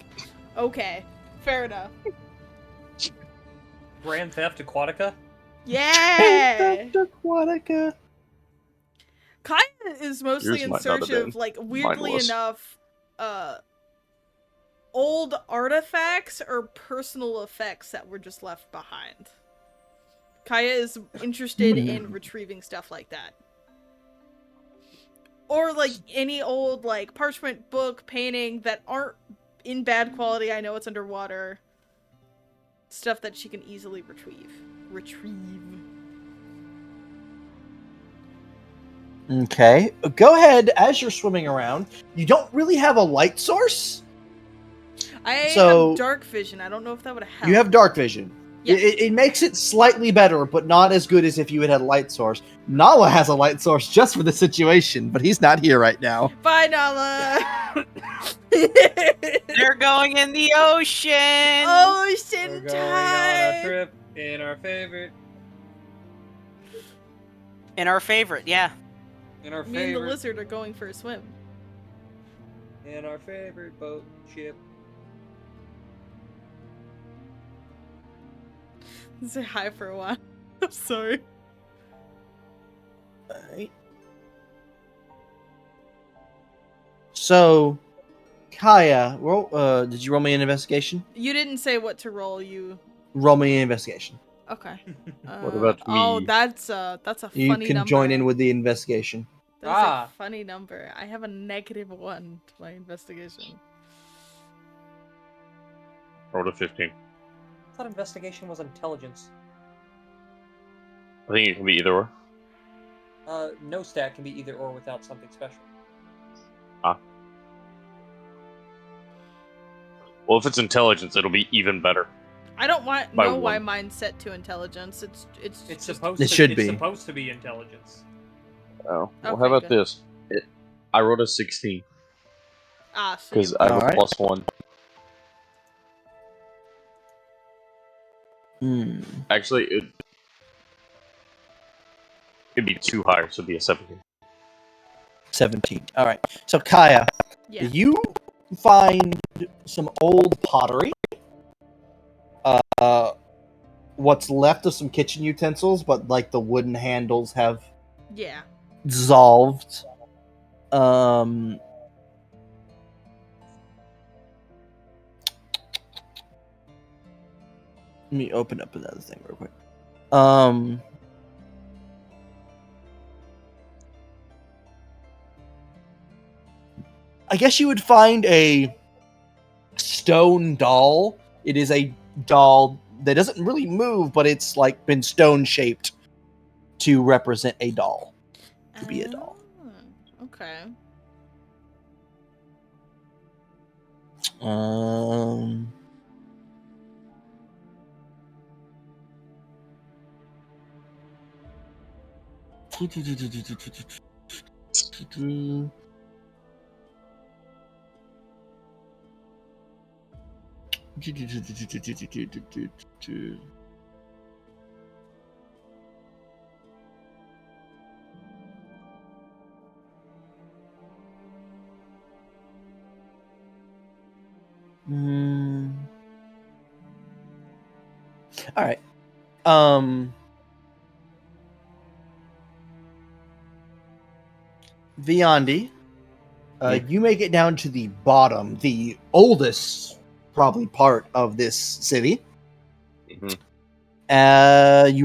Okay, fair enough. Grand Theft Aquatica? Yeah! Aquatica. Kaya is mostly Yours in might not search have of, been. weirdly Mine was. enough, old artifacts or personal effects that were just left behind. Kaya is interested in retrieving stuff like that. Or, any old, parchment book, painting that aren't in bad quality. I know it's underwater. Stuff that she can easily retrieve. Okay. Go ahead, as you're swimming around. You don't really have a light source? I So- have dark vision. I don't know if that would have helped. You have dark vision. Yeah. It makes it slightly better, but not as good as if you had a light source. Nala has a light source just for the situation, but he's not here right now. Bye, Nala! They're going in the ocean. Ocean We're going on a trip in our favorite. In our favorite, yeah. In our Me and the favorite. lizard are going for a swim. In our favorite boat ship. Say hi for a while. I'm sorry. Alright. So, Kaya, did you roll me an investigation? You didn't say what to roll. You Roll me an investigation. okay? What about Oh, me? that's a You funny can number. join in with the investigation. That's Ah. a funny number. I have a -1 to my investigation. Rolled a 15. I thought investigation was intelligence. I think it can be either or. No stat can be either or without something special. Well, if it's intelligence, it'll be even better. I don't By know why one. mine's set to intelligence. It's It's just- supposed It to. should it's be. supposed to be intelligence. Oh. Well, Okay, how about good. this? I rolled a 16 so because you- I have Alright. a +1. Actually, it'd be too high, so it'd be a 17. 17. Alright. So, Kaya, yeah. you find some old pottery. What's left of some kitchen utensils, but the wooden handles have Yeah. dissolved. Let me open up another thing real quick. I guess you would find a stone doll. It is a doll that doesn't really move, but it's been stone shaped to represent a doll. To be a doll. Oh, okay. All right. Viandi, you make it down to the bottom, the oldest probably part of this city. You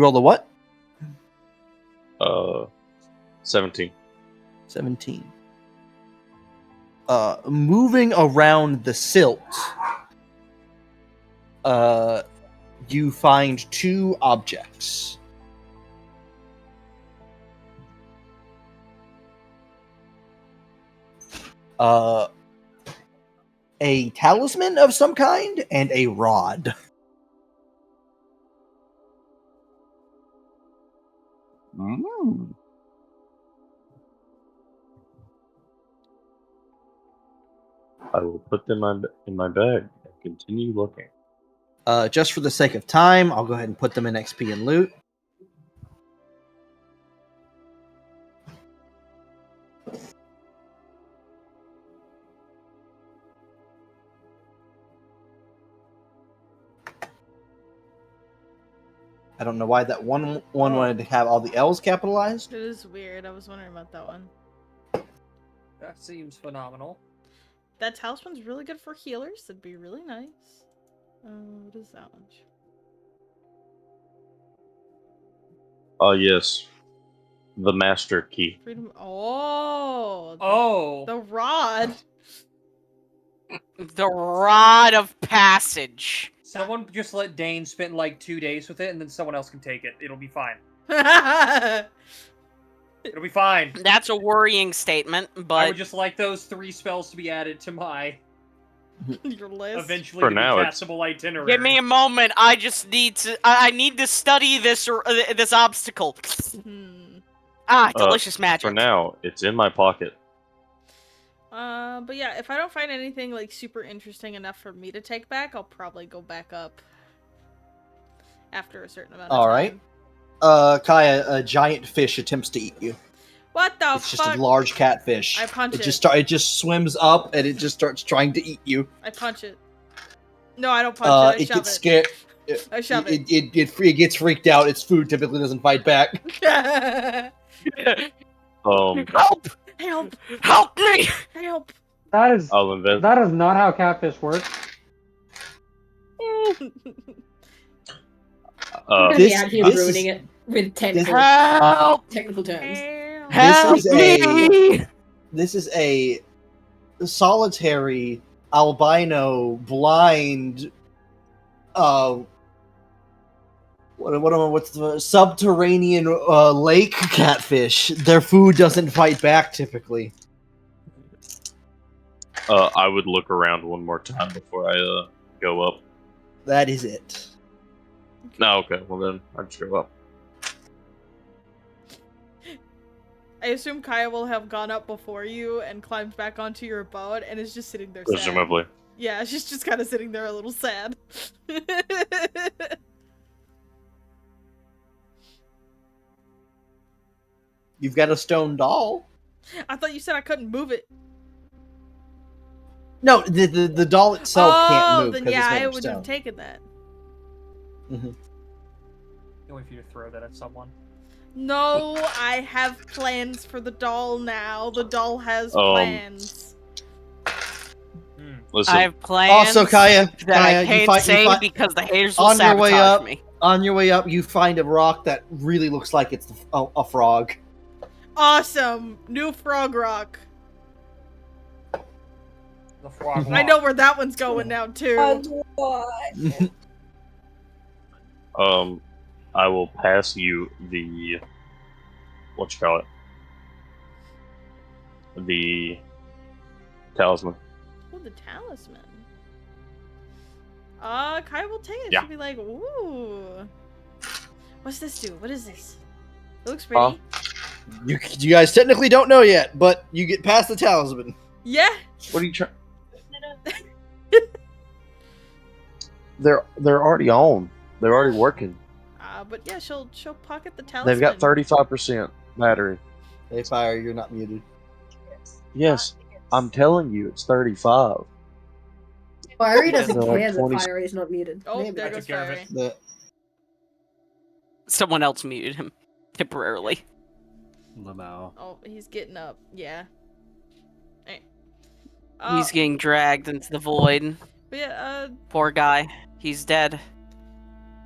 roll a what? 17. 17. Moving around the silt, you find two objects. A talisman of some kind and a rod. I will put them in my bag and continue looking. Just for the sake of time, I'll go ahead and put them in XP and loot. I don't know why that one wanted to have all the L's capitalized. It is weird. I was wondering about that one. That seems phenomenal. That talisman's really good for healers. That'd be really nice. What is that one? Yes. The master key. Freedom. Oh. Oh. The rod. The rod of passage. Someone just let Dane spend like 2 days with it, and then someone else can take it. It'll be fine. It'll be fine. That's a worrying statement, but I would just like those 3 spells to be added to my Your list. eventually For to be now, castable itinerary. give me a moment. I just need to. I need to study this obstacle. Delicious magic. For now, it's in my pocket. But yeah, if I don't find anything like super interesting enough for me to take back, I'll probably go back up after a certain amount of time. All right. Kaya, a giant fish attempts to eat you. What the It's fuck? just a large catfish. I punch it. It just swims up and it just starts trying to eat you. I punch it. No, I don't punch it. I It shove gets it. scared. I shove it. It gets freaked out. Its food typically doesn't fight back. Help! Help! Help me! Help! That is I'll invent. that is not how catfish works. I'm This- out here this ruining is- it with technical, technical terms. This is a solitary albino blind what's the subterranean lake catfish. Their food doesn't fight back typically. I would look around one more time before I go up. That is it. No, okay. Well then, I'd just go up. I assume Kaya will have gone up before you and climbed back onto your boat and is just sitting there Presumably. sad. Yeah, she's just kind of sitting there a little sad. You've got a stone doll. I thought you said I couldn't move it. No, the doll itself can't move. Then 'cause yeah, it's made I of would stone. have taken that. Can't wait for you to throw that at someone. No, I have plans for the doll now. The doll has Um, plans. Listen, I have plans. Also, Kaya, that I you can't find- say you find- because the haters will on your way sabotage up, me. on your way up, you find a rock that really looks like it's a frog. Awesome! New frog rock. The frog I know where that one's going now, too. I will pass you the what you call it, the talisman. Oh, the talisman. Kai will take it. Yeah. She'll be like, ooh. What's this do? What is this? It looks pretty. You guys technically don't know yet, but you get past the talisman. Yeah. What are you trying? They're already on. They're already working. But yeah, she'll pocket the talisman. They've got 35% battery. Hey, Fire, you're not muted. Yes, I'm telling you, it's 35. Fiery doesn't They're like care that 20 Fiery is not muted. Oh, Maybe. there I goes took care of Fiery. it. Someone else muted him temporarily. Lamau. Oh, he's getting up. Yeah. Hey. He's getting dragged into the void. But yeah, Poor guy. He's dead.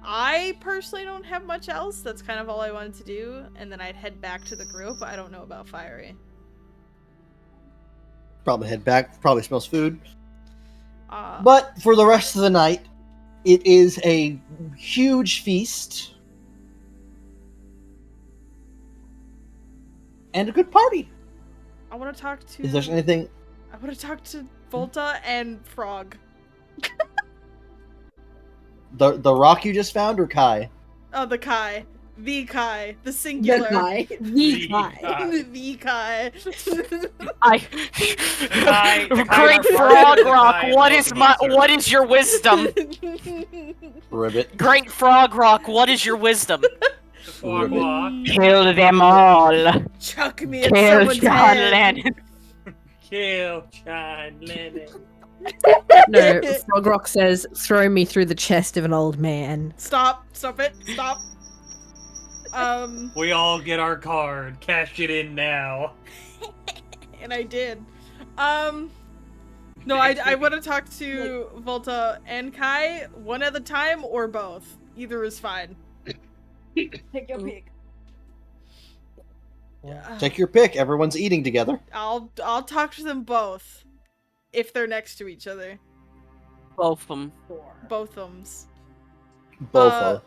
I personally don't have much else. That's kind of all I wanted to do, and then I'd head back to the group. I don't know about Fiery. Probably head back. Probably smells food. Uh, But for the rest of the night, it is a huge feast and a good party. I want to talk to. Is there anything? I want to talk to Volta and Frog. The rock you just found, or Kai? Oh, the Kai. The Kai. The singular. Kai. The Kai. The Kai. Great Frog Rock, what is your wisdom? Ribbit. Great Frog Rock, what is your wisdom? Ribbit. Kill them all. Chuck me at Kill someone's John head. Lennon. Kill John Lennon. No, Frog Rock says, throw me through the chest of an old man. Stop it, stop. We all get our card. Cash it in now. And I did. No, I want to talk to Volta and Kai one at a time or both. Either is fine. Take your pick. Take your pick. Everyone's eating together. I'll talk to them both if they're next to each other. Both of them. Both of them's. Both are.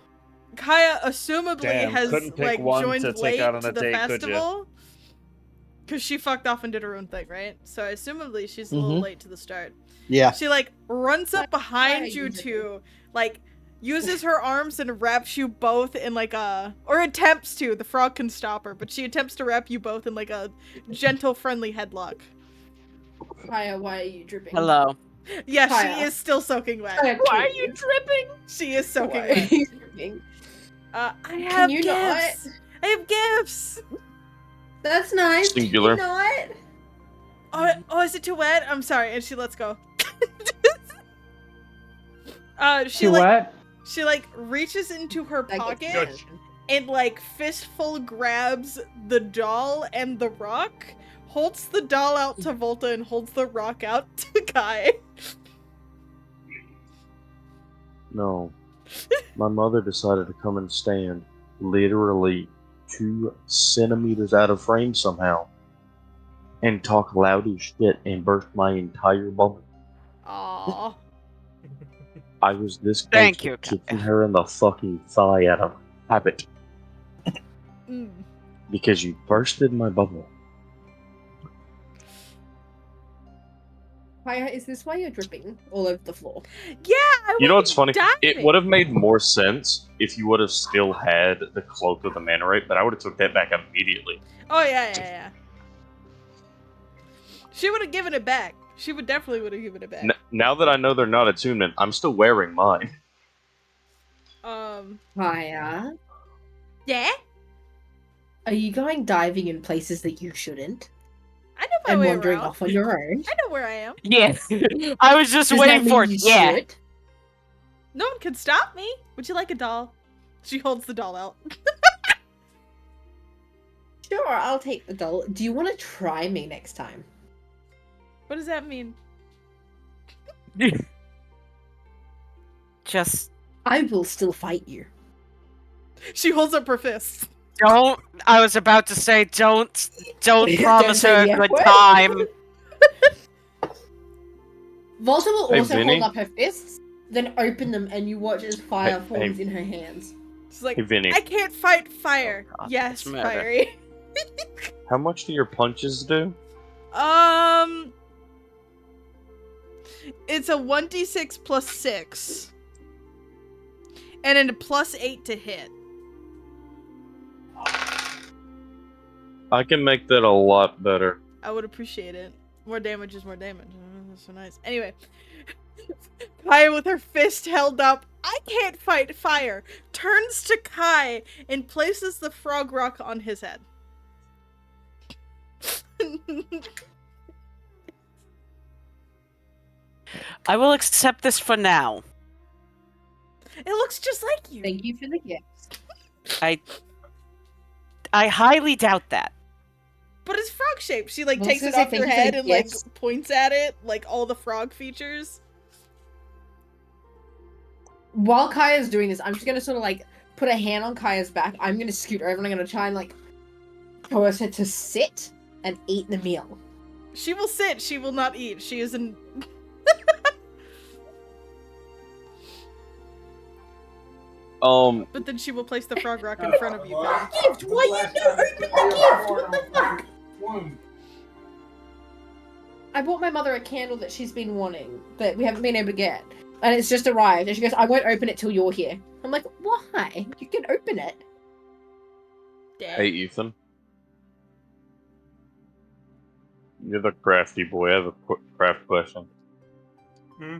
Kaya assumably Damn, has couldn't pick like one joined to take late out on to a the date, could ya? festival because she fucked off and did her own thing, right? So assumably she's a little late to the start. Yeah. She like runs up behind you two, like uses her arms and wraps you both in like a, or attempts to. The frog can stop her, but she attempts to wrap you both in like a gentle, friendly headlock. Kaya, why are you dripping? Hello. Yeah, Kaya. she is still soaking wet. Kaya, why are you dripping? She is soaking Why are wet. you dripping? I have you gifts. I have gifts. That's nice. Singular. Can you not? Oh, is it too wet? I'm sorry. And she lets go. She Too like wet? she like reaches into her That gets pocket Good. and like fistful grabs the doll and the rock, holds the doll out to Volta and holds the rock out to Kai. No. My mother decided to come and stand literally 2 centimeters out of frame somehow and talk loud as shit and burst my entire bubble. Aww. I was this close Thank to you, kicking her in the fucking thigh out of habit Mm. because you bursted my bubble. Kaya, is this why you're dripping all over the floor? Yeah, I You know what's funny? diving. It would have made more sense if you would have still had the cloak of the mana rate, but I would have took that back immediately. Oh yeah. She would have given it back. She would definitely would have given it back. Now that I know they're not attunement, I'm still wearing mine. Kaya, Yeah. are you going diving in places that you shouldn't? I know my And way wandering around. off on your own? I know where I am. Yeah. I was just Does waiting that for mean it. you Yeah. should? No one can stop me. Would you like a doll? She holds the doll out. Sure, I'll take the doll. Do you want to try me next time? What does that mean? Just I will still fight you. She holds up her fists. don't. I was about to say, don't Don't promise say her a the F good word. time. Volta will Hey, also Vinny? hold up her fists, then open them, and you watch as fire Hey, forms hey. in her hands. She's like, Hey, Vinny. I can't fight fire. Oh, God, Yes, that's murder. fiery. How much do your punches do? It's a 1d6 plus 6. And then a plus 8 to hit. I can make that a lot better. I would appreciate it. More damage is more damage. That's so nice. Anyway, Kaya with her fist held up, I can't fight fire, turns to Kai and places the frog rock on his head. I will accept this for now. It looks just like you. Thank you for the gifts. I highly doubt that. But it's frog shaped. She like Well, takes I it was gonna off say, her thank you for head the and like gifts. points at it, like all the frog features. While Kaya's doing this, I'm just gonna sort of like put a hand on Kaya's back. I'm gonna scoot over and I'm gonna try and like coerce her to sit and eat the meal. She will sit, she will not eat. She is an But then she will place the frog rock in front of you, Patty. Gift! Why you don't open the gift? What the fuck? I bought my mother a candle that she's been wanting, that we haven't been able to get. And it's just arrived. And she goes, I won't open it till you're here. I'm like, why? You can open it. Hey, Ethan. You're the crafty boy. I have a craft question.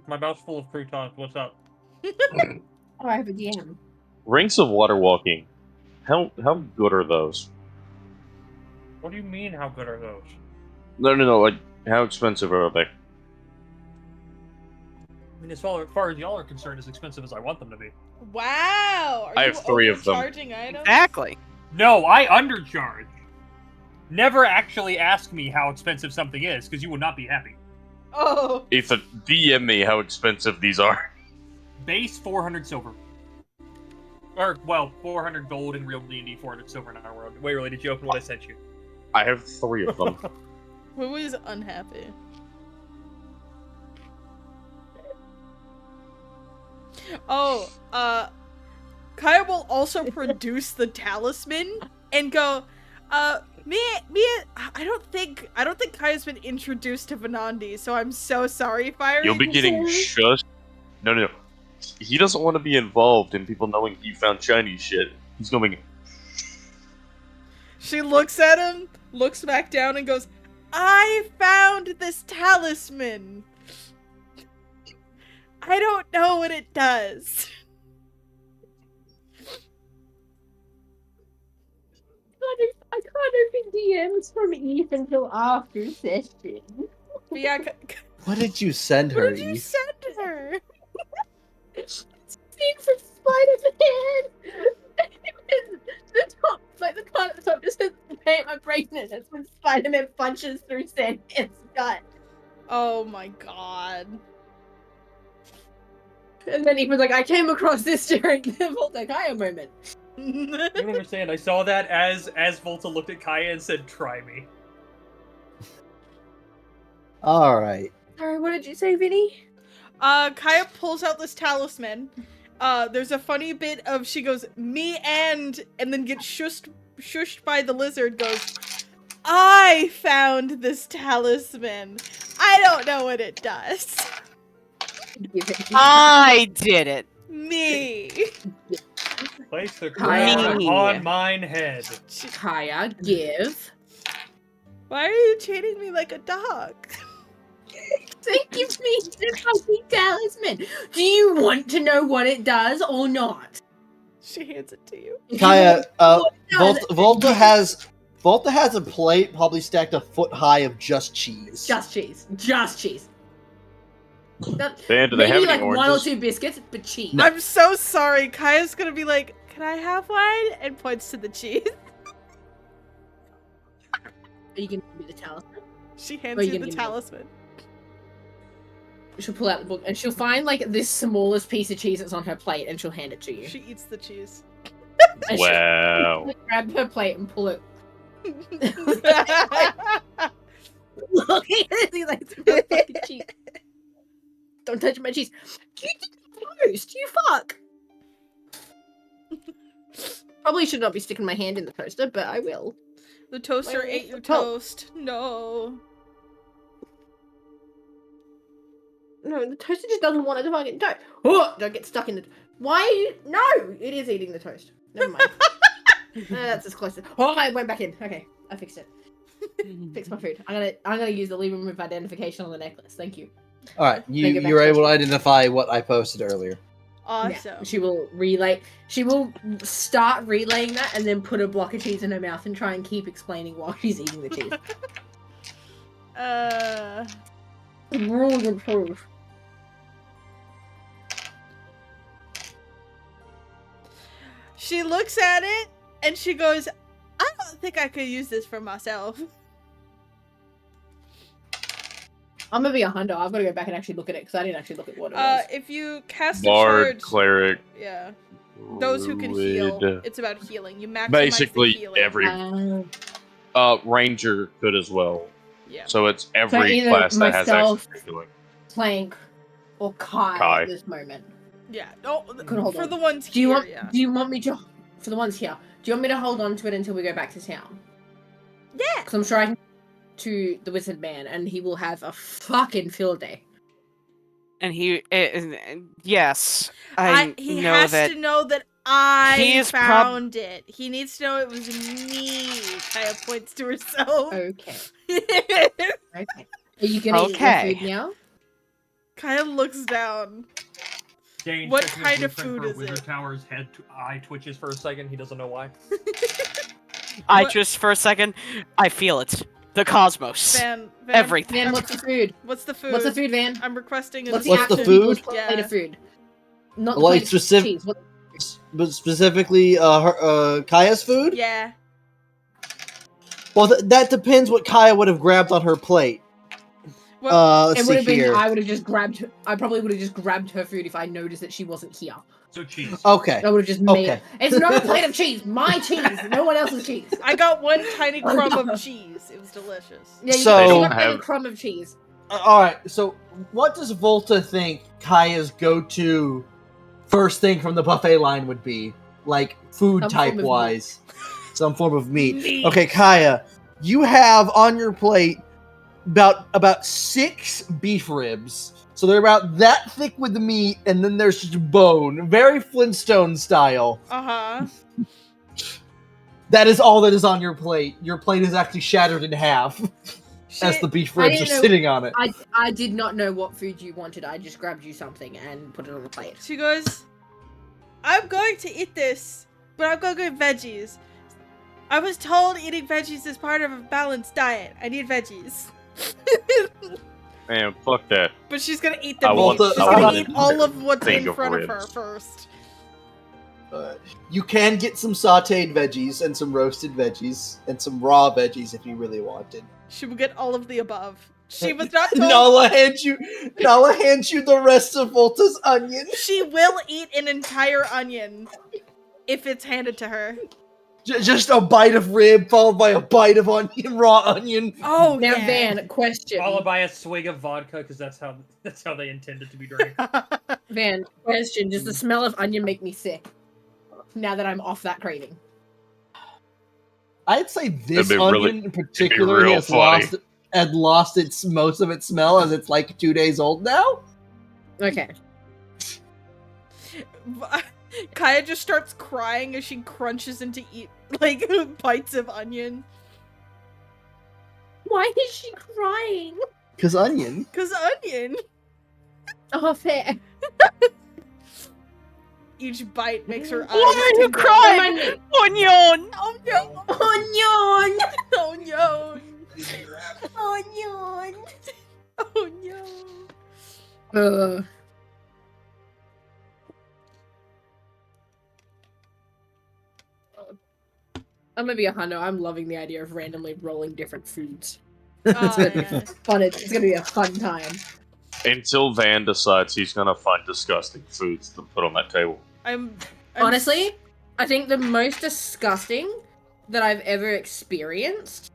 My mouth's full of croutons. What's up? Oh, I have a DM. Rings of water walking. How good are those? What do you mean, how good are those? No. Like, how expensive are they? I mean, as far as y'all are concerned, as expensive as I want them to be. Wow! Are I you have 3 of them. overcharging items? Exactly. No, I undercharge. Never actually ask me how expensive something is, because you will not be happy. Oh. Ethan, DM me how expensive these are. Base 400 silver. Or, well, 400 gold in real D&D, 400 silver in our world. Wait, really, did you open what I sent you? I have 3 of them. Who is unhappy? Oh, Kaya will also produce the talisman and go, I don't think Kaya's been introduced to Venandi, so I'm so sorry, Fire. You'll be getting shushed. No. He doesn't want to be involved in people knowing he found shiny shit. He's going. She looks at him, looks back down, and goes, I found this talisman. I don't know what it does. I can't open DMs from Eve until after session. Yeah, What did you send her, what did you Eve? send her? Scene from Spider-Man. The top, like the part at the top, just says paint my brain in. That's when Spider-Man punches through Sandman's gut. Oh my god. And then he was like, I came across this during the Volta-Kaya moment. You don't understand. I saw that as Volta looked at Kaya and said, try me. Alright. Sorry, what did you say, Vinny? Kaya pulls out this talisman. There's a funny bit of she goes, me and then gets shushed by the lizard, goes, I found this talisman. I don't know what it does. I did it. Me. Place the Kaya. crown on mine head. Kaya, give. Why are you treating me like a dog? Thank you, me the fucking talisman. Do you want to know what it does or not? She hands it to you. Kaya, What does Volta has a plate probably stacked a foot high of just cheese. Just cheese. Just cheese. That, Dan, do they maybe have any like one or oranges? two biscuits, but cheese. I'm so sorry. Kaya's gonna be like, can I have one? And points to the cheese. Are you gonna give me the talisman? She hands Or are you you gonna the give me- talisman. She'll pull out the book and she'll find like this smallest piece of cheese that's on her plate and she'll hand it to you. She eats the cheese. And Wow. she'll grab her plate and pull it. Look, he's like, it's real fucking cheese. Don't touch my cheese. You did the toast. You fuck. Probably should not be sticking my hand in the toaster, but I will. The toaster Wait, ate your oh. toast. No. No, the toaster just doesn't want it to fucking toast. Oh, don't get stuck in the. Why are you? No, it is eating the toast. Never mind. That's as close as. Oh, I went back in. Okay. I fixed it. Fix my food. I'm gonna use the leave remove identification on the necklace. Thank you. All right, Then go back you were to able to the- identify what I posted earlier. Awesome. Yeah, she will relay. She will start relaying that and then put a block of cheese in her mouth and try and keep explaining while she's eating the cheese. Rules improve. She looks at it and she goes, I don't think I could use this for myself. I'm gonna be a hundo. I've got to go back and actually look at it because I didn't actually look at what it was. If you cast a Bard, charge, cleric, yeah, those who can heal. druid. It's about healing. You maximize Basically, the healing. every ranger could as well. Yeah. So it's So every either class that has myself, access to healing. Plank, or Kai, Kai. at this moment. Yeah. Oh, Hold for on. the ones Do you here, want? yeah. Do you want me to? For the ones here, do you want me to hold on to it until we go back to town? Yeah. Because I'm sure I can to the wizard man, and he will have a fucking field day. And he, yes, I he know has that. to know that I He is found it. He needs to know it was me. Kaya points to herself. Okay. Okay. Are you gonna eat your food now? Kaya looks down. Dane What checking kind the of blueprint food for is Wizard it? Tower's eye twitches for a second. He doesn't know why. I What- just for a second, I feel it. The cosmos. Van, Everything. Van, what's the food? What's the food? What's the food, Van? I'm requesting a What's What's the actual food? people's plate Yeah. of food? Not the Like plate of specific, cheese. What? but specifically, Kaya's food. Yeah. Well, that depends what Kaya would have grabbed on her plate. Well, Let's It would see have been. here. I would have just grabbed. I probably would have just grabbed her food if I noticed that she wasn't here. So cheese. Okay. I would have just made Okay. it. It's not a plate of cheese. My cheese. No one else's cheese. I got one tiny crumb of cheese. It was delicious. Yeah, you So- got They you don't got have- a crumb of cheese. All right. So, what does Volta think Kaya's go-to first thing from the buffet line would be? Like food Some type form of wise, some form of meat. Meat. Okay, Kaya, you have on your plate about 6 beef ribs. So they're about that thick with the meat, and then there's just bone, very Flintstone style. Uh-huh. That is all that is on your plate. Your plate is actually shattered in half as Shit. the beef I ribs are didn't know- sitting on it. I did not know what food you wanted. I just grabbed you something and put it on the plate. She goes, I'm going to eat this, but I'm going to get veggies. I was told eating veggies is part of a balanced diet. I need veggies. Man, fuck that. But she's gonna eat the I meat. want- She's I gonna want eat an all of what's thing in of front of her ribs. first. You can get some sauteed veggies and some roasted veggies and some raw veggies if you really wanted. She will get all of the above. She was not told. Nala hands you the rest of Volta's onion. She will eat an entire onion if it's handed to her. Just a bite of rib followed by a bite of onion, raw onion. Oh Now, yeah. Van, question. Followed by a swig of vodka, because that's how they intended to be drank. Van, question. Does the smell of onion make me sick? Now that I'm off that craving. I'd say this That'd be onion really- in particular real has funny. lost its most of its smell as it's like 2 days old now. Okay. Kaya just starts crying as she crunches into like bites of onion. Why is she crying? Cause onion. Cause onion. Oh, fair. Each bite makes her eyes. Why are you tingle. crying? Onion! Oh no! Onion! Oh no! Onion! Oh no! I'm gonna be a hundo. I'm loving the idea of randomly rolling different foods. Oh, yeah. Fun. It's gonna be a fun time. Until Van decides he's gonna find disgusting foods to put on that table. I'm Honestly, I think the most disgusting that I've ever experienced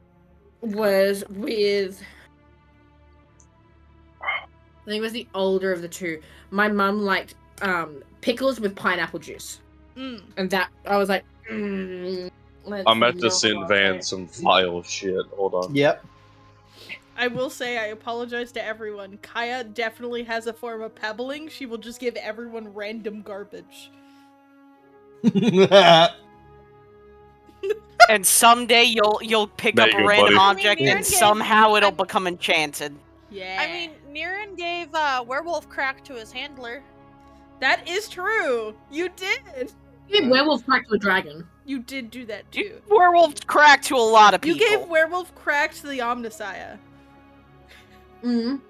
was with. I think it was the older of the two. My mum liked pickles with pineapple juice, and that I was like, I meant to send Van some vile shit. Hold on. Yep. I will say I apologize to everyone. Kaya definitely has a form of pebbling. She will just give everyone random garbage. and someday you'll pick There up you a go, random buddy. object, I mean, and Niran gave- somehow it'll become enchanted. Yeah. I mean, Niran gave werewolf crack to his handler. that is true. You did. You gave werewolf crack to a dragon. You did do that too. Werewolves crack to a lot of You people. gave werewolf crack to the Omnissiah. Mm.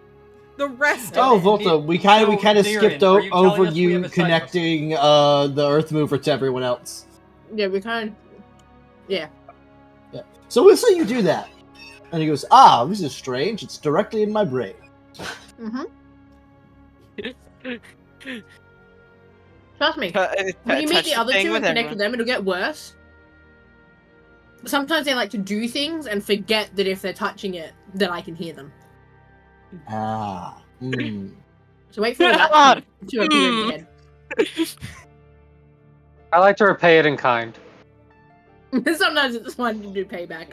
The rest Oh, of it. Volta, we kind of Niran, skipped are you telling over us we have you a side connecting the Earth Mover to everyone else. Yeah, we kind of. Yeah. So we'll say you do that, and he goes, "Ah, this is strange. It's directly in my brain." Mm-hmm. Trust me. When you meet the other two and connect with them, it'll get worse. Sometimes they like to do things and forget that if they're touching it, that I can hear them. Ah. So wait for that to appear again. I like to repay it in kind. Sometimes it's fun to do payback.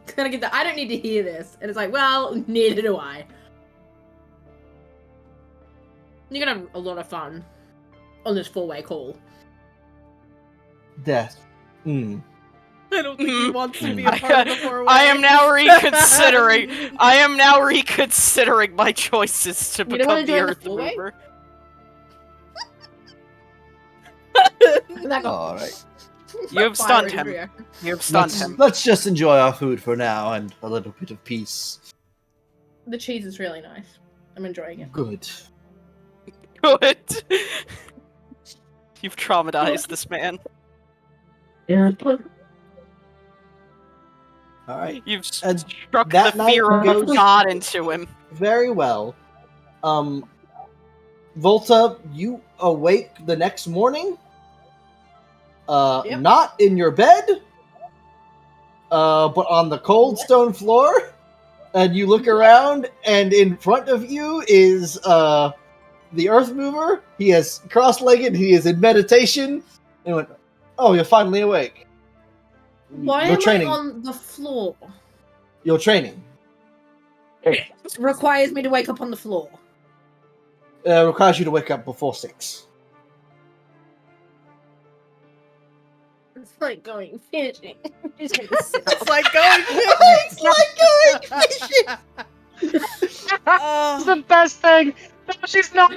It's gonna get the I don't need to hear this. And it's like, well, neither do I. You're gonna have a lot of fun on this 4-way call. Death. I don't think he wants to be a part of the 4-way. I am now reconsidering. I am now reconsidering my choices to You don't wanna become the join the Earth 4-way? Mover. All right. You have stunned him. You have stunned him. Let's just enjoy our food for now and a little bit of peace. The cheese is really nice. I'm enjoying it. Good. Good. You've traumatized this man. Yeah. All right. You've And struck that the night fear of goes- God into him. Very well. Volta, you awake the next morning. Yep. Not in your bed, but on the cold stone floor. And you look around, and in front of you is the Earth Mover. He is cross-legged. He is in meditation. And went, "Oh, you're finally awake. Why You're am training. I on the floor? You're training. It requires me to wake up on the floor. Requires you to wake up before 6. It's like going fishing. Just gonna sit It's up. like going It's like going fishing. It's the best thing. No, she's not.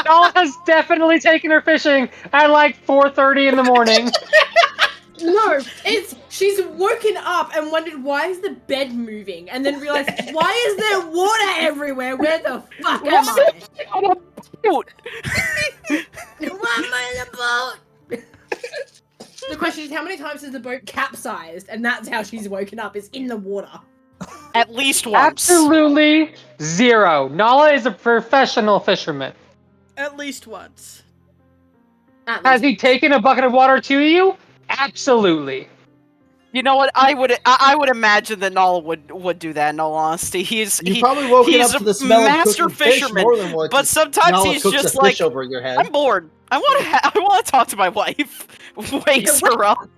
Nala has definitely taken her fishing at like 4:30 in the morning. No, it's she's woken up and wondered why is the bed moving, and then realized why is there water everywhere? Where the fuck am I? On a boat. Why am I in a boat? The question is, how many times has the boat capsized? And that's how she's woken up, is in the water. At least once. Absolutely 0. Nala is a professional fisherman. At least once. Has he taken a bucket of water to you? Absolutely. You know what? I would imagine that Nala would do that. In all honesty, You've probably woken he's up to a the smell of master cooking fish fisherman. more than once. But sometimes Nala he's cooks just a like, fish over your head. I'm bored. I want to talk to my wife. Wakes her up.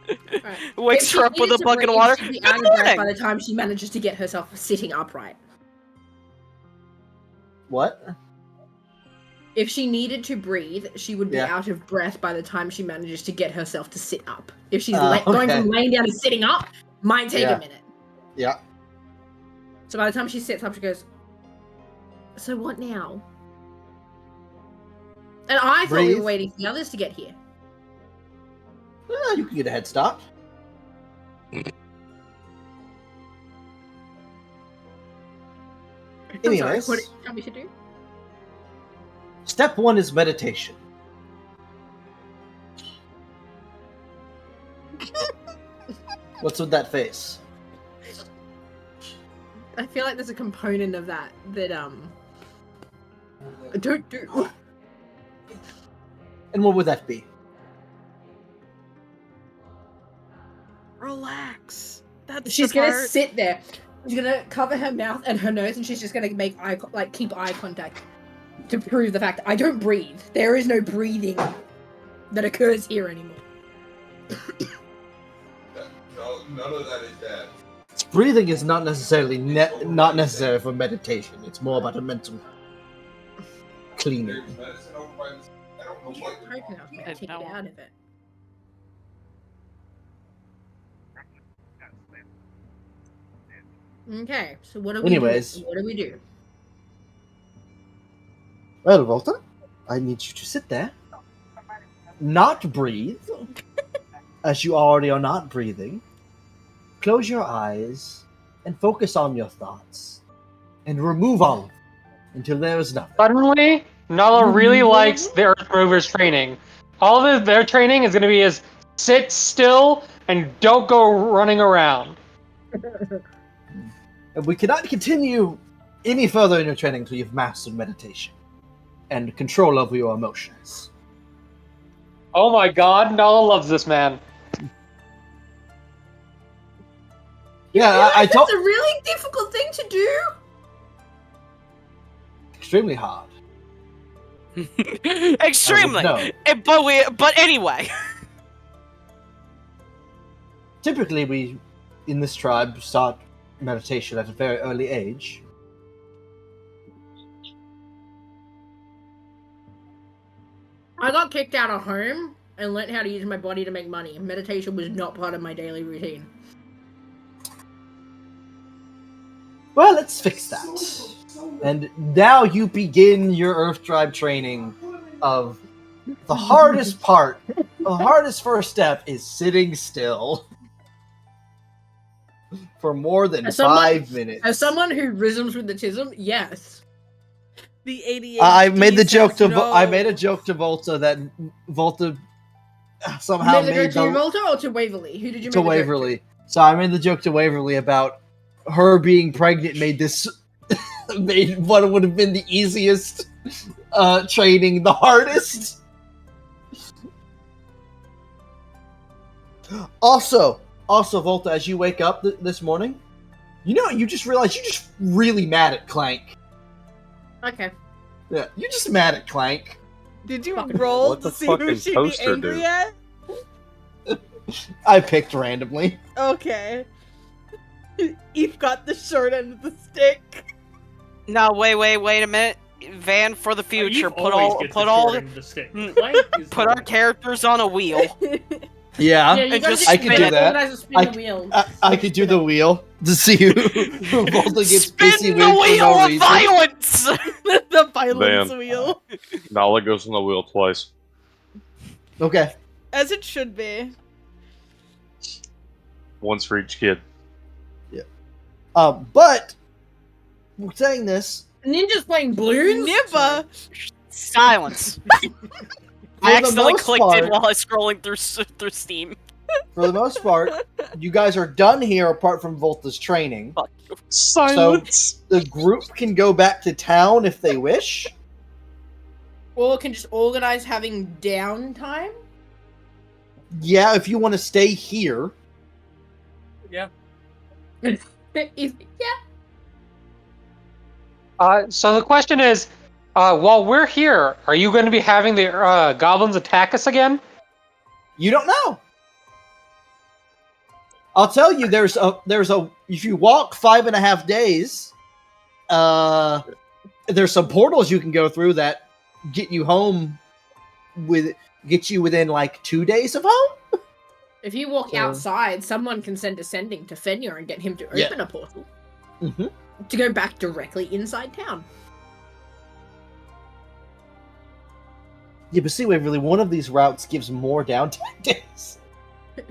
Right. Wakes If she her up with needed a to bucket of breathe, water. she'd be Good out of breath by morning. the time she manages to get herself sitting upright. What? If she needed to breathe, she would be Yeah. out of breath by the time she manages to get herself to sit up. If she's Okay. going from laying down to sitting up, might take Yeah. a minute. Yeah. So by the time she sits up, she goes, "So what now?" And I thought we Breathe. were waiting for the others to get here. You can get a head start. I'm sorry, Anyways, what did you tell me to do? step 1 is meditation. What's with that face? I feel like there's a component of that I don't do. And what would that be? Relax. That's She's the gonna part. sit there. She's gonna cover her mouth and her nose, and she's just gonna make keep eye contact to prove the fact that I don't breathe. There is no breathing that occurs here anymore. No, none of that is that. Breathing is not necessarily not necessary for meditation. It's more about a mental cleaning. There's medicine over by this. I don't know what you're Hoping I was gonna take it out of it. Okay, so what do we Anyways. do? What do we do? Well, Volta, I need you to sit there, not breathe, as you already are not breathing. Close your eyes and focus on your thoughts, and remove all of them until there is nothing. Suddenly, Nala really likes the Earth Movers training. All of their training is going to be is sit still and don't go running around. And we cannot continue any further in your training until you've mastered meditation and control over your emotions. Oh my god, Nala loves this man. Yeah, I told. It's a really difficult thing to do. Extremely hard. Extremely. No. But anyway. Typically, we in this tribe start meditation at a very early age. I got kicked out of home and learned how to use my body to make money. Meditation was not part of my daily routine. Well, let's fix that. And now you begin your Earth Tribe training of the hardest part. The hardest first step is sitting still for more than 5 minutes. As someone who rhythms with the tism, yes. The ADHD I made the joke to no. I made a joke to Volta that Volta somehow You made the made joke to the Volta or to Waverly? Who did you to make the joke Waverly. So I made the joke to Waverly about her being pregnant made this made what would have been the easiest training the hardest. Also, Volta, as you wake up this morning, you just realized you're just really mad at Clank. Okay. Yeah, you're just mad at Clank. Did you roll What to the see fuck who did she'd be Toaster angry do? at? I picked randomly. Okay. Eve got the short end of the stick. No, wait a minute. Van, for the future, Eve put always all gets put the all short end of the stick. Clank is put the our one. characters on a wheel. Yeah, Yeah, you And gotta just I could do that. organize and spin the wheel. I could do the wheel to see who Volta gets Spin busy the with for wheel no of reason. violence. The violence Van. wheel. Nala goes on the wheel twice. Okay. As it should be. Once for each kid. But saying this, Ninja's playing balloons? Nibba! Silence. I the accidentally most clicked part- it while I was scrolling through Steam. for the most part, you guys are done here apart from Volta's training. Silence. So the group can go back to town if they wish. Or can just organize having downtime? Yeah, if you want to stay here. Yeah. Yeah. So the question is, while we're here, are you going to be having the goblins attack us again? You don't know. I'll tell you, there's a if you walk 5.5 days, there's some portals you can go through that get you within like 2 days of home. If you walk So- outside, someone can send Ascending to Fenrir and get him to Yeah. open a portal Mm-hmm. to go back directly inside town. Yeah, but see, Waverly, one of these routes gives more downtime days.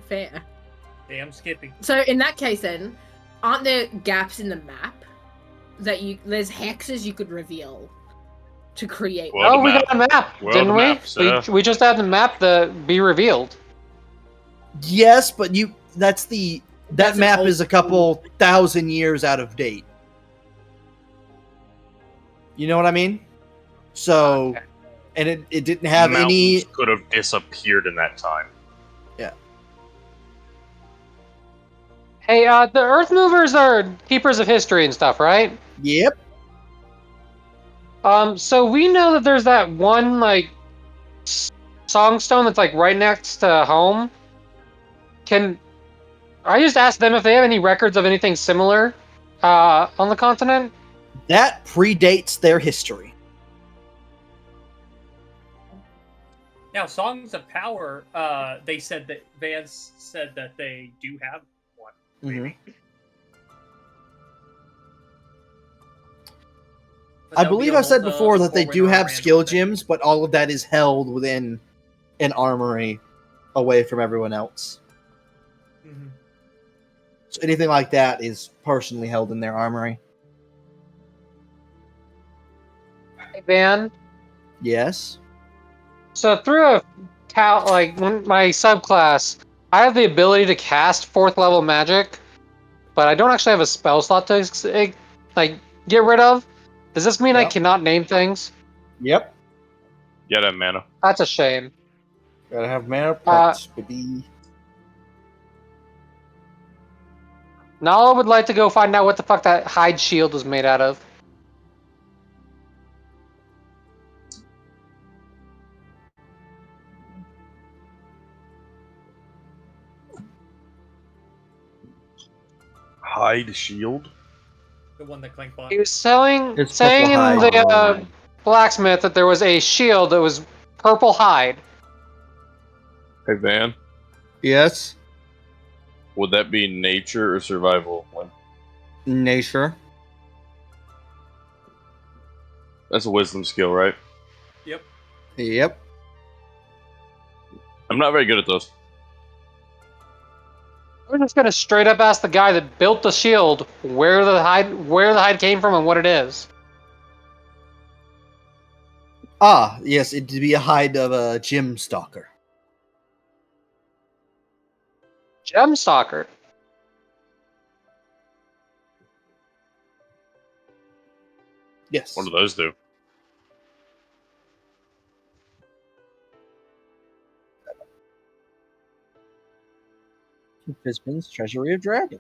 Fair. Damn Skippy. So in that case, then, aren't there gaps in the map that there's hexes you could reveal to create? Well, Oh, we got a map, Well, didn't the we? maps, yeah. We just had the map to be revealed. Yes, but that That's an map old is a couple thousand years out of date. You know what I mean? So, Okay. and it didn't have any. Mountains could have disappeared in that time. Hey, the Earth Movers are keepers of history and stuff, right? Yep. So we know that there's that one like songstone that's like right next to home. Can I just ask them if they have any records of anything similar on the continent? That predates their history. Now, Songs of Power, they said that Vance said that they do have one. Mhm. I believe I said before that they do have skill gems, but all of that is held within an armory away from everyone else. Mhm. So anything like that is personally held in their armory. Hey, Van. Yes. So through a when my subclass, I have the ability to cast 4th level magic, but I don't actually have a spell slot to get rid of. Does this mean I Yep. cannot name things? Yep. Get that mana. That's a shame. Gotta have mana points, baby. Nala would like to go find out what the fuck that hide shield was made out of. Hide shield? The one that Clank bought. He was saying It's in purple hide. the blacksmith that there was a shield that was purple hide. Hey, Van. Yes. Would that be nature or survival? Nature. That's a wisdom skill, right? Yep. Yep. I'm not very good at those. We're just gonna straight up ask the guy that built the shield where the hide came from and what it is. Ah, yes, it'd be a hide of a gem stalker. Gem stalker. Yes. What do those do? Fizban's Treasury of Dragon.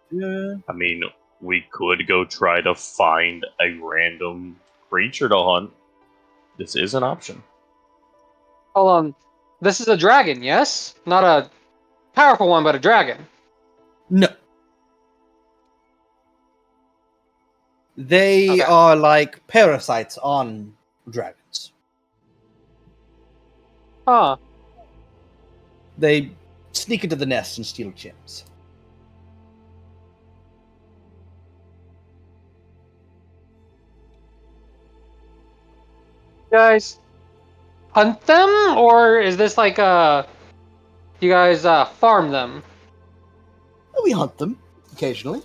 Yeah. I mean, we could go try to find a random creature to hunt. This is an option. Hold on. This is a dragon, yes? Not a powerful one, but a dragon. No. They are like parasites on dragons. Huh. They sneak into the nest and steal gems. Guys, hunt them, or is this like you guys farm them? We hunt them occasionally.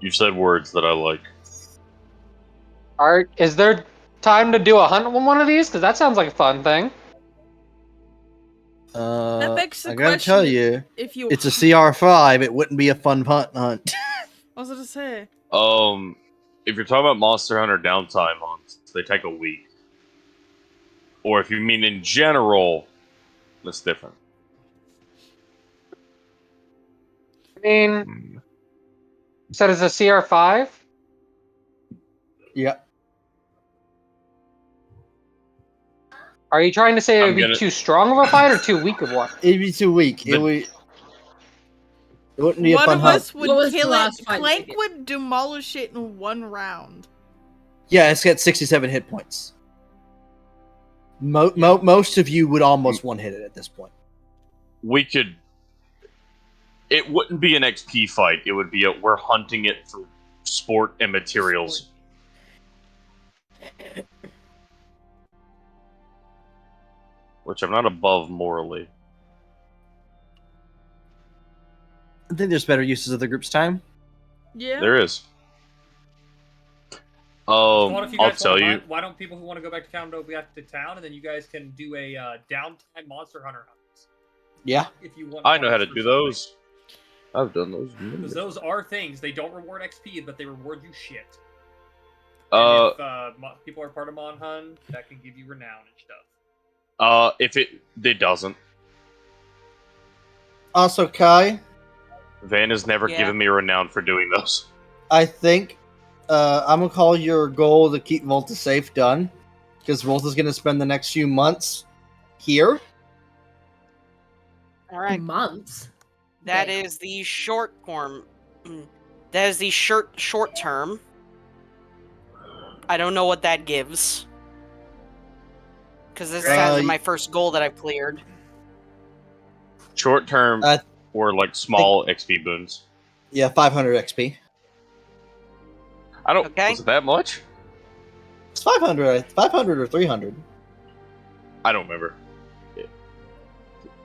You said words that I like. Alright, is there time to do a hunt on one of these? Because that sounds like a fun thing. That begs the I gotta question tell you, if you it's a CR5. It wouldn't be a fun hunt. I was gonna say. If you're talking about Monster Hunter downtime hunts, they take a week. Or if you mean in general, that's different. I mean, you said it's a CR5? Yeah. Are you trying to say it would be too strong of a fight or too weak of one? It'd be too weak. It wouldn't be a One fun of hunt. us would kill it. Clank would demolish it in one round. Yeah, it's got 67 hit points. Most of you would almost one hit it at this point. We could. It wouldn't be an XP fight. It would be we're hunting it for sport and materials. Which I'm not above morally. I think there's better uses of the group's time. Yeah. There is. What if you guys I'll tell you. Why don't people who want to go back to town go back to town, and then you guys can do a downtime Monster Hunter hunt? Yeah. If you want. I know how to do those. I've done those. Because those are things. They don't reward XP, but they reward you shit. If People are part of Mon Hun, that can give you renown and stuff. If it doesn't. Also, Kai, Van has never given me renown for doing those. I think I'm gonna call your goal to keep Volta safe done, because Volta's gonna spend the next few months here. All right. Months. That is the short term. That is the short term. I don't know what that gives. Because this is my first goal that I've cleared. Short term or like small XP boons. Yeah, 500 XP. I don't. Okay. Was it that much? It's 500. 500 or 300. I don't remember.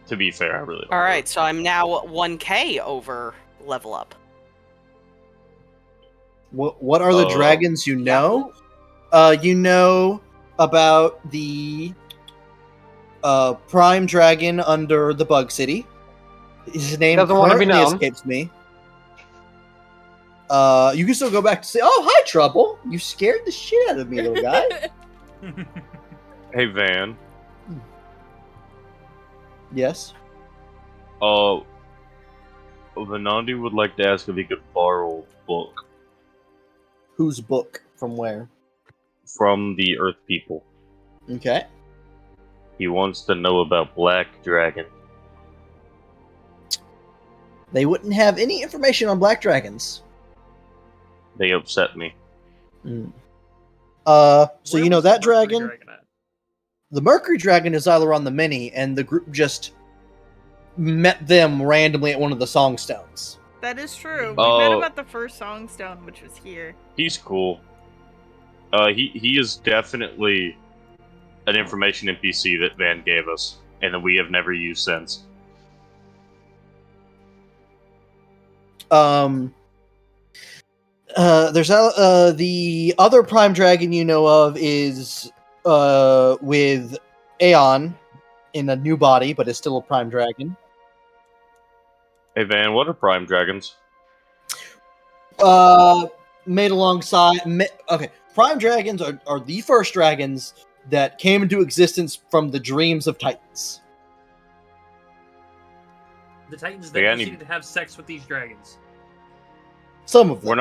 To be fair, I really don't. All right, so I'm now 1k over level up. What are the dragons you know? You know about the prime dragon under the Bug City. His name Doesn't want to be currently known. escapes me. You can still go back to say, "Oh, hi, Trouble! You scared the shit out of me, little guy." Hey, Van. Yes. Venandi would like to ask if he could borrow a book. Whose book? From where? From the Earth People. Okay. He wants to know about Black Dragon. They wouldn't have any information on black dragons. They upset me. So you know that dragon? The Mercury Dragon is Xyloron the Many, and the group just met them randomly at one of the Songstones. That is true. We met him at the first Songstone, which was here. He's cool. He is definitely an information NPC that Van gave us, and that we have never used since. There's the other Prime Dragon you know of is with Aeon in a new body, but is still a Prime Dragon. Hey Van, what are Prime Dragons? Made alongside. Okay, Prime Dragons are the first dragons that came into existence from the dreams of Titans. The Titans then proceeded to have sex with these dragons. Some of them.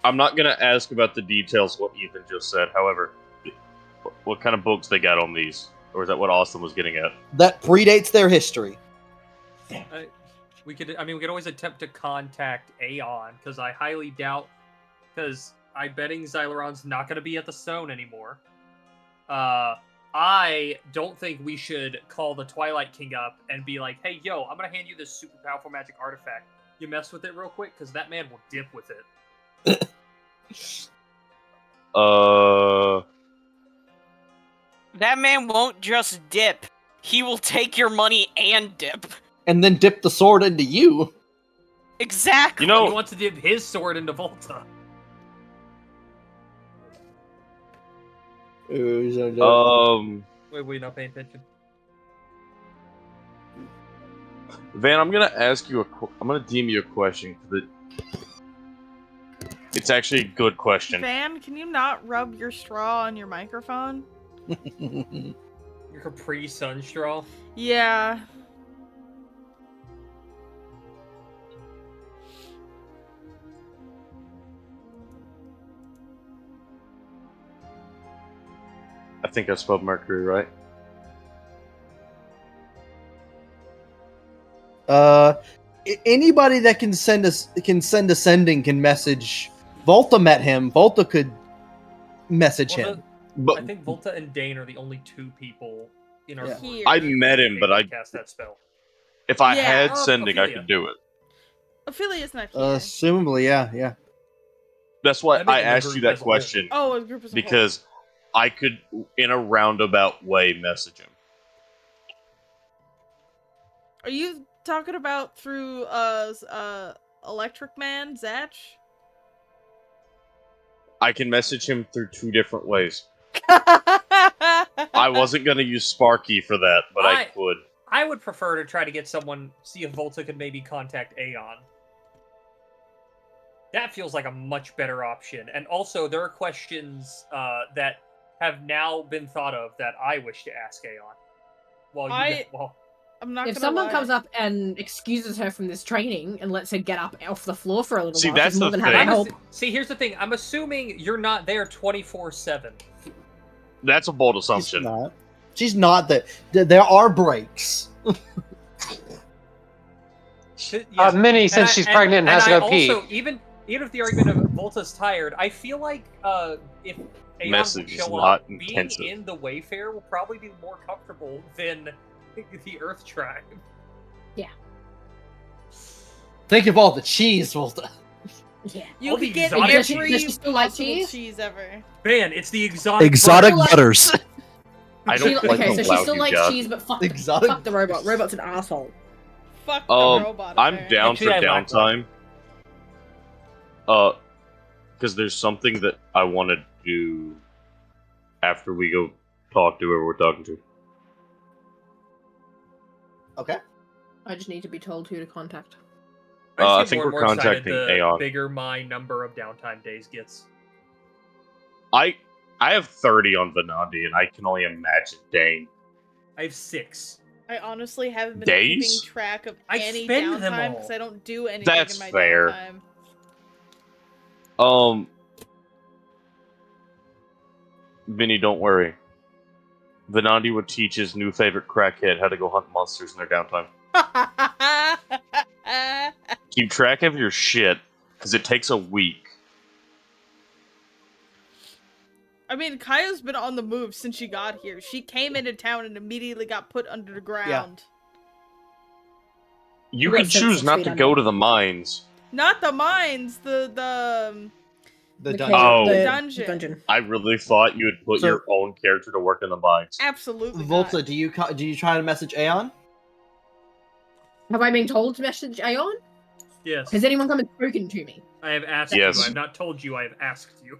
I'm not gonna ask about the details of what Ethan just said. However, what kind of books they got on these, or is that what Austin was getting at? That predates their history. We could always attempt to contact Aeon, because I highly doubt, because I'm betting Xyloron's not going to be at the stone anymore. I don't think we should call the Twilight King up and be like, hey, yo, I'm going to hand you this super powerful magic artifact. You mess with it real quick, because that man will dip with it. That man won't just dip. He will take your money and dip. And then dip the sword into you. Exactly. He wants to dip his sword into Volta. Wait, Wait, not paying attention. Van, I'm gonna ask you I'm gonna DM you a question, because it's actually a good question. Van, can you not rub your straw on your microphone? Your Capri Sun straw? Yeah. I think I spelled Mercury right. Anybody that can send a sending can message. Volta met him. Volta could message him. I think Volta and Dane are the only two people in our group I met him, but I cast that spell. If I had sending, I could do it. Ophelia's not here. Assumably, yeah. That's why That'd make I it the asked group you that as a whole. question. Oh, a group as a whole. Because I could, in a roundabout way, message him. Are you talking about through Electric Man, Zach? I can message him through two different ways. I wasn't going to use Sparky for that, but I could. I would prefer to try to get someone, see if Volta could maybe contact Aeon. That feels like a much better option. And also, there are questions that have now been thought of that I wish to ask Aeon. I'm not. If someone comes up and excuses her from this training and lets her get up off the floor for a little See, while, that's she's more the than happy to thing. help. See, here's the thing. I'm assuming you're not there 24/7. That's a bold assumption. She's not that. There are breaks. Minnie, since she's pregnant and has to go pee. Also, even if the argument of Volta's tired, I feel like if Aeon Message would is show not up, being intensive. in the Wayfarer will probably be more comfortable than the Earth Tribe. Yeah. Think of all the cheese, Volta. Yeah. You All the could get exotic Does every she still like possible cheese? cheese ever. Man, it's the exotic. Exotic Well, like- butters. I don't like okay, the so she loud still you likes got. cheese, but fuck Exotic the robot. Robot's an asshole. Fuck the robot. I'm apparently. down Actually, for I like downtime. Because there's something that I want to do after we go talk to whoever we're talking to. Okay. I just need to be told who to contact. I just I get think more and we're more excited contacting the Aeon. bigger my number of downtime days gets. I have 30 on Vanandi, and I can only imagine Dane. I have 6. I honestly haven't been Days? keeping track of I any spend them downtime all. because I don't do anything That's in my fair. downtime. Vinny, don't worry. Vanandi would teach his new favorite crackhead how to go hunt monsters in their downtime. Keep track of your shit, because it takes a week. I mean, Kaya's been on the move since she got here. She came into town and immediately got put under the ground. You We're can six choose not feet to under. go to the mines. Not the mines, the The dungeon. Oh. the dungeon. I really thought you would put So- your own character to work in the mines. Absolutely Volta, not. do you try to message Aeon? Have I been told to message Aeon? Yes. Has anyone come and spoken to me? I have asked Yes. you. I have not told you. I have asked you.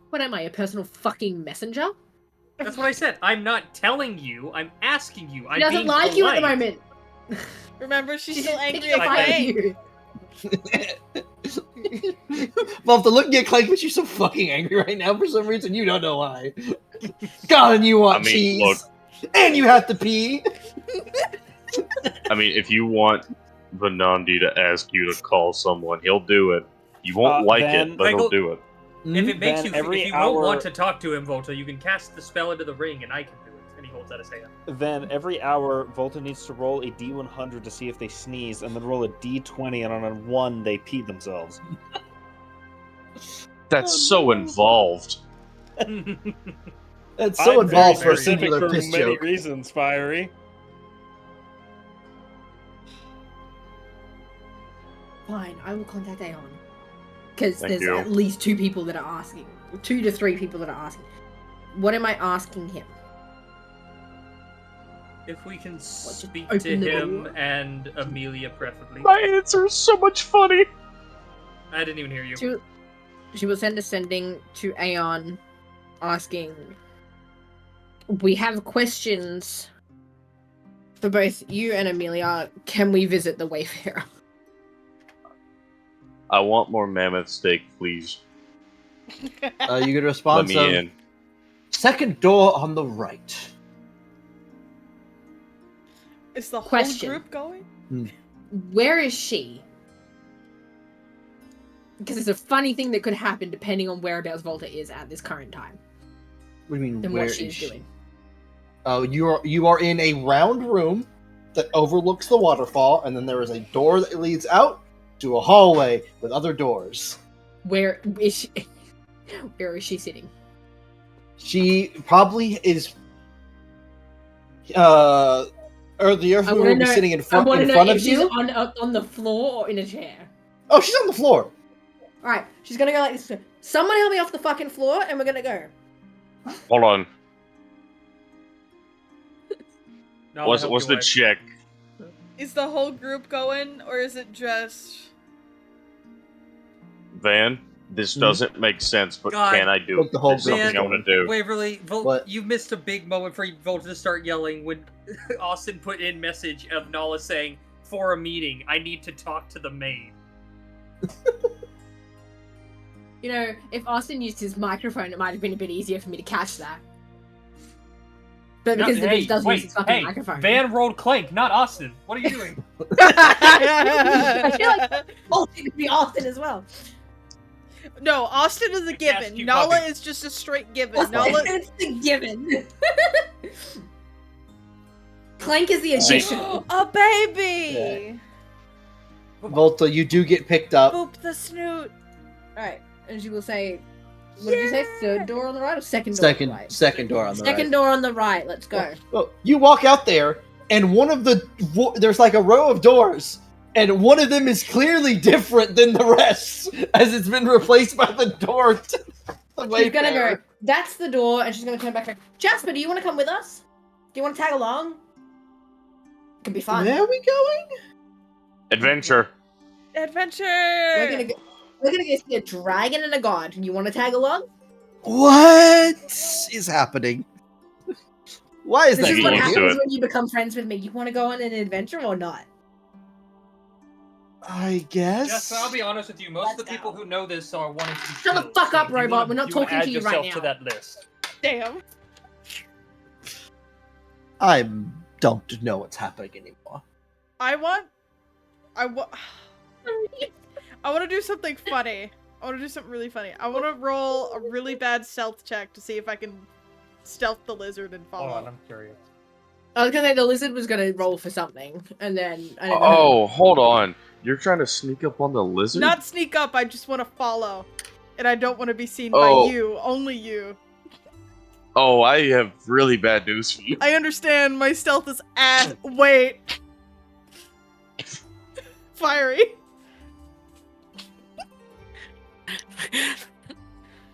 What am I, a personal fucking messenger? That's what I said. I'm not telling you. I'm asking you. She I'm doesn't being like you at the polite. moment. Remember, she's still just angry picking a at fight Clank. with you. Volta, looking at Clank, but you're so fucking angry right now for some reason. You don't know why. God, and you want I mean, cheese. look. And you have to pee. I mean, if you want Vanandi to ask you to call someone, he'll do it. You won't like then- it, but he'll Michael- do it. If it makes Then you, every if you don't hour- want to talk to him, Volta, you can cast the spell into the ring, and I can do it. And he holds out his hand. Then every hour, Volta needs to roll a D100 to see if they sneeze, and then roll a D20, and on a 1, they pee themselves. That's so involved. It's so I'm involved for very a singular specific piss for many joke. reasons, Fiery. Fine, I will contact Aeon. Because Thank there's you. at least 2 people that are asking. 2 to 3 people that are asking. What am I asking him? If we can speak open to the him door? and Amelia, preferably. My answer is so much funny. I didn't even hear you. She will send a sending to Aeon asking, we have questions for both you and Amelia. Can we visit the Wayfarer? I want more mammoth steak, please. You could Let respond. me So, in. second door on the right. Is the whole Question. group going? Where is she? Because it's a funny thing that could happen depending on whereabouts Volta is at this current time. What do you mean? And Where what is she's she? doing. Oh, you are in a round room that overlooks the waterfall, and then there is a door that leads out to a hallway with other doors. Where is she? Where is she sitting? She probably is. Or the earth I will want to be know. sitting in I front want to know of if she's you. on the floor or in a chair. Oh, she's on the floor. All right, she's gonna go like this. Someone help me off the fucking floor, and we're gonna go. Hold on. No, I'll What's help the you away. check? Is the whole group going, or is it just... Van? This doesn't make sense, but God. can I do it? The whole There's something Man, I want to do. Waverly, What? you missed a big moment for Volta to start yelling when Austin put in message of Nala saying, "For a meeting, I need to talk to the maid." You know, if Austin used his microphone, it might have been a bit easier for me to catch that. But because the bitch doesn't use his fucking microphone. Van rolled Clank, not Austin. What are you doing? I feel like Austin could be Austin as well. No, Austin is a given. you Nala puppy. is just a straight given. Austin Nala... is the given. Clank is the See- additional. A baby! Volta, you do get picked up. Boop the snoot. Alright, and she will say, what did you say? Third door on the right or second door on the right? Second door on the right. Second door on the right, let's go. Well, you walk out there, and one of there's like a row of doors, and one of them is clearly different than the rest, as it's been replaced by the door to the She's gonna Wayfarer. go, that's the door, and she's gonna turn back. Jasper, do you want to come with us? Do you want to tag along? Could be fun. Where are we going? Adventure. Adventure. We're gonna go see a dragon and a god. You want to tag along? What is happening? Why is This that is what going happens here? when you become friends with me. You want to go on an adventure or not? I guess. Yes, I'll be honest with you. Most of the people who know this are wanting to be Shut the killed, fuck so up, if you robot. wanna- We're not you wanna talking add to you right yourself now. to that list. Damn. I don't know what's happening anymore. I want to do something funny. I want to do something really funny. I want to roll a really bad stealth check to see if I can stealth the lizard and follow. Hold on, I'm curious. I was gonna say the lizard was gonna roll for something, and then I don't know. Oh, hold on. You're trying to sneak up on the lizard? Not sneak up, I just want to follow. And I don't want to be seen Oh. by you, only you. Oh, I have really bad news for you. I understand my stealth is ass. Wait. Fiery.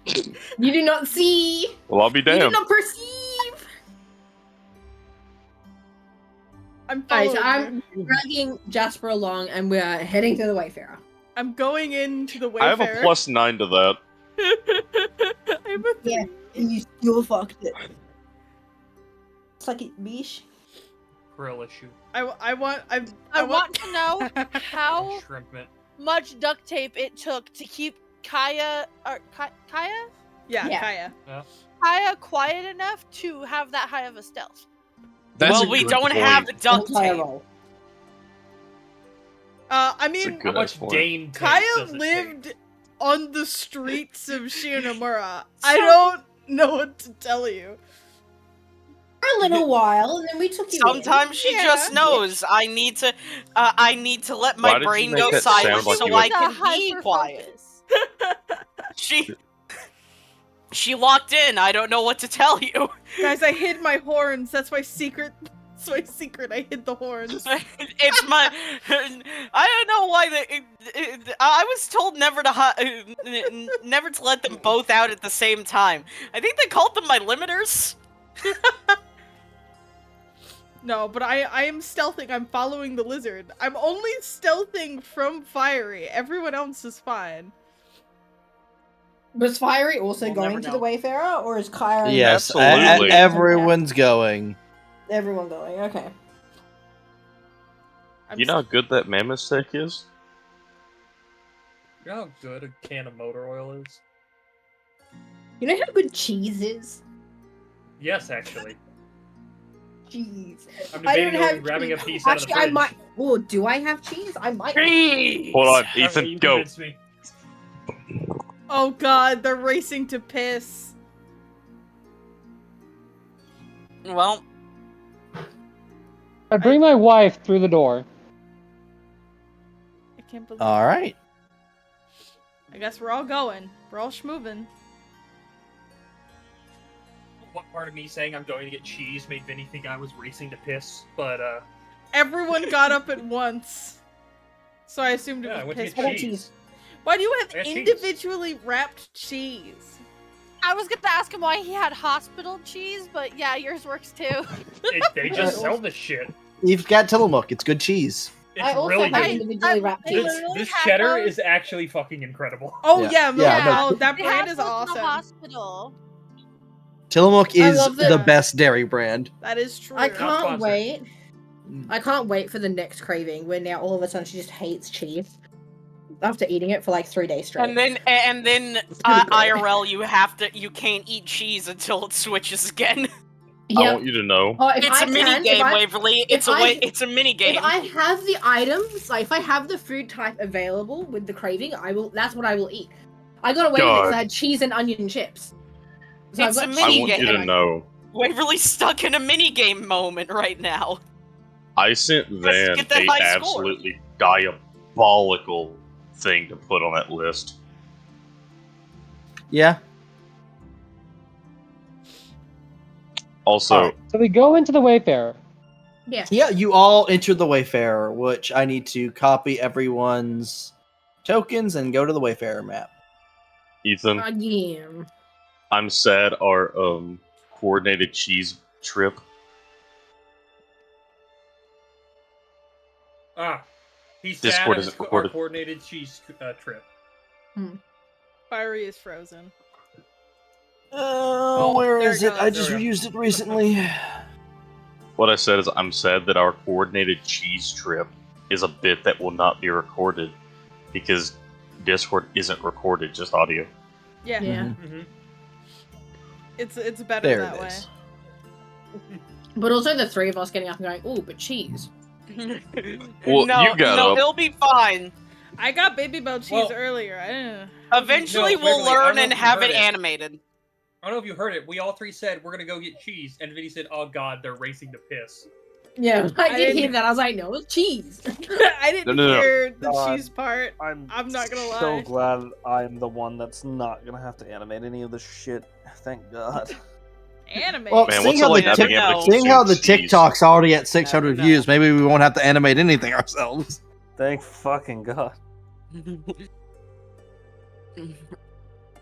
You do not see. Well, I'll be You do damned. not perceive. I'm Alright, following so I'm you. dragging Jasper along, and we're heading to the Wayfarer. I'm going into the I have a Wayfarer. +9 to that. I'm a Yeah, and you still fucked it. Suck it, bish. Krill issue. I want to know how Shrimp it. much duct tape it took to keep Kaya Kaya Yeah, Yeah. Kaya. Kaya quiet enough to have that high of a stealth. Well, we don't have the duct tape. I mean, Good How much ass point. Dane tape Kaya does it lived take? on the streets of Shionamura. I don't know what to tell you. For a little while, and then we took you Sometimes she Yeah. just knows. I need to let Why my did you brain make go that silent sound like so you I were- can be quiet. She locked in. I don't know what to tell you. Guys, I hid my horns. That's my secret. That's my secret. I hid the horns. It's my. I don't know why I was told never to let them both out at the same time. I think they called them my limiters. No, but I am stealthing. I'm following the lizard. I'm only stealthing from Fiery. Everyone else is fine. Was Fiery also We'll going never to know. the Wayfarer, or is Kyra? Yes, Absolutely. everyone's going. Everyone going. Okay. You know how good that mammoth steak is? You know how good a can of motor oil is? You know how good cheese is? Yes, actually. Cheese. I'm I don't debating on have grabbing cheese. a piece out of the Actually, I fridge. might. Oh, do I have cheese? I might. Hold on, Ethan, you go. convinced me. Oh god, they're racing to piss. Well, I bring my wife through the door. I can't believe. All right. I guess we're all going. We're all schmoving. What part of me saying I'm going to get cheese made Vinny think I was racing to piss, but Everyone got up at once, so I assumed it Yeah, I was went to piss. get cheese. Why do you I have got cheese. individually wrapped cheese? I was gonna ask him why he had hospital cheese, but yeah, yours works too. they just sell this shit. You've got Tillamook. It's good cheese. It's I also really have good. individually wrapped They cheese. literally This had cheddar those- is actually fucking incredible. Oh Yeah. yeah, Yeah, no, no. that They brand have is those in the awesome. hospital. Tillamook I is love the that. best dairy brand. That is true. I Not can't sponsored. wait. I can't wait for the next craving where now all of a sudden she just hates cheese after eating it for like 3 days straight. and then gonna be great. IRL, you can't eat cheese until it switches again. I Yep. want you to know. Oh, if It's I a mini can, if game, I- Waverly. if It's a mini game. If I have the items, like if I have the food type available with the craving, I will. That's what I will eat. I got away with it because God. I had cheese and onion chips. So It's I've a got I mini want you game. to know. Waverly's stuck in a mini game moment right now. I sent Van get that a high score. absolutely diabolical thing to put on that list. Yeah. Also, Alright. So we go into the Wayfarer. Yeah. Yeah, you all enter the Wayfarer, which I need to copy everyone's tokens and go to the Wayfarer map. Ethan, Again. I'm sad our coordinated cheese trip. He's Discord sad isn't at our recorded. coordinated cheese trip. Fiery is frozen. Where there is it it? I goes. just There we go. used it recently. What I said is I'm sad that our coordinated cheese trip is a bit that will not be recorded because Discord isn't recorded, just audio. Yeah. Yeah. Mm-hmm. It's better There that it way. is. But also the three of us getting up and going, ooh, but cheese. Well, no, you got no, up. it'll be fine. I got baby bell cheese Well- earlier. I didn't. Eventually, No, we'll Wiggly, I don't learn know and if you have heard it it. animated. I don't know if you heard it. We all three said we're gonna go get cheese, and Vinny said, "Oh God, they're racing to piss." Yeah, I did didn't- hear that. I was like, no, it's cheese. I didn't No. hear the God, cheese part. I'm not gonna so lie. glad I'm the one that's not gonna have to animate any of this shit. Thank God. Anime. Well, Man, seeing what's it how like the not Tik- being able to seeing how the consume cheese? TikTok's already at 600 Never know. views, maybe we won't have to animate anything ourselves. Thank fucking God.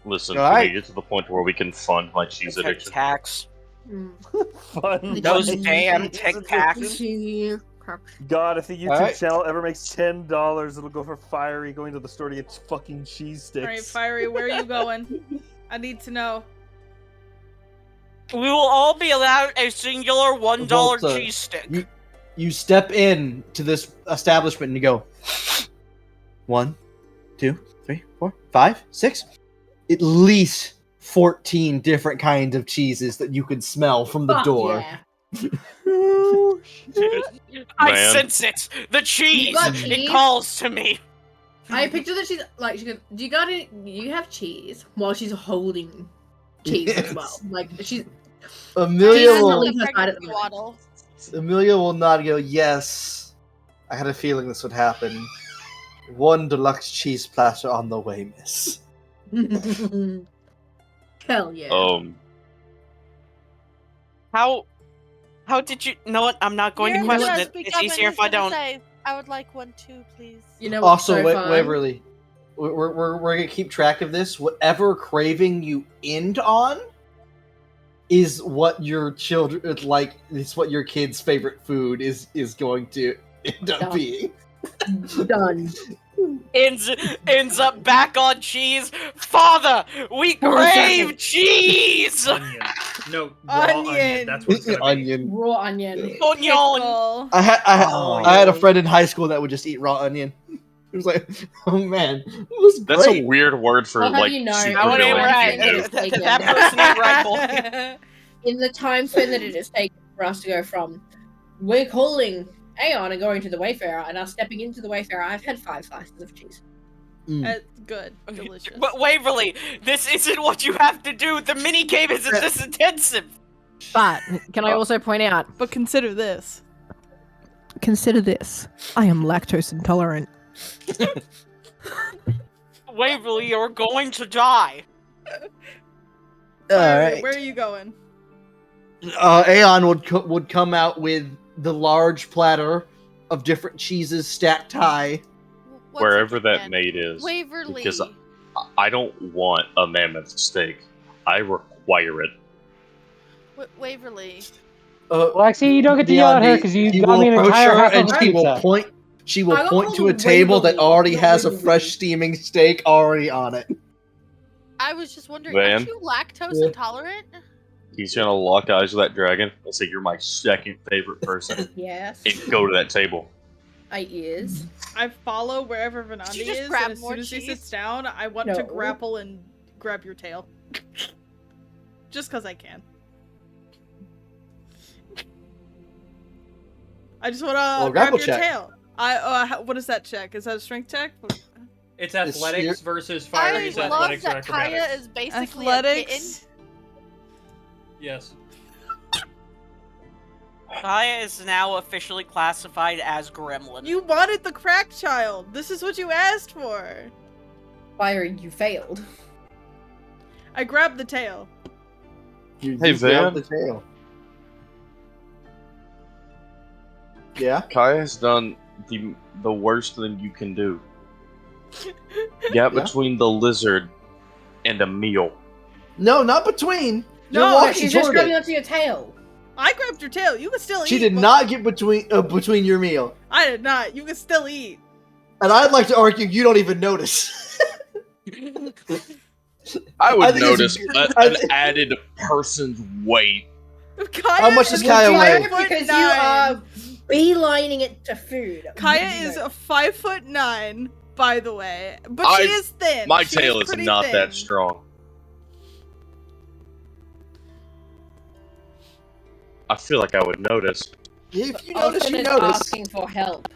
Listen, All right. we need to get to the point where we can fund my cheese Tic addiction. Tacs. Fun. Those my damn cheese Tic addiction. Tacs. God, if the YouTube Alright. channel ever makes $10, it'll go for Fiery going to the store to get fucking cheese sticks. Alright, Fiery, where are you going? I need to know. We will all be allowed a singular $1 Volta, cheese stick. You step in to this establishment and you go 1, 2, 3, 4, 5, 6. At least 14 different kinds of cheeses that you can smell from the Fuck door. yeah. I Man. sense it. The cheese. got It cheese? calls to me. I picture that she's like, she goes, do you got it? You have cheese while she's holding cheese as well. Like she's Amelia Jesus will, leave her side at the Pregnancy moment. waddle. Amelia will nod and go, yes. I had a feeling this would happen. 1 deluxe cheese platter on the way, miss. Hell yeah. How did you know what? I'm not going to You're question gonna it. speak It's up and easier if he's I gonna don't. say, I would like one too, please. You know what's Also, so fun? Waverly, we're gonna keep track of this. Whatever craving you end on is what your children like. It's what your kid's favorite food is going to end up Done. being. Done. Ends up back on cheese. Father, we crave cheese. Onion. No, raw onion. Onion. That's what it's gonna be. Onion. Raw onion. Onion. Pickle. I had a friend in high school that would just eat raw onion. It was like, oh man, it was That's great. a weird word for I'll have like you know, super I would villain right. you know. That person ain't right, boy. In the time span that it has taken for us to go from we're calling Aeon and going to the Wayfarer and us stepping into the Wayfarer, I've had 5 slices of cheese. Good. Delicious. But Waverly, this isn't what you have to do. The mini game isn't this intensive. But can I also point out? But consider this. Consider this. I am lactose intolerant. Waverly, you're going to die. Alright. Where are you going? Aeon would come out with the large platter of different cheeses stacked high. What's Wherever it that again? maid is. Waverly. Because I don't want a mammoth steak. I require it. Waverly. Lexi, you don't get to yell at her because you got me an entire half and of she will pizza. point. She will I point call to a them table that Waverly, already not has a Waverly. fresh steaming steak already on it. I was just wondering, Man. aren't you lactose Yeah. intolerant? He's gonna lock eyes with that dragon and say, "You're my second favorite person," Yes. and go to that table. I is. I follow wherever Venandi you just is, grab and as more soon as he cheese? sits down, I want No. to grapple and grab your tail. Just because I can. I just want to grab grapple your check. tail. What is that check? Is that a strength check? It's athletics sheer- versus I Fiery's love athletics or that Kaya acrobatics. is basically a kitten. Athletics. Yes. Kaya is now officially classified as Gremlin. You wanted the crack child. This is what you asked for. Fire, you failed. I grabbed the tail. You Hey, grabbed Van. the tail. Yeah? Kaya's done the worst thing you can do. Gap Yeah. between the lizard and a meal. No, not between. You're No, walking She's just toward grabbing it. onto your tail. I grabbed your tail. You can still eat. She did but- not get between your meal. I did not. You can still eat. And I'd like to argue you don't even notice. I I would think it's- notice I an thi- added person's weight. Kaya How much does is Kaya weigh? 5'9". Because you are beelining it to food. Kaya is 5'9", by the way, but I- she is thin. My She tail is pretty not thin. that strong. I feel like I would notice. If you notice, Austin you is notice. asking for help.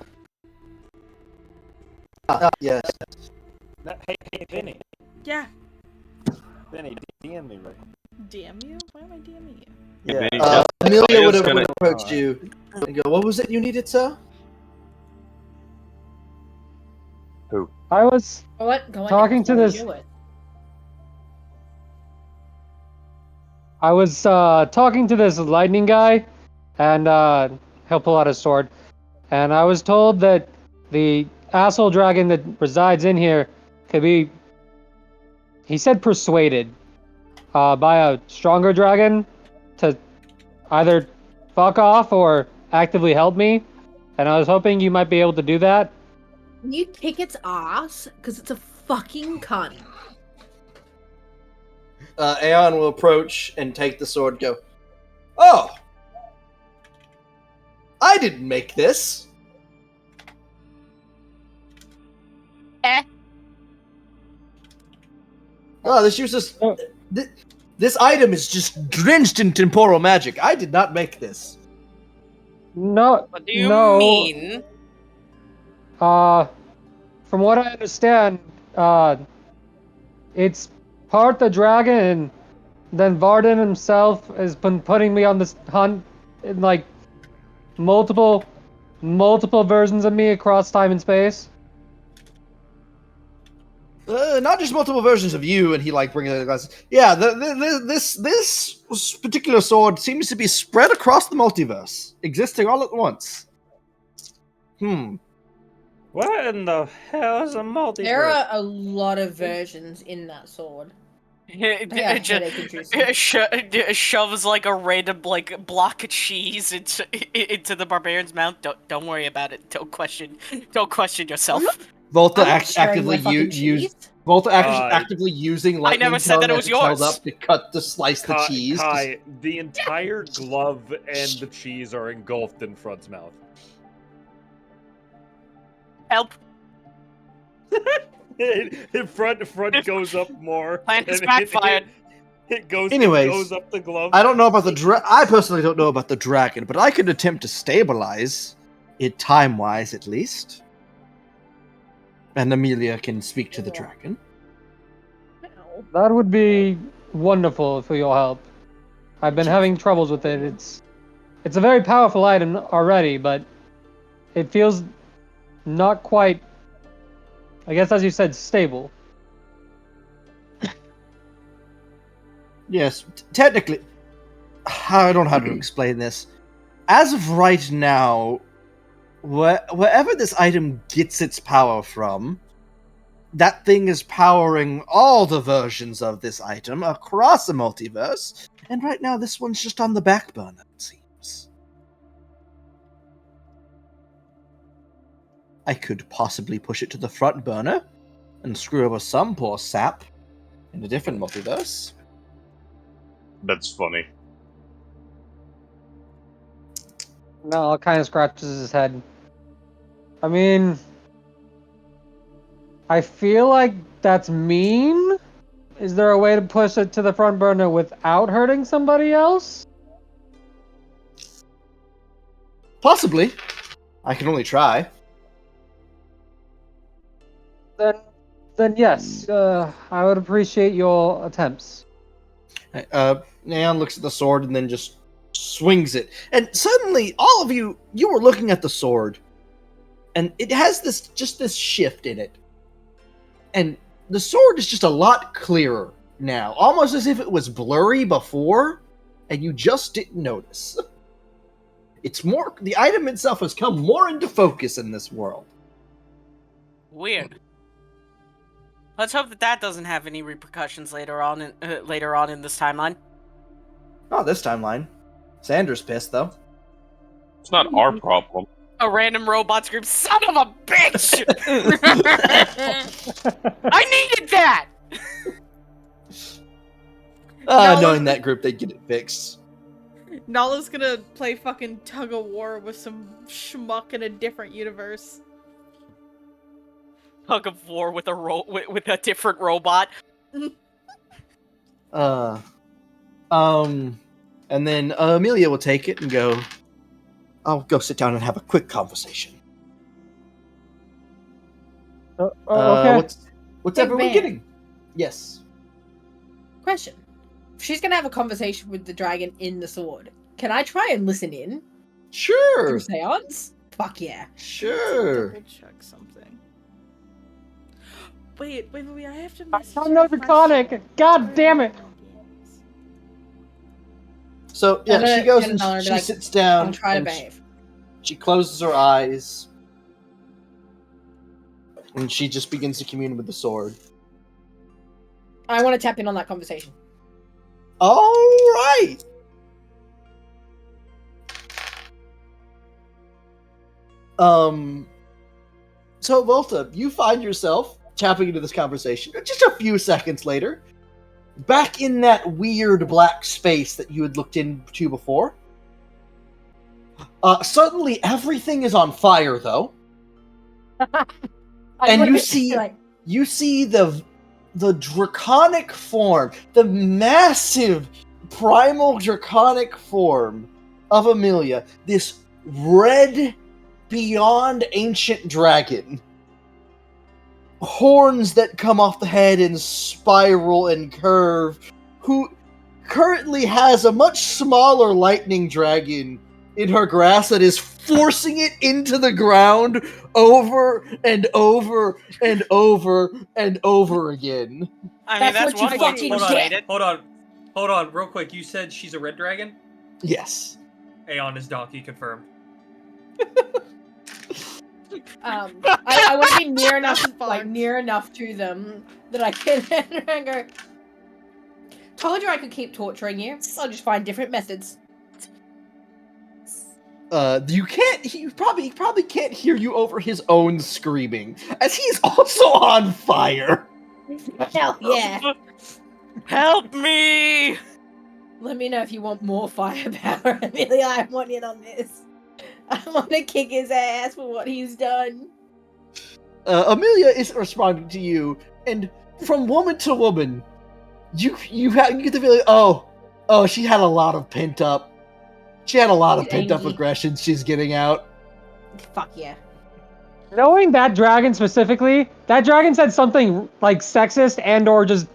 Yes. Hey, Vinny. Yeah. Vinny, DM me right. DM you? Why am I DMing you? Yeah. Amelia Kaya's would have gonna- approached you and go, "What was it you needed, sir?" Who? I was What? Go on. Talking to this- Do it. talking to this lightning guy, and he'll pull out his sword. And I was told that the asshole dragon that resides in here could be, he said, persuaded by a stronger dragon to either fuck off or actively help me. And I was hoping you might be able to do that. Can you kick its ass? Because it's a fucking cunt. Aeon will approach and take the sword and go, "Oh! I didn't make this!" Oh, this uses... This item is just drenched in temporal magic. I did not make this. No. What do you no. mean? From what I understand, it's part the dragon, and then Varden himself has been putting me on this hunt in like multiple versions of me across time and space. Not just multiple versions of you, and he like brings out the glasses. Yeah, this particular sword seems to be spread across the multiverse, existing all at once. What in the hell is a multiverse? There are a lot of versions in that sword. Shoves like a random like block of cheese into the barbarian's mouth. Don't worry about it. Don't question yourself. Volta I'm not sharing actively my fucking use cheese. Volta actively using I lightning never said that it tongue was as it's held yours. up to slice the cheese. Kai, the entire glove and the cheese are engulfed in Front's mouth. Help! Front goes up more. Plan has and backfired. It goes. Anyways, it goes up the glove. I don't know about I personally don't know about the dragon, but I could attempt to stabilize it time-wise at least. And Amelia can speak to the dragon. That would be wonderful for your help. I've been having troubles with it. It's a very powerful item already, but it feels not quite, I guess as you said, stable. Yes, technically, I don't know how to explain this. As of right now, wherever this item gets its power from, that thing is powering all the versions of this item across the multiverse, and right now this one's just on the back burner, it seems. I could possibly push it to the front burner and screw over some poor sap in a different multiverse. That's funny. Mal kind of scratches his head. I mean, I feel like that's mean. Is there a way to push it to the front burner without hurting somebody else? Possibly. I can only try. Then yes, I would appreciate your attempts. Neon looks at the sword and then just swings it, and suddenly all of you were looking at the sword, and it has this shift in it, and the sword is just a lot clearer now, almost as if it was blurry before, and you just didn't notice. The item itself has come more into focus in this world. Weird. Let's hope that doesn't have any repercussions later on in this timeline. Oh, this timeline. Sandra's pissed, though. It's not our problem. A random robot screams, "Son of a bitch!" I needed that! Knowing that group, they'd get it fixed. Nala's gonna play fucking tug of war with some schmuck in a different universe. Tug of war with a different robot. And then Amelia will take it and go, I'll go sit down and have a quick conversation. Okay. What's Big everyone man. getting? Yes. Question. If she's gonna have a conversation with the dragon in the sword, can I try and listen in? Sure. Through seance? Fuck yeah. Sure. Double check something. Wait, I have to message I'm no draconic. God damn it. So, yeah, she goes and she sits down. I'll try to and behave. She closes her eyes. And she just begins to commune with the sword. I want to tap in on that conversation. All right. So Volta, you find yourself tapping into this conversation just a few seconds later, back in that weird black space that you had looked into before. Suddenly everything is on fire, though. And you see the draconic form, the massive primal draconic form of Amelia, this red beyond ancient dragon. Horns that come off the head and spiral and curve, who currently has a much smaller lightning dragon in her grasp that is forcing it into the ground over and over and over and over again. I mean, that's what you one fucking related. Hold on, real quick. You said she's a red dragon? Yes. Aeon is donkey, confirmed. I want to be near enough to them that I can and go. Told you I could keep torturing you. I'll just find different methods. You can't. He probably can't hear you over his own screaming, as he's also on fire. Hell yeah! Help me! Let me know if you want more firepower, Amelia. I want in on this. I want to kick his ass for what he's done. Amelia isn't responding to you, and from woman to woman, you get the feeling, oh, she had a lot of pent up. She had a lot of pent up aggression she's getting out. Fuck yeah. Knowing that dragon specifically, that dragon said something like sexist and or just,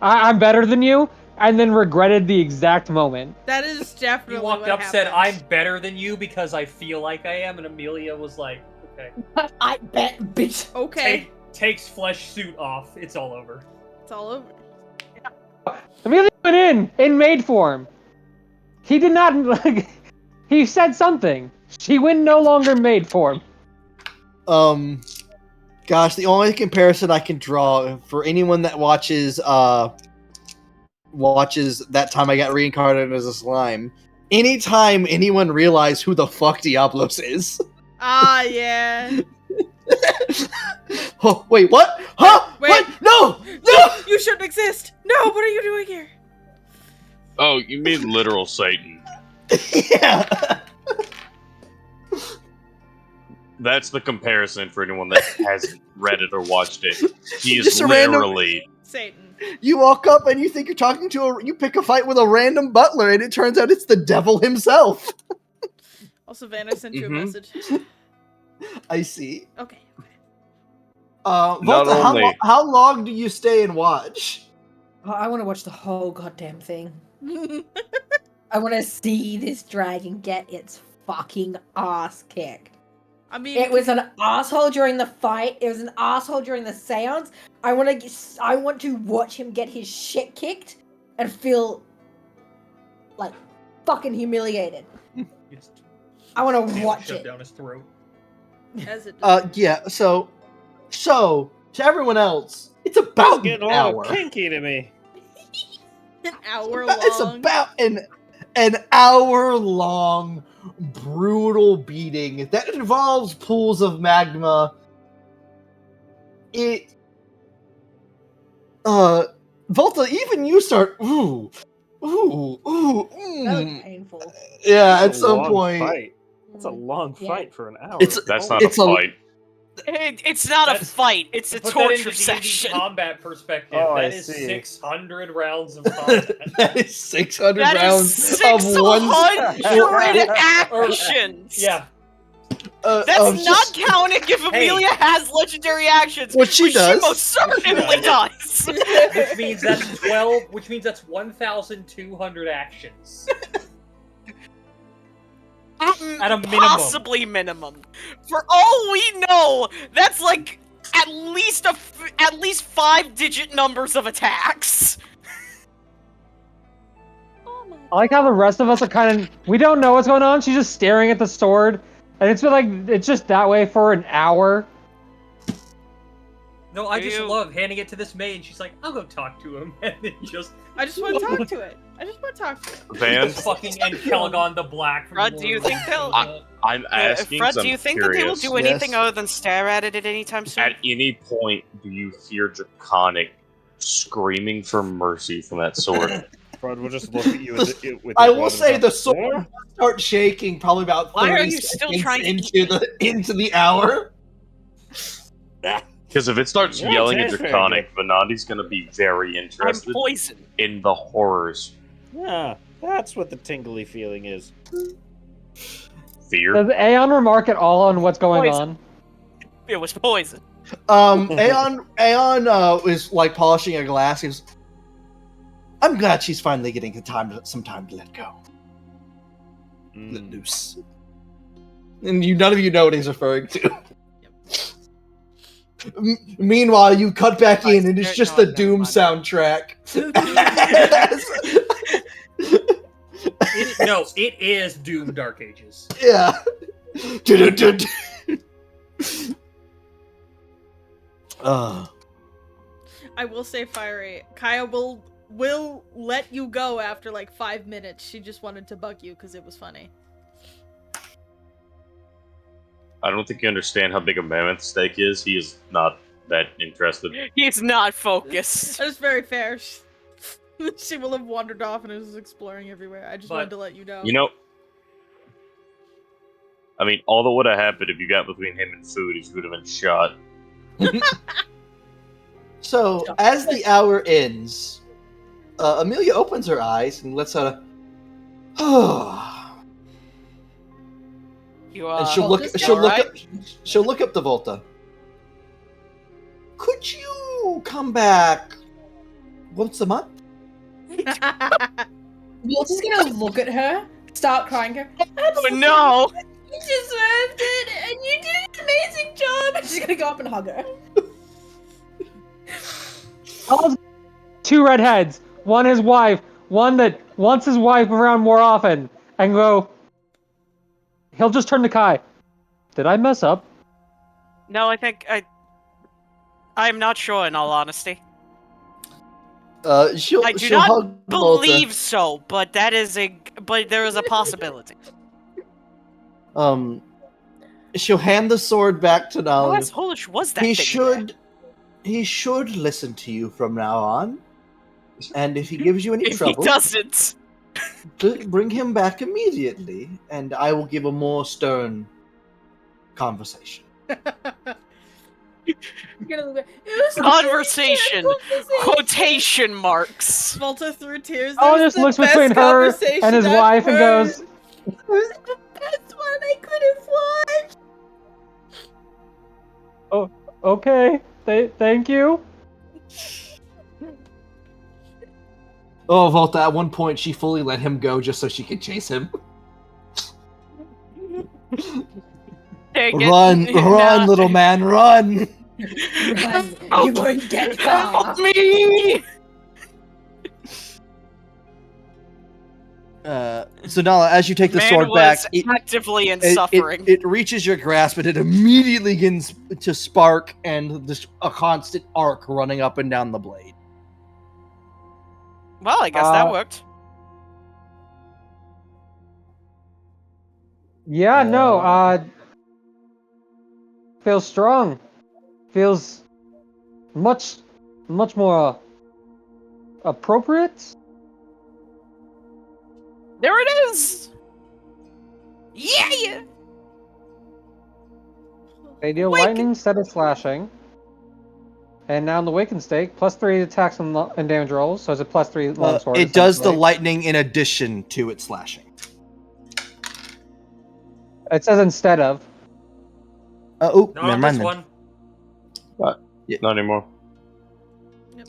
I'm better than you, and then regretted the exact moment. That is definitely He walked what up, said, happened. "I'm better than you because I feel like I am," and Amelia was like, "Okay." I bet, bitch. Okay. Takes flesh suit off. It's all over. It's all over. Amelia went in maid form. He did not, he said something. She went no longer maid form. Gosh, the only comparison I can draw for anyone that watches That Time I Got Reincarnated as a Slime, anytime anyone realized who the fuck Diablos is. Ah, yeah. Oh, wait, what? Huh? Wait. What? No! No! You shouldn't exist! No, what are you doing here? Oh, you mean literal Satan. Yeah! That's the comparison for anyone that hasn't read it or watched it. He is Just a random- literally... Satan. You walk up and you think you're talking to you pick a fight with a random butler, and it turns out it's the devil himself. Also, Van, I sent you a message. I see. Okay. Volta, how long do you stay and watch? Oh, I want to watch the whole goddamn thing. I want to see this dragon get its fucking ass kicked. I mean, It was an asshole during the fight. It was an asshole during the seance. I want to watch him get his shit kicked and feel like fucking humiliated. I want to watch it down his throat. as it Yeah. So to everyone else, it's about Getting an a little hour. kinky to me. an hour long. It's about an hour-long brutal beating that involves pools of magma. Volta, even you start ooh. That was Mm. painful. Yeah, at That's a some long point. fight. That's a long Yeah. fight for an hour. That's not a fight. It's not a fight. It's a Put that into torture D&D session. combat perspective. Oh, that I is see. 600 rounds of combat. That is 600 That rounds is of one. 600 actions. Yeah. That's not counting if Amelia has legendary actions, Which she does. She most certainly does. Which means that's 12. Which means that's 1,200 actions. At a minimum. Possibly minimum. For all we know, that's like at least 5-digit numbers of attacks. I like how the rest of us are kind of. We don't know what's going on. She's just staring at the sword, and it's been like it's just that way for an hour. No, I just love handing it to this maid. She's like, "I'll go talk to him," and then just. I just want to talk to it. Van? Fucking and Caligon the Black. Fred, do you think they'll? I'm asking. Fred, 'cause do you I'm think that they will curious. do anything other than stare at it at any time soon? At any point, do you hear Draconic screaming for mercy from that sword? Fred will just look at you with I will say the sword will start shaking probably about Why are 30 you still seconds trying to into the hour. Because if it starts Yeah, yelling at that's very Draconic, Venandi's going to be very interested poisoned. in the horrors. Yeah, that's what the tingly feeling is. Fear? Does Aeon remark at all on what's going Poison. on? It was poison. Aeon is like polishing a glass. He goes, I'm glad she's finally getting some time to let go. Let loose. And none of you know what he's referring to. Meanwhile, you cut back in, and it's just the Doom soundtrack. No, it is Doom Dark Ages. Yeah. I will say, Fiery, Kaya will let you go after like 5 minutes. She just wanted to bug you because it was funny. I don't think you understand how big a mammoth steak is. He is not that interested. He's not focused. That is very fair. She will have wandered off and is exploring everywhere. I just wanted to let you know. You know, I mean, all that would have happened if you got between him and food is you would have been shot. So, as the hour ends, Amelia opens her eyes and lets out a and she'll look up to Volta. Could you come back once a month? Volta's gonna look at her, start crying, go, Oh no! You deserved it, and you did an amazing job! And she's gonna go up and hug her. Two redheads, one his wife, one that wants his wife around more often, and go. He'll just turn to Kai. Did I mess up? No, I think I'm not sure. In all honesty, I I do she'll not hug believe so, but there is a possibility. Volta. She'll hand the sword back to How Nala. assholeish was that He thing? he should listen to you from now on. And if he gives you any If trouble, he doesn't, bring him back immediately, and I will give a more stern conversation. conversation quotation marks. Volta through tears. Paul There's just the looks best between her conversation and his I've wife and heard. goes, It was the best one I could have watched. "Oh, okay. Thank you." Oh, Volta, at one point she fully let him go just so she could chase him. Run, little man, run! Run, you won't get far. Me! So Nala, as you take the Man sword was back, actively in suffering. it reaches your grasp and it immediately begins to spark and a constant arc running up and down the blade. Well, I guess that worked. Yeah, no, feels strong. Feels much more appropriate. There it is! Yeah! They deal lightning instead of slashing. And now in the Waken stake, +3 attacks and damage rolls, so it's a +3 longsword. It does the essentially. lightning in addition to its slashing. It says instead of. Not Not never on mind this then. one. What? Not anymore.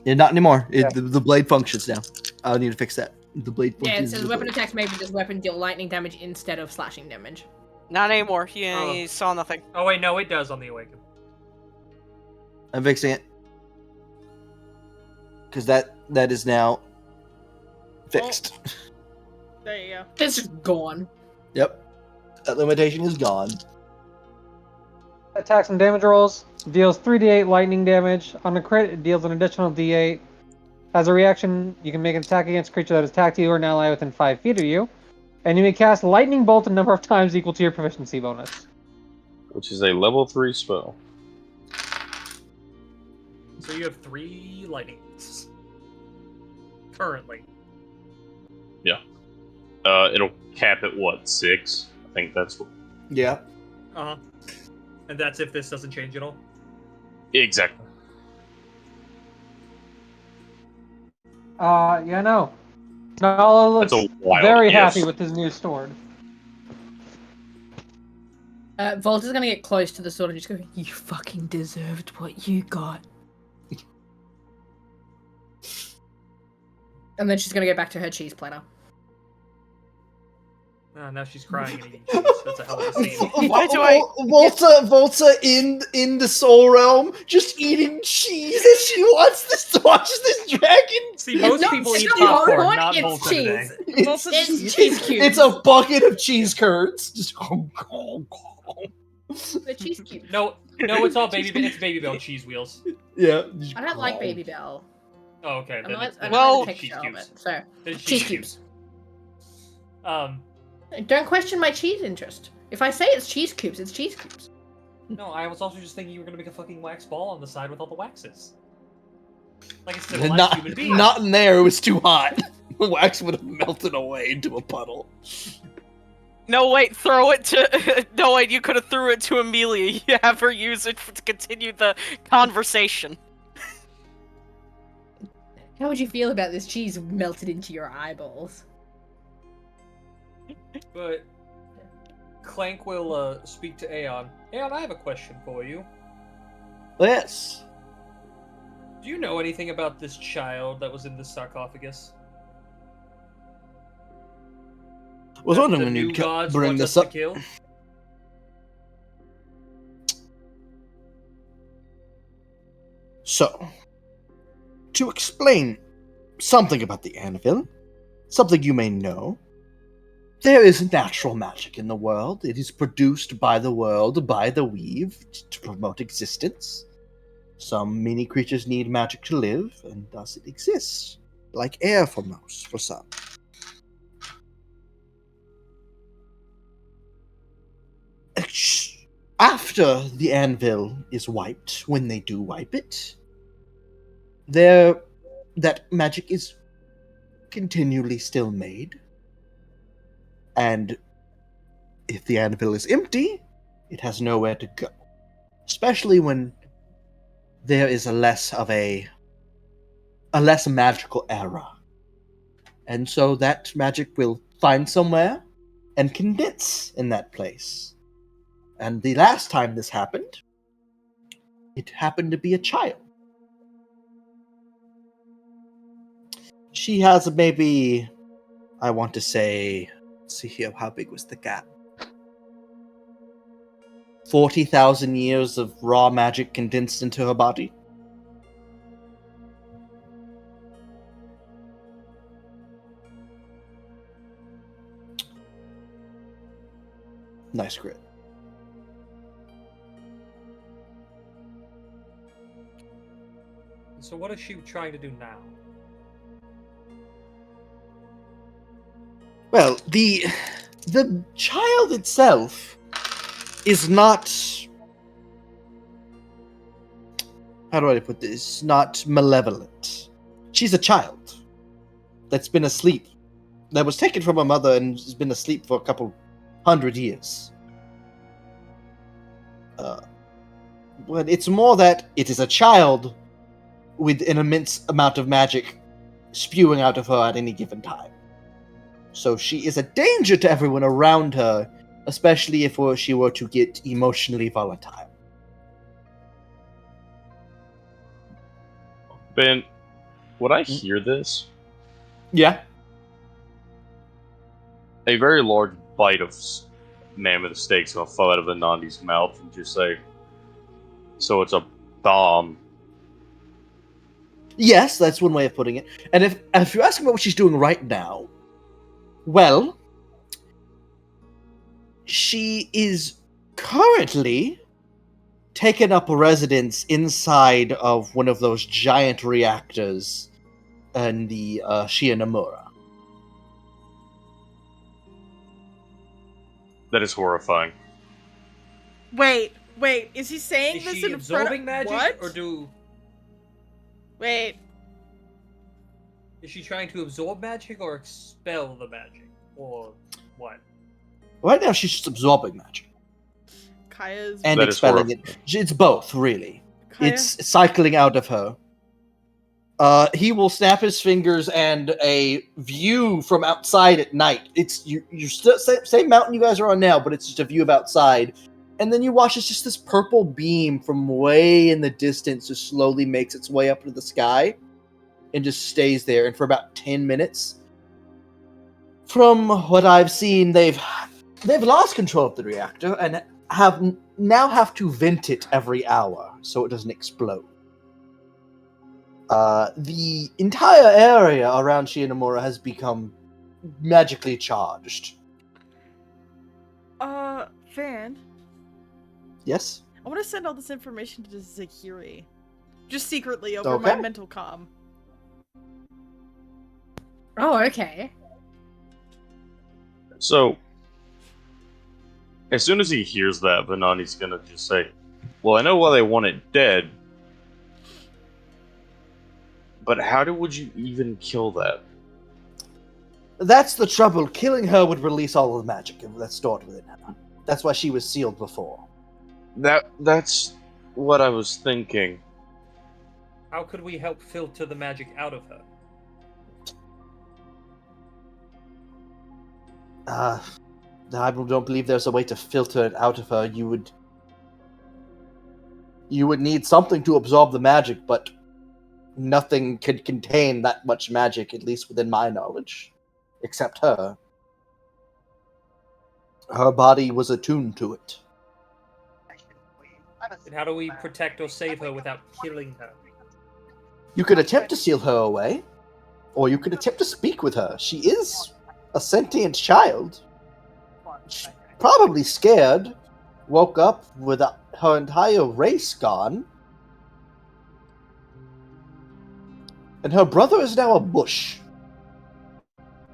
Yeah, not anymore. The blade functions now. I'll need to fix that. The blade Yeah, it functions. says weapon attacks may be this weapon deal lightning damage instead of slashing damage. Not anymore. He saw nothing. Oh wait, no, it does on the Awaken. I'm fixing it. Because that is now fixed. There you go. This is gone. Yep. That limitation is gone. Attacks and damage rolls. Deals 3d8 lightning damage. On a crit, it deals an additional d8. As a reaction, you can make an attack against a creature that has attacked you or an ally within 5 feet of you. And you may cast Lightning Bolt a number of times equal to your proficiency bonus. Which is a level 3 spell. So you have 3 lightnings. Currently. Yeah. It'll cap at what, 6? I think that's what. Yeah. Uh-huh. And that's if this doesn't change at all? Exactly. Yeah, no. Nala looks That's a wild very yes. happy with his new sword. Volta's gonna get close to the sword and just go, "You fucking deserved what you got." And then she's gonna go back to her cheese platter. Oh, now she's crying and eating cheese. That's a hell of a scene. Volta in the soul realm, just eating cheese as she watches this dragon. See, most people eat popcorn, not it's Volta cheese. today. It's cheese cubes. It's a bucket of cheese curds. Just The cheese cubes. No, it's all it's Baby Bell cheese wheels. Yeah. I don't like Baby Bell. Oh, okay. I Then don't like, it's, I don't well, like the texture of it. So, It's cheese cubes. cubes. Don't question my cheese interest. If I say it's cheese cubes, it's cheese cubes. No, I was also just thinking you were gonna make a fucking wax ball on the side with all the waxes. Like it's still Not, human being. not in there. It was too hot. The wax would have melted away into a puddle. No, wait, throw it to... No, wait, you could have threw it to Amelia. You have her use it to continue the conversation. How would you feel about this cheese melted into your eyeballs? But Clank will speak to Aeon. Aeon, I have a question for you. Yes. Do you know anything about this child that was in the sarcophagus? I was wondering The when new you'd gods bring want this us to up. kill? So, to explain something about the anvil, something you may know, there is natural magic in the world. It is produced by the world, by the weave, to promote existence. Some mini creatures need magic to live, and thus it exists, like air for most, for some. After the anvil is wiped, when they do wipe it, that magic is continually still made. And if the anvil is empty, it has nowhere to go. Especially when there is a less magical era. And so that magic will find somewhere and condense in that place. And the last time this happened, it happened to be a child. She has maybe, I want to say, let's see here, how big was the gap? 40,000 years of raw magic condensed into her body. Nice grit. So what is she trying to do now? Well, the child itself is not, how do I put this? Not malevolent. She's a child that's been asleep. That was taken from her mother and has been asleep for a couple 100 years. But it's more that it is a child with an immense amount of magic spewing out of her at any given time. So she is a danger to everyone around her, especially if she were to get emotionally volatile. Ben, would I hear this? Yeah. A very large bite of mammoth steak's gonna fall out of Anandi's mouth and just say, "So it's a bomb." Yes, that's one way of putting it. And if you're asking about what she's doing right now, well, she is currently taken up a residence inside of one of those giant reactors in the Shianamura. That is horrifying. Wait, is he saying Is this she in front absorbing of magic, what? or Wait, is she trying to absorb magic or expel the magic, or what? Right now, she's just absorbing magic Kaya's and expelling it. It's both, really. Kaya? It's cycling out of her. He will snap his fingers, and a view from outside at night. It's you're still same mountain you guys are on now, but it's just a view of outside. And then you watch it's just this purple beam from way in the distance just slowly makes its way up into the sky and just stays there. And for about 10 minutes, from what I've seen, they've lost control of the reactor and have to vent it every hour so it doesn't explode. The entire area around Shianamura has become magically charged. Van, Yes? I want to send all this information to Zakiri. Just secretly over Okay. my mental comm. Oh, okay. So, as soon as he hears that, Vanani's gonna just say, "Well, I know why they want it dead, but how would you even kill that?" That's the trouble. Killing her would release all of the magic that's stored within her. That's why she was sealed before. That's what I was thinking. How could we help filter the magic out of her? I don't believe there's a way to filter it out of her. You would need something to absorb the magic, but nothing could contain that much magic, at least within my knowledge, except her. Her body was attuned to it. And how do we protect or save her without killing her? You could attempt to seal her away, or you could attempt to speak with her. She is a sentient child. She's probably scared, woke up with her entire race gone, and her brother is now a bush.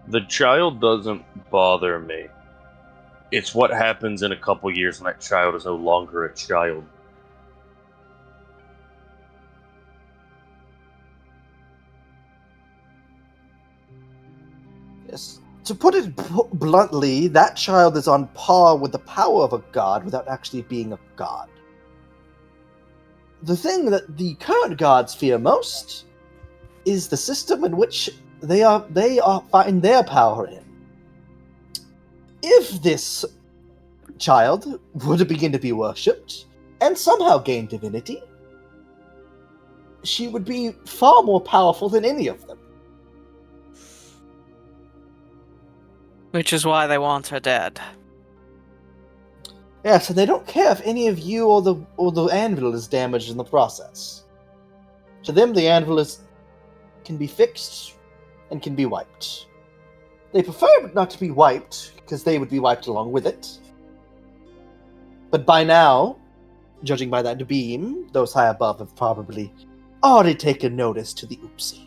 The child doesn't bother me. It's what happens in a couple years when that child is no longer a child. Yes. To put it bluntly, that child is on par with the power of a god without actually being a god. The thing that the current gods fear most is the system in which they find their power in. If this child were to begin to be worshipped and somehow gain divinity, she would be far more powerful than any of them. Which is why they want her dead. Yeah, so they don't care if any of you or the anvil is damaged in the process. To them, the anvil can be fixed and can be wiped. They prefer it not to be wiped, because they would be wiped along with it. But by now, judging by that beam, those high above have probably already taken notice to the oopsie.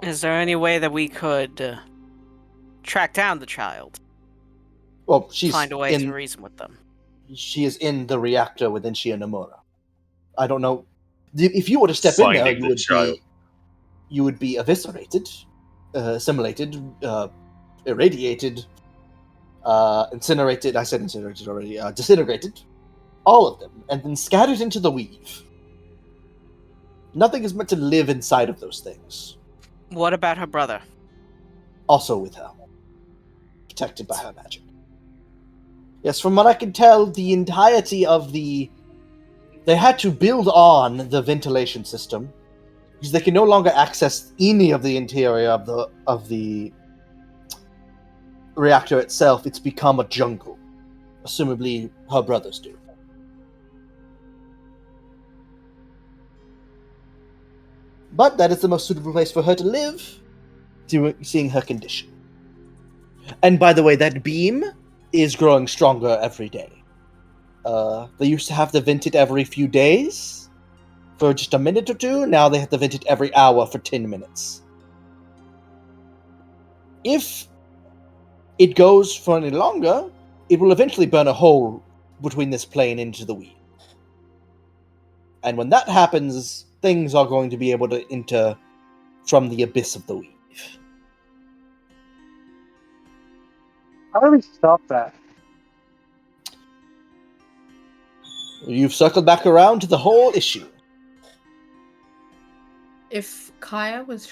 Is there any way that we could track down the child? Well, she's find a way to reason with them. She is in the reactor within Shia Nomura. I don't know. If you were to step in there, you would be eviscerated, assimilated, irradiated, incinerated. I said incinerated already. Disintegrated. All of them. And then scattered into the weave. Nothing is meant to live inside of those things. What about her brother? Also with her. Protected by her magic. Yes, from what I can tell, the entirety of they had to build on the ventilation system because they can no longer access any of the interior of the reactor itself. It's become a jungle. Assumably, her brothers do. But that is the most suitable place for her to live, seeing her condition. And by the way, that beam is growing stronger every day. They used to have to vent it every few days for just a minute or two. Now they have to vent it every hour for 10 minutes. If it goes for any longer, it will eventually burn a hole between this plane into the weave. And when that happens, things are going to be able to enter from the abyss of the weave. How do we stop that? You've circled back around to the whole issue. If Kaya was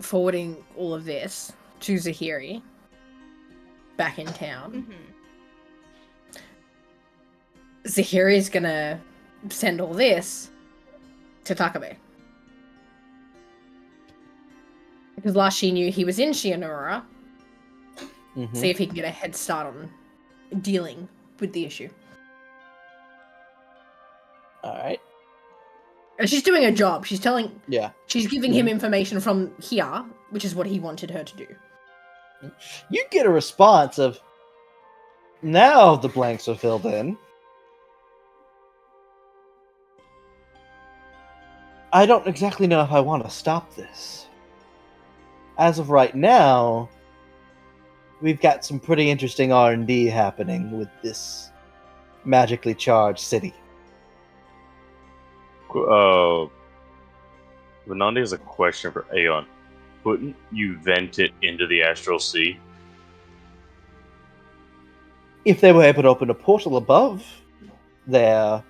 forwarding all of this to Zahiri back in town, Zahiri's gonna send all this to Takabe. Because last she knew he was in Shianura. See if he can get a head start on dealing with the issue. Alright. And she's doing her job. She's telling... Yeah. She's giving him information from here, which is what he wanted her to do. You get a response of, now the blanks are filled in. I don't exactly know if I want to stop this. As of right now, we've got some pretty interesting R&D happening with this magically charged city. Venandi has a question for Aeon. Couldn't you vent it into the astral sea? If they were able to open a portal above their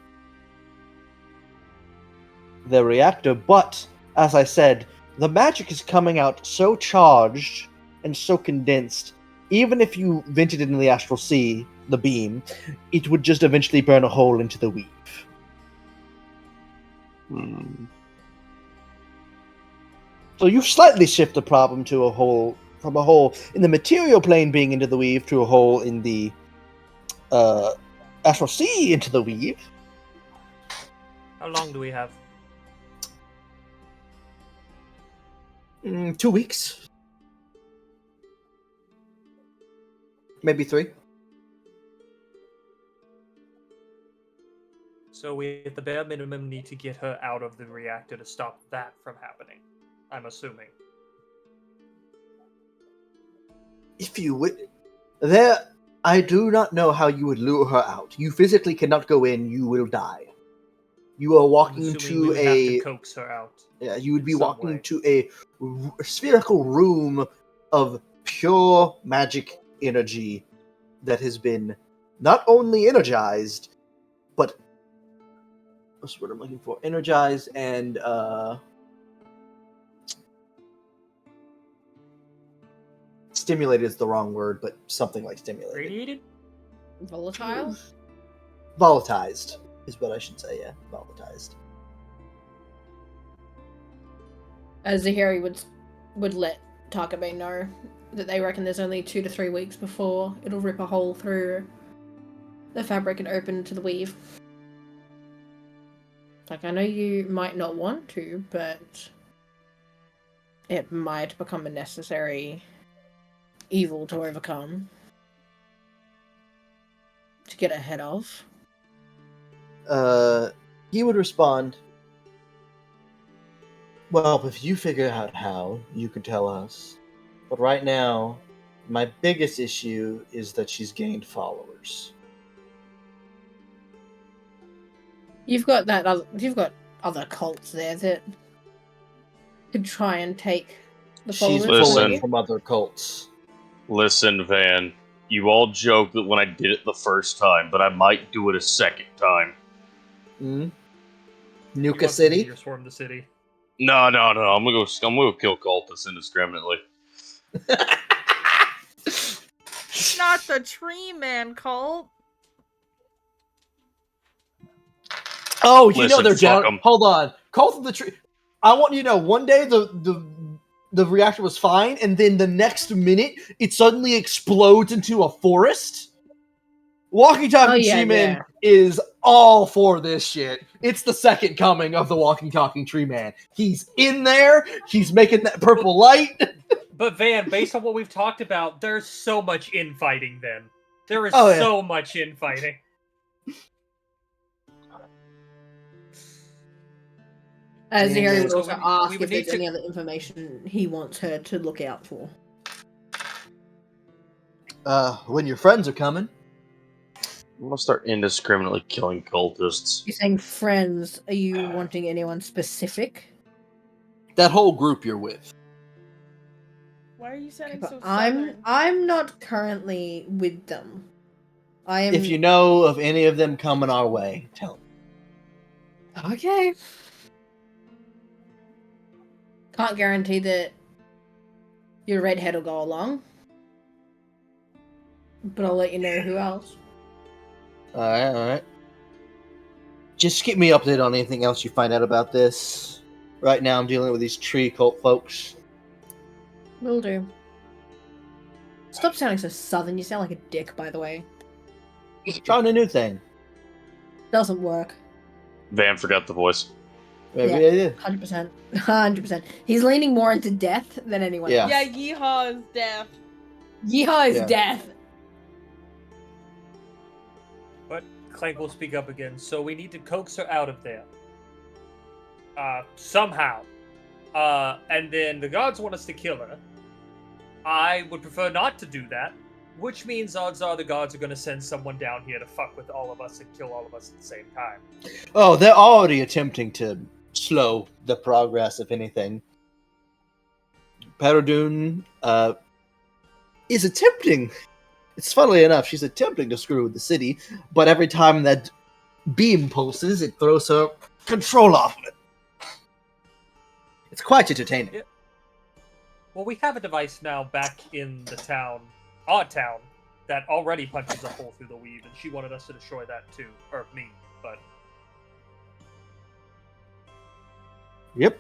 reactor, but, as I said, the magic is coming out so charged and so condensed, even if you vented it in the astral sea, the beam, it would just eventually burn a hole into the weave. So you slightly shift the problem to a hole, from a hole in the material plane being into the weave to a hole in the astral sea into the weave. How long do we have? 2 weeks. Maybe 3. So we, at the bare minimum, need to get her out of the reactor to stop that from happening. I'm assuming. If you would... I do not know how you would lure her out. You physically cannot go in, you will die. You are walking to we have to coax her out. Yeah, you would be walking to a spherical room of pure magic energy that has been not only energized, but what's what I'm looking for? Energized and stimulated is the wrong word, but something like stimulated. Radiated? Volatile? Volatilized is what I should say, yeah. Volatilized. Zahiri would let Takabe know that they reckon there's only 2 to 3 weeks before it'll rip a hole through the fabric and open to the weave. Like, I know you might not want to, but it might become a necessary evil to overcome. To get ahead of. He would respond, well, if you figure out how, you can tell us. But right now, my biggest issue is that she's gained followers. You've got other cults there that could try and take the She's followers pulling away. from other cults. Listen, Van, you all joked that when I did it the first time, but I might do it a second time. Nuka City? Swarm the city. No. I'm gonna go kill cultists indiscriminately. Not the tree man cult. Oh, you know Listen, they're fuck down. 'em. Hold on. Cult of the Tree. I want you to know, one day the reactor was fine, and then the next minute, it suddenly explodes into a forest. Walking Talking Tree Man is all for this shit. It's the second coming of the Walking Talking Tree Man. He's in there. He's making that purple light. But Van, based on what we've talked about, there's so much infighting then. There is Oh, yeah. so much infighting. Zahiri would So also we ask would if there's need to- any other information he wants her to look out for. When your friends are coming. I'm gonna start indiscriminately killing cultists. You're saying friends, are you wanting anyone specific? That whole group you're with. Why are you sounding But so southern? I'm not currently with them. I am. If you know of any of them coming our way, tell me. Okay. Can't guarantee that your redhead will go along. But I'll let you know who else. Alright. Just keep me updated on anything else you find out about this. Right now I'm dealing with these tree cult folks. Will do. Stop sounding so southern. You sound like a dick, by the way. Trying a new thing. Doesn't work. Van forgot the voice. Maybe I did. 100%. 100%. He's leaning more into death than anyone Yeah. else. Yeah, yeehaw is death. Yeehaw is Yeah. death. But Clank will speak up again, so we need to coax her out of there. Somehow. And then the gods want us to kill her. I would prefer not to do that, which means odds are the gods are going to send someone down here to fuck with all of us and kill all of us at the same time. Oh, they're already attempting to slow the progress, if anything. Peridune is attempting. It's funnily enough, she's attempting to screw with the city, but every time that beam pulses, it throws her control off of it. It's quite entertaining. Yeah. Well, we have a device now back in the town, our town, that already punches a hole through the weave, and she wanted us to destroy that too. Or me, but... Yep.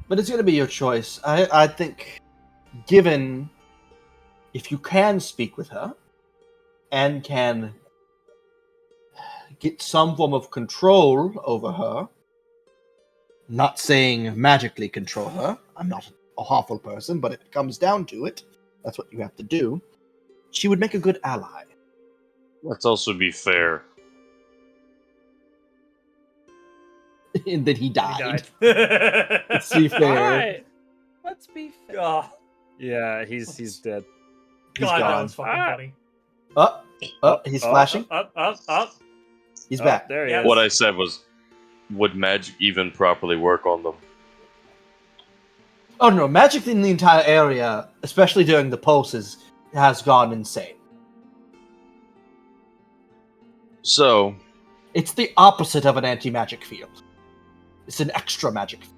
But it's going to be your choice. I think, given if you can speak with her and can get some form of control over her, not saying magically control her, I'm not a awful person, but if it comes down to it, that's what you have to do, she would make a good ally. Let's also be fair. And then he died. Let's be fair. Alright. Let's be fair. Oh, Yeah, he's dead. He's God, that gone. was fucking funny. He's flashing. Up. He's Oh, back. there he Yes. is. What I said was, would magic even properly work on them? Oh no, magic in the entire area, especially during the pulses, has gone insane. So, It's the opposite of an anti-magic field. It's an extra magic field.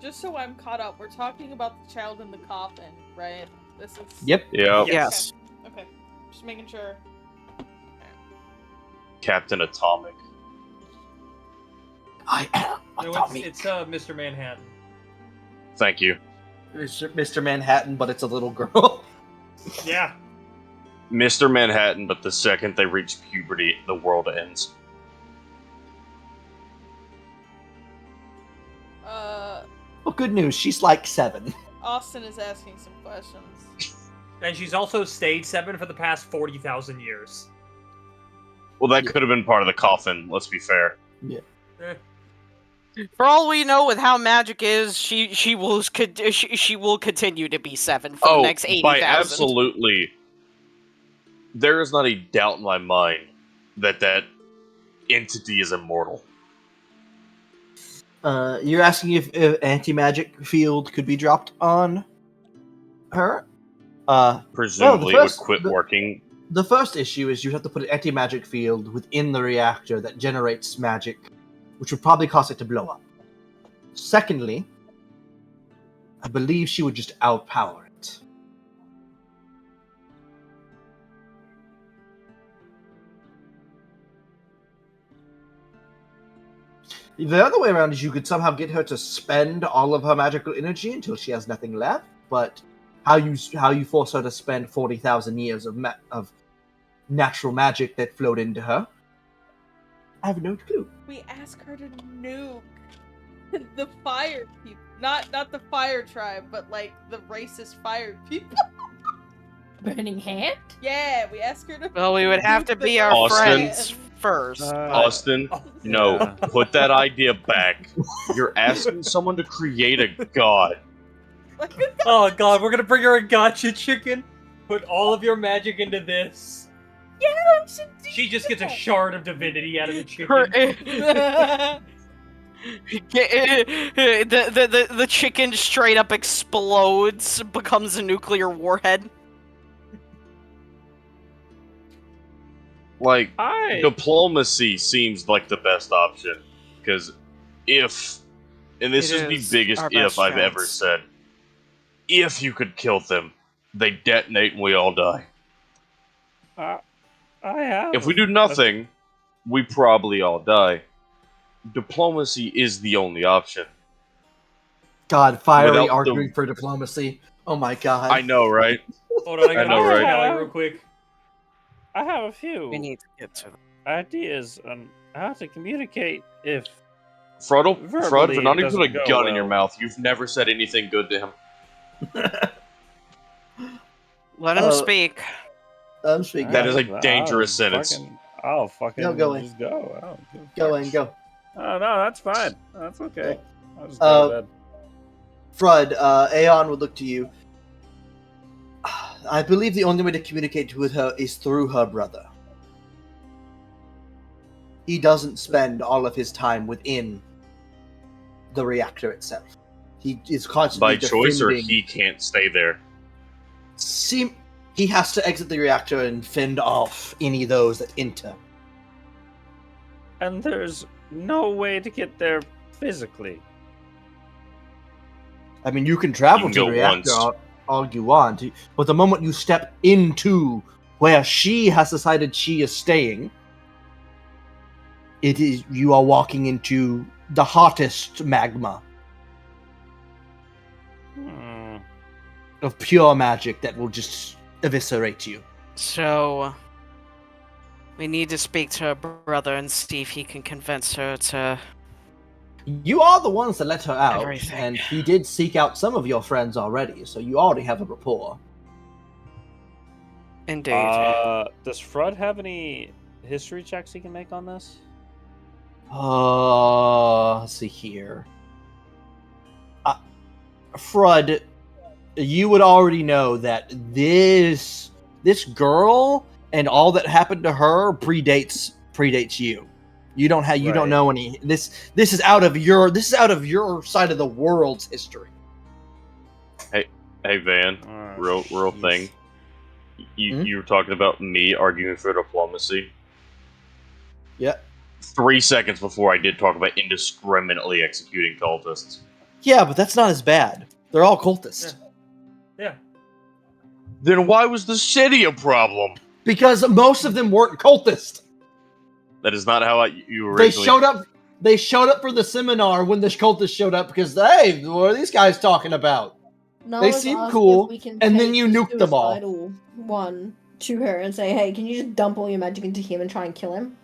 just so I'm caught up, we're talking about the child in the coffin, right? This is. Yep. Yeah. Yes. Okay. Just making sure. Captain Atomic. I am No, Atomic. it's Mr. Manhattan. Thank you. It's Mr. Manhattan, but it's a little girl. Yeah. Mr. Manhattan, but the second they reach puberty, the world ends. Well, good news. She's like 7. Austin is asking some questions. And she's also stayed 7 for the past 40,000 years. Well, that could have been part of the coffin, let's be fair. Yeah. For all we know, with how magic is, she will continue to be 7 for the next 80,000. By absolutely. There is not a doubt in my mind that that entity is immortal. You're asking if anti-magic field could be dropped on her? Presumably, it would quit working. The first issue is you have to put an anti-magic field within the reactor that generates magic, which would probably cause it to blow up. Secondly, I believe she would just outpower it. The other way around is you could somehow get her to spend all of her magical energy until she has nothing left, but how you force her to spend 40,000 years of natural magic that flowed into her, I have no clue. We ask her to nuke the fire people. Not the fire tribe, but like the racist fire people. Burning Hand? Yeah, we ask her to. Well, we would have to be our friends first. Austin, no, put that idea back. You're asking someone to create a god. Oh god, we're gonna bring her a gotcha chicken. Put all of your magic into this. Yeah, we should do She just gets a shard of divinity out of the chicken. The chicken straight up explodes, becomes a nuclear warhead. Like, diplomacy seems like the best option. Because if, and this is the biggest if I've ever said, if you could kill them, they detonate and we all die. I have. If we do nothing, we probably all die. Diplomacy is the only option. God, fiery Without arguing for diplomacy. Oh my god. I know, right? Hold on, I know, right? Callie real quick. I have a few We need to get to them. ideas on how to communicate if Frodo, verbally for not it even put a doesn't gun go in your well. mouth, you've never said anything good to him. Let him speak. I'm speaking. That is a dangerous sentence. I'll fucking No, go in. just go. I don't give a Go fuck. in, go. Oh, no, that's fine. That's okay. I'll just go to bed. Frud, Aeon would look to you. I believe the only way to communicate with her is through her brother. He doesn't spend all of his time within the reactor itself. He is constantly By choice, or defending- he can't stay there? He has to exit the reactor and fend off any of those that enter. And there's no way to get there physically. I mean, you can travel You to can the go reactor once. all you want, but the moment you step into where she has decided she is staying, you are walking into the hottest magma of pure magic that will just eviscerate you. So, we need to speak to her brother and see if he can convince her to... You are the ones that let her out, Everything. and he did seek out some of your friends already, so you already have a rapport. Indeed. Does Frud have any history checks he can make on this? Let's see here. Frud, you would already know that this girl and all that happened to her predates you. You don't know any. This is out of your side of the world's history. Hey Van, real thing. You were talking about me arguing for diplomacy. Yeah. 3 seconds before I did talk about indiscriminately executing cultists. Yeah, but that's not as bad. They're all cultists. Yeah. Then why was the city a problem? Because most of them weren't cultists. That is not how you originally... They showed up for the seminar when the cultists showed up because, hey, what are these guys talking about? No, They I was seem asking cool, if we can and then take you the nuked them all. suicidal one to her and say, hey, can you just dump all your magic into him and try and kill him?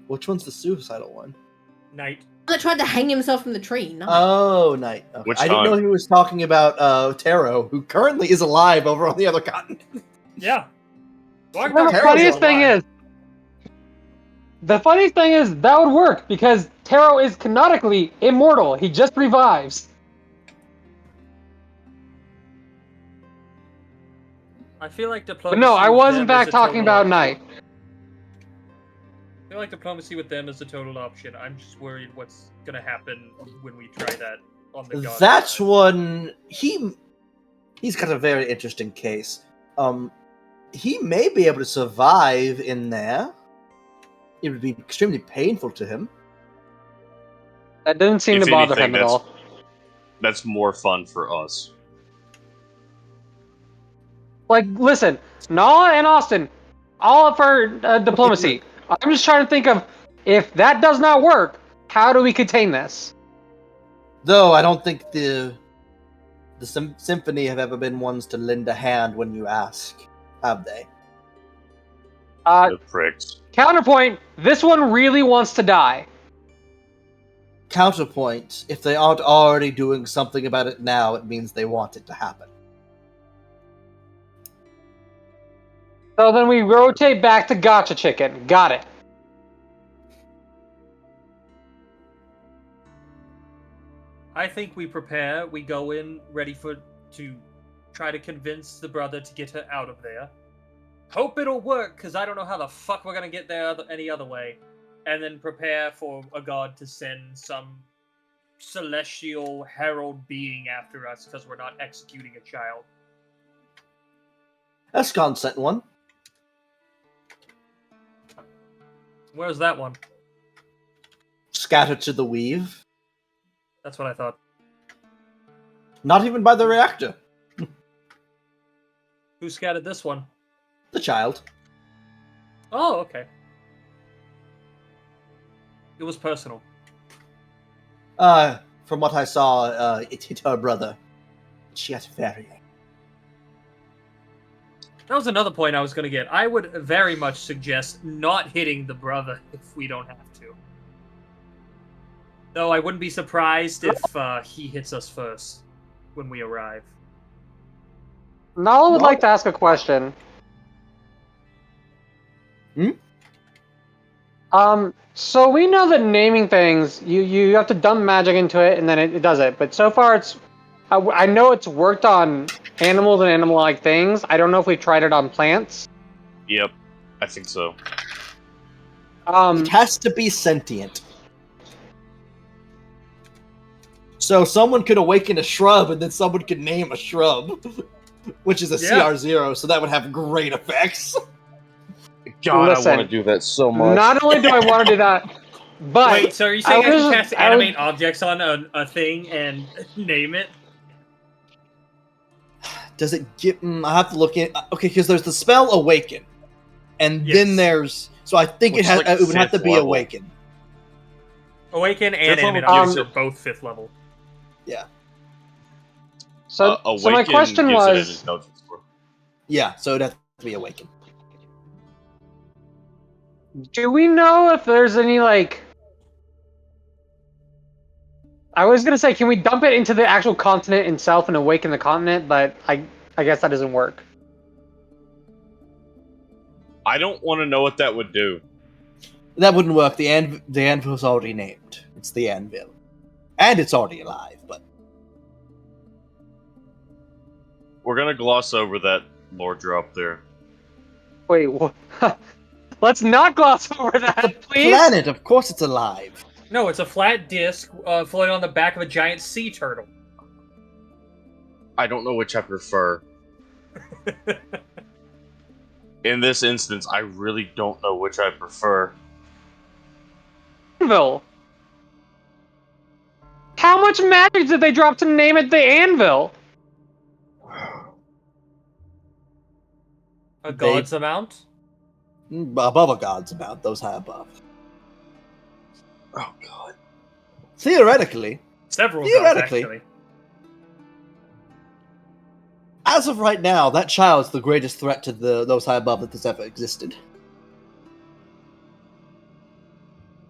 Which one's the suicidal one? Knight. That tried to hang himself from the tree. No. Oh, Knight. Okay. Which I didn't time? know he was talking about Taro, who currently is alive over on the other continent. Yeah. The funniest thing is, that would work because Taro is canonically immortal. He just revives. I feel like But diplomacy. no, I with was them in fact is a talking total about option. Knight. I feel like diplomacy with them is a total option. I'm just worried what's gonna happen when we try that on the god That's side. one. He's got a very interesting case. He may be able to survive in there. It would be extremely painful to him. That doesn't seem If to bother anything, him at all. That's more fun for us. Like, listen, Nala and Austin, all up for diplomacy. I'm just trying to think of, if that does not work, how do we contain this? Though I don't think the symphony have ever been ones to lend a hand when you ask, have they? The pricks. Counterpoint, this one really wants to die. Counterpoint, if they aren't already doing something about it now, it means they want it to happen. So then we rotate back to Gotcha Chicken. Got it. I think we prepare. We go in ready to try to convince the brother to get her out of there. Hope it'll work, because I don't know how the fuck we're gonna get there any other way. And then prepare for a god to send some celestial herald being after us, because we're not executing a child. Escon sent one. Where's that one? Scattered to the weave. That's what I thought. Not even by the reactor. Who scattered this one? The child. Oh, okay. It was personal. From what I saw, it hit her brother. She got very angry. That was another point I was going to get. I would very much suggest not hitting the brother if we don't have to. Though I wouldn't be surprised if he hits us first when we arrive. Nala would like to ask a question. So we know that naming things, you have to dump magic into it and then it does it. But so far I know it's worked on animals and animal-like things. I don't know if we've tried it on plants. Yep, I think so. It has to be sentient. So someone could awaken a shrub and then someone could name a shrub. Which is a CR0, so that would have great effects. God, Listen, I want to do that so much. Not only do I want to do that, but Wait, so are you saying I can cast animate objects on a thing and name it? Does it get... I have to look in... Okay, because there's the spell Awaken. And then there's... So I think Which it is like would have to be level. Awaken. Awaken and Fifth animate level objects gives are both 5th level. Yeah. So my question was... Yeah, so it'd have to be Awaken. Do we know if there's any, like... I was gonna say, can we dump it into the actual continent itself and awaken the continent, but I guess that doesn't work. I don't want to know what that would do. That wouldn't work. The anvil's already named. It's the anvil. And it's already alive, but... We're gonna gloss over that lore drop there. Wait, what? Let's not gloss over that, please! Planet, of course it's alive. No, it's a flat disc floating on the back of a giant sea turtle. I don't know which I prefer. In this instance, I really don't know which I prefer. anvil? How much magic did they drop to name it the anvil? A god's amount? Above a god's amount, those high above. Oh god. Theoretically, Several gods, actually. as of right now, that child's the greatest threat to those high above that has ever existed.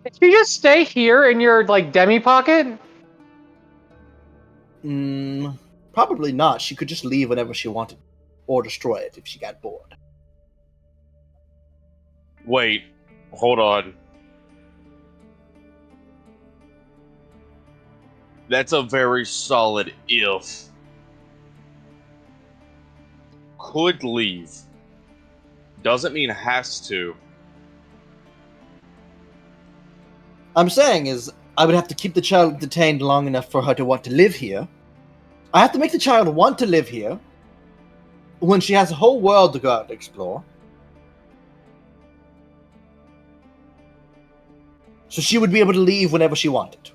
Did you just stay here in your, like, demi pocket? Probably not. She could just leave whenever she wanted. Or destroy it if she got bored. Wait, hold on. That's a very solid if. Could leave. Doesn't mean has to. I'm saying is, I would have to keep the child detained long enough for her to want to live here. I have to make the child want to live here when she has a whole world to go out and explore. So she would be able to leave whenever she wanted.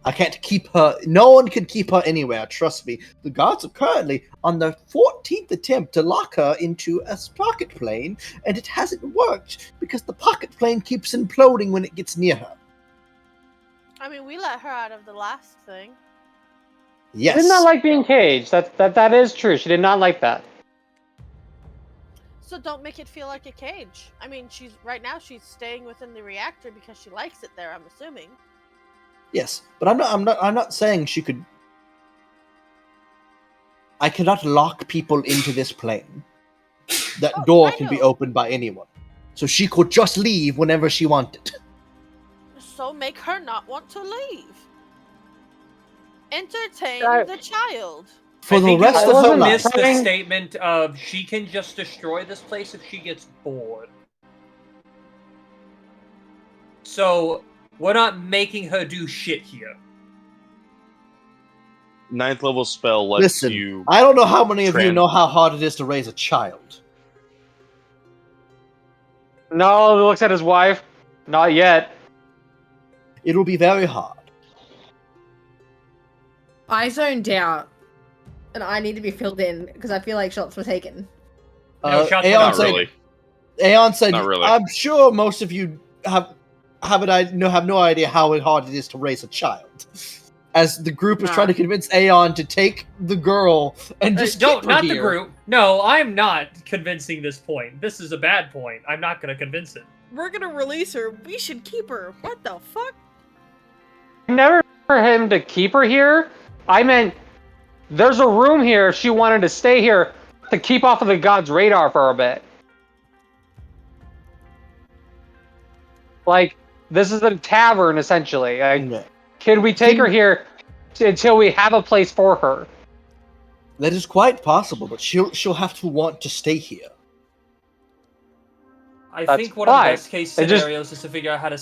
I can't keep her. No one can keep her anywhere, trust me. The guards are currently on their 14th attempt to lock her into a pocket plane, and it hasn't worked because the pocket plane keeps imploding when it gets near her. I mean, we let her out of the last thing. Yes. She did not like being caged. That is true. She did not like that. So don't make it feel like a cage. I mean, she's staying within the reactor because she likes it there, I'm assuming. Yes, but I'm not saying she could. I cannot lock people into this plane. That door can be opened by anyone. So she could just leave whenever she wanted. So make her not want to leave. Entertain the child. For the rest of her life. Missed the statement of she can just destroy this place if she gets bored. So we're not making her do shit here. 9th level spell lets Listen, you. I don't know how many of you know how hard it is to raise a child. No, he looks at his wife. Not yet. It will be very hard. I zoned out, and I need to be filled in because I feel like shots were taken. Aeon Not really. Aeon said, Not really. I'm sure most of you have no idea how hard it is to raise a child. As the group is trying to convince Aeon to take the girl and just keep her not here. the group. No, I'm not convincing this point. This is a bad point. I'm not going to convince it. We're gonna release her. We should keep her. What the fuck? Never for him to keep her here. I meant there's a room here if she wanted to stay here to keep off of the god's radar for a bit. Like, this is a tavern, essentially. Can we take her here until we have a place for her? That is quite possible, but she'll have to want to stay here. I That's think one of the fine. best case scenarios is to figure out how to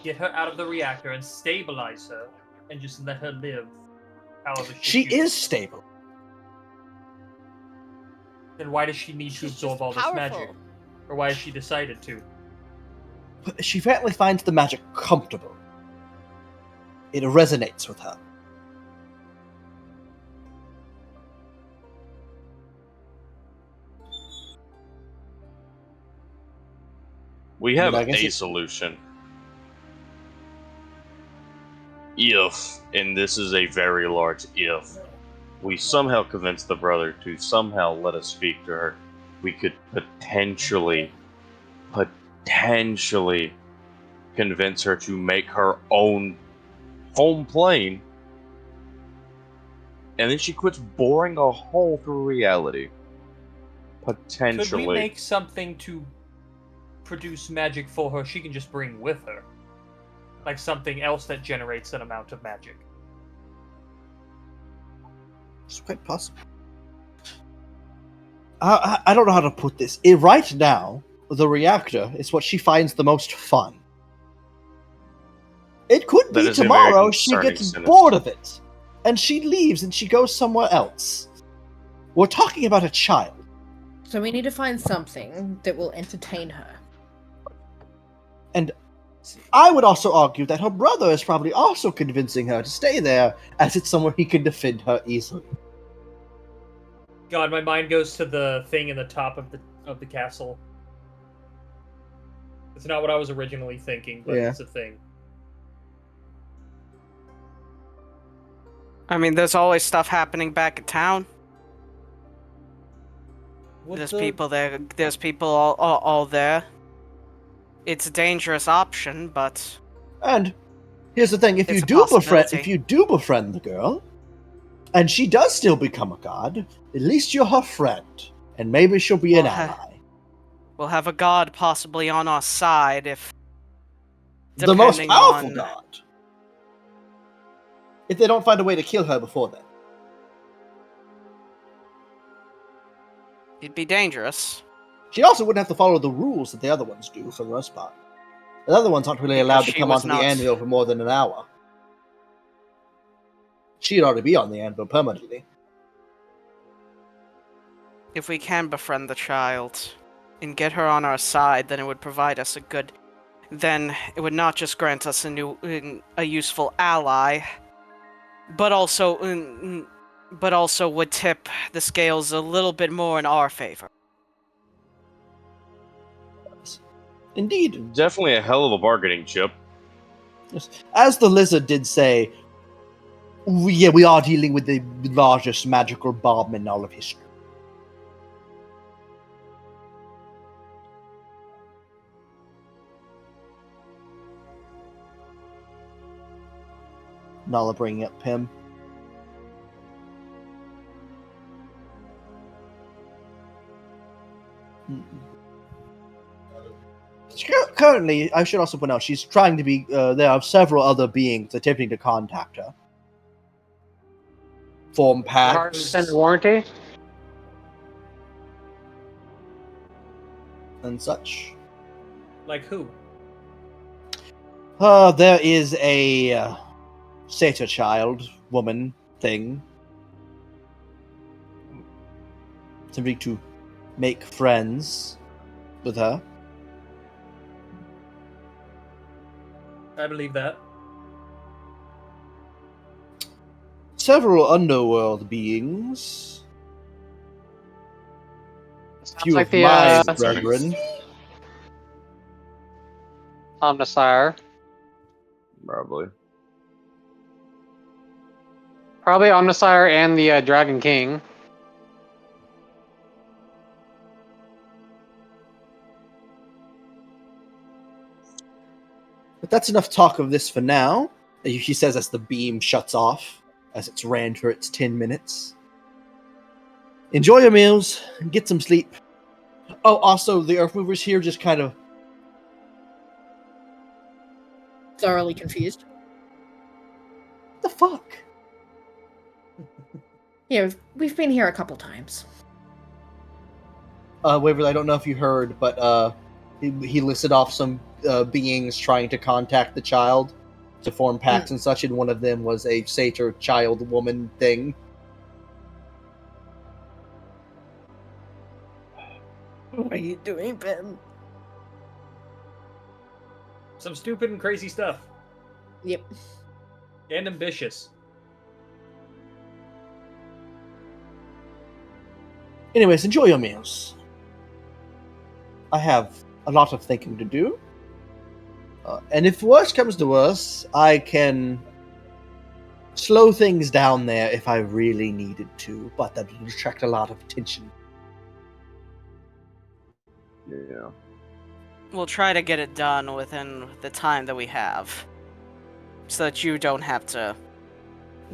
get her out of the reactor and stabilize her and just let her live. However She is stable. Then why does she need to absorb all this magic? Or why has she decided to? She apparently finds the magic comfortable. It resonates with her. We have But I guess a solution. If, and this is a very large if, we somehow convince the brother to somehow let us speak to her, we could potentially convince her to make her own home plane, and then she quits boring a hole through reality. Potentially. Could we make something to produce magic for her she can just bring with her? Like something else that generates an amount of magic. It's quite possible. I don't know how to put this. Right now, the reactor is what she finds the most fun. It could That be is a very tomorrow she concerning gets sentence. bored of it, and she leaves and she goes somewhere else. We're talking about a child. So we need to find something that will entertain her. And I would also argue that her brother is probably also convincing her to stay there, as it's somewhere he can defend her easily. God, my mind goes to the thing in the top of the castle. It's not what I was originally thinking, but Yeah. it's a thing. I mean, there's always stuff happening back in town. There's people there. There's people all there. It's a dangerous option, but And here's the thing: if It's you a do possibility. befriend the girl, and she does still become a god, at least you're her friend, and maybe she'll be an Well, ally. we'll have a god possibly on our side if The most depending powerful on- god. If they don't find a way to kill her before then. it'd be dangerous. She also wouldn't have to follow the rules that the other ones do, for the most part. The other ones aren't really allowed to she come was onto the not- anvil for more than an hour. She'd already be on the anvil permanently. If we can befriend the child and get her on our side, then it would provide us a good. Then it would not just grant us a useful ally, but also would tip the scales a little bit more in our favor. Indeed. Definitely a hell of a bargaining chip. Yes. As the lizard did say, we are dealing with the largest magical bomb in all of history. Nala bringing up Pym. Currently, I should also point out, she's trying to be. There are several other beings attempting to contact her. Form Hard pacts extended warranty. and such. Like who? There is a satyr child woman thing. Attempting to make friends with her. I believe that. Several underworld beings. Few like of the, my uh, brethren. Omnisire. Probably. Probably Omnisire and the Dragon King. But that's enough talk of this for now. He says as the beam shuts off, as it's ran for its 10 minutes. Enjoy your meals, and get some sleep. Oh, also, the Earth Movers here just kind of... Thoroughly confused. What the fuck? Yeah, we've been here a couple times. Waverly, I don't know if you heard, but he listed off some beings trying to contact the child to form pacts and such, and one of them was a satyr child woman thing. What are you doing, Ben? Some stupid and crazy stuff. Yep. And ambitious. Anyways, enjoy your meals. I have a lot of thinking to do. And if worse comes to worse, I can slow things down there if I really needed to, but that would attract a lot of attention. Yeah. We'll try to get it done within the time that we have, so that you don't have to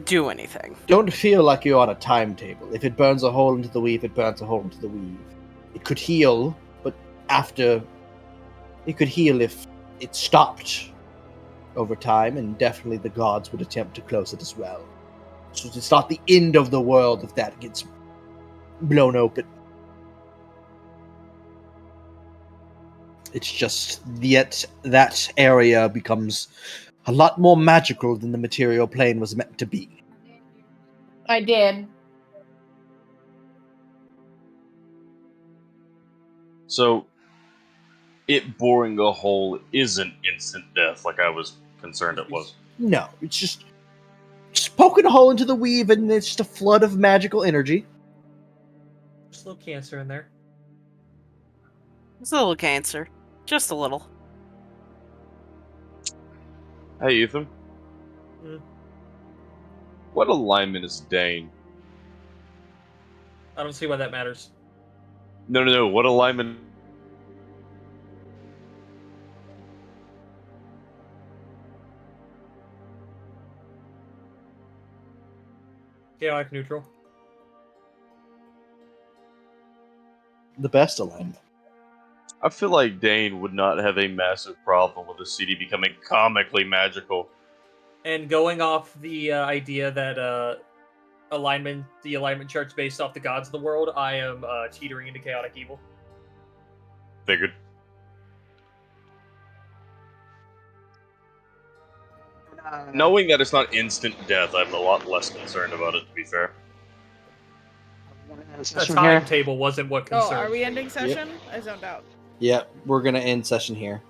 do anything. Don't feel like you're on a timetable. If it burns a hole into the weave, it burns a hole into the weave. It could heal, but after... It could heal if it stopped over time, and definitely the gods would attempt to close it as well. So it's not the end of the world if that gets blown open. It's just yet that area becomes a lot more magical than the material plane was meant to be. I did. So, it boring a hole isn't instant death like I was concerned it was. No, it's just poking a hole into the weave, and it's just a flood of magical energy. Just a little cancer in there. It's a little cancer. Just a little. Hey, Ethan. What alignment is Dane? I don't see why that matters. No. What alignment? Chaotic neutral. The best alignment. I feel like Dane would not have a massive problem with the CD becoming comically magical. And going off the idea that the alignment chart's based off the gods of the world, I am teetering into chaotic evil. Figured. Knowing that it's not instant death, I'm a lot less concerned about it, to be fair. The timetable wasn't what concerned. Oh, are we ending session? I zoned out. Yeah, we're gonna end session here.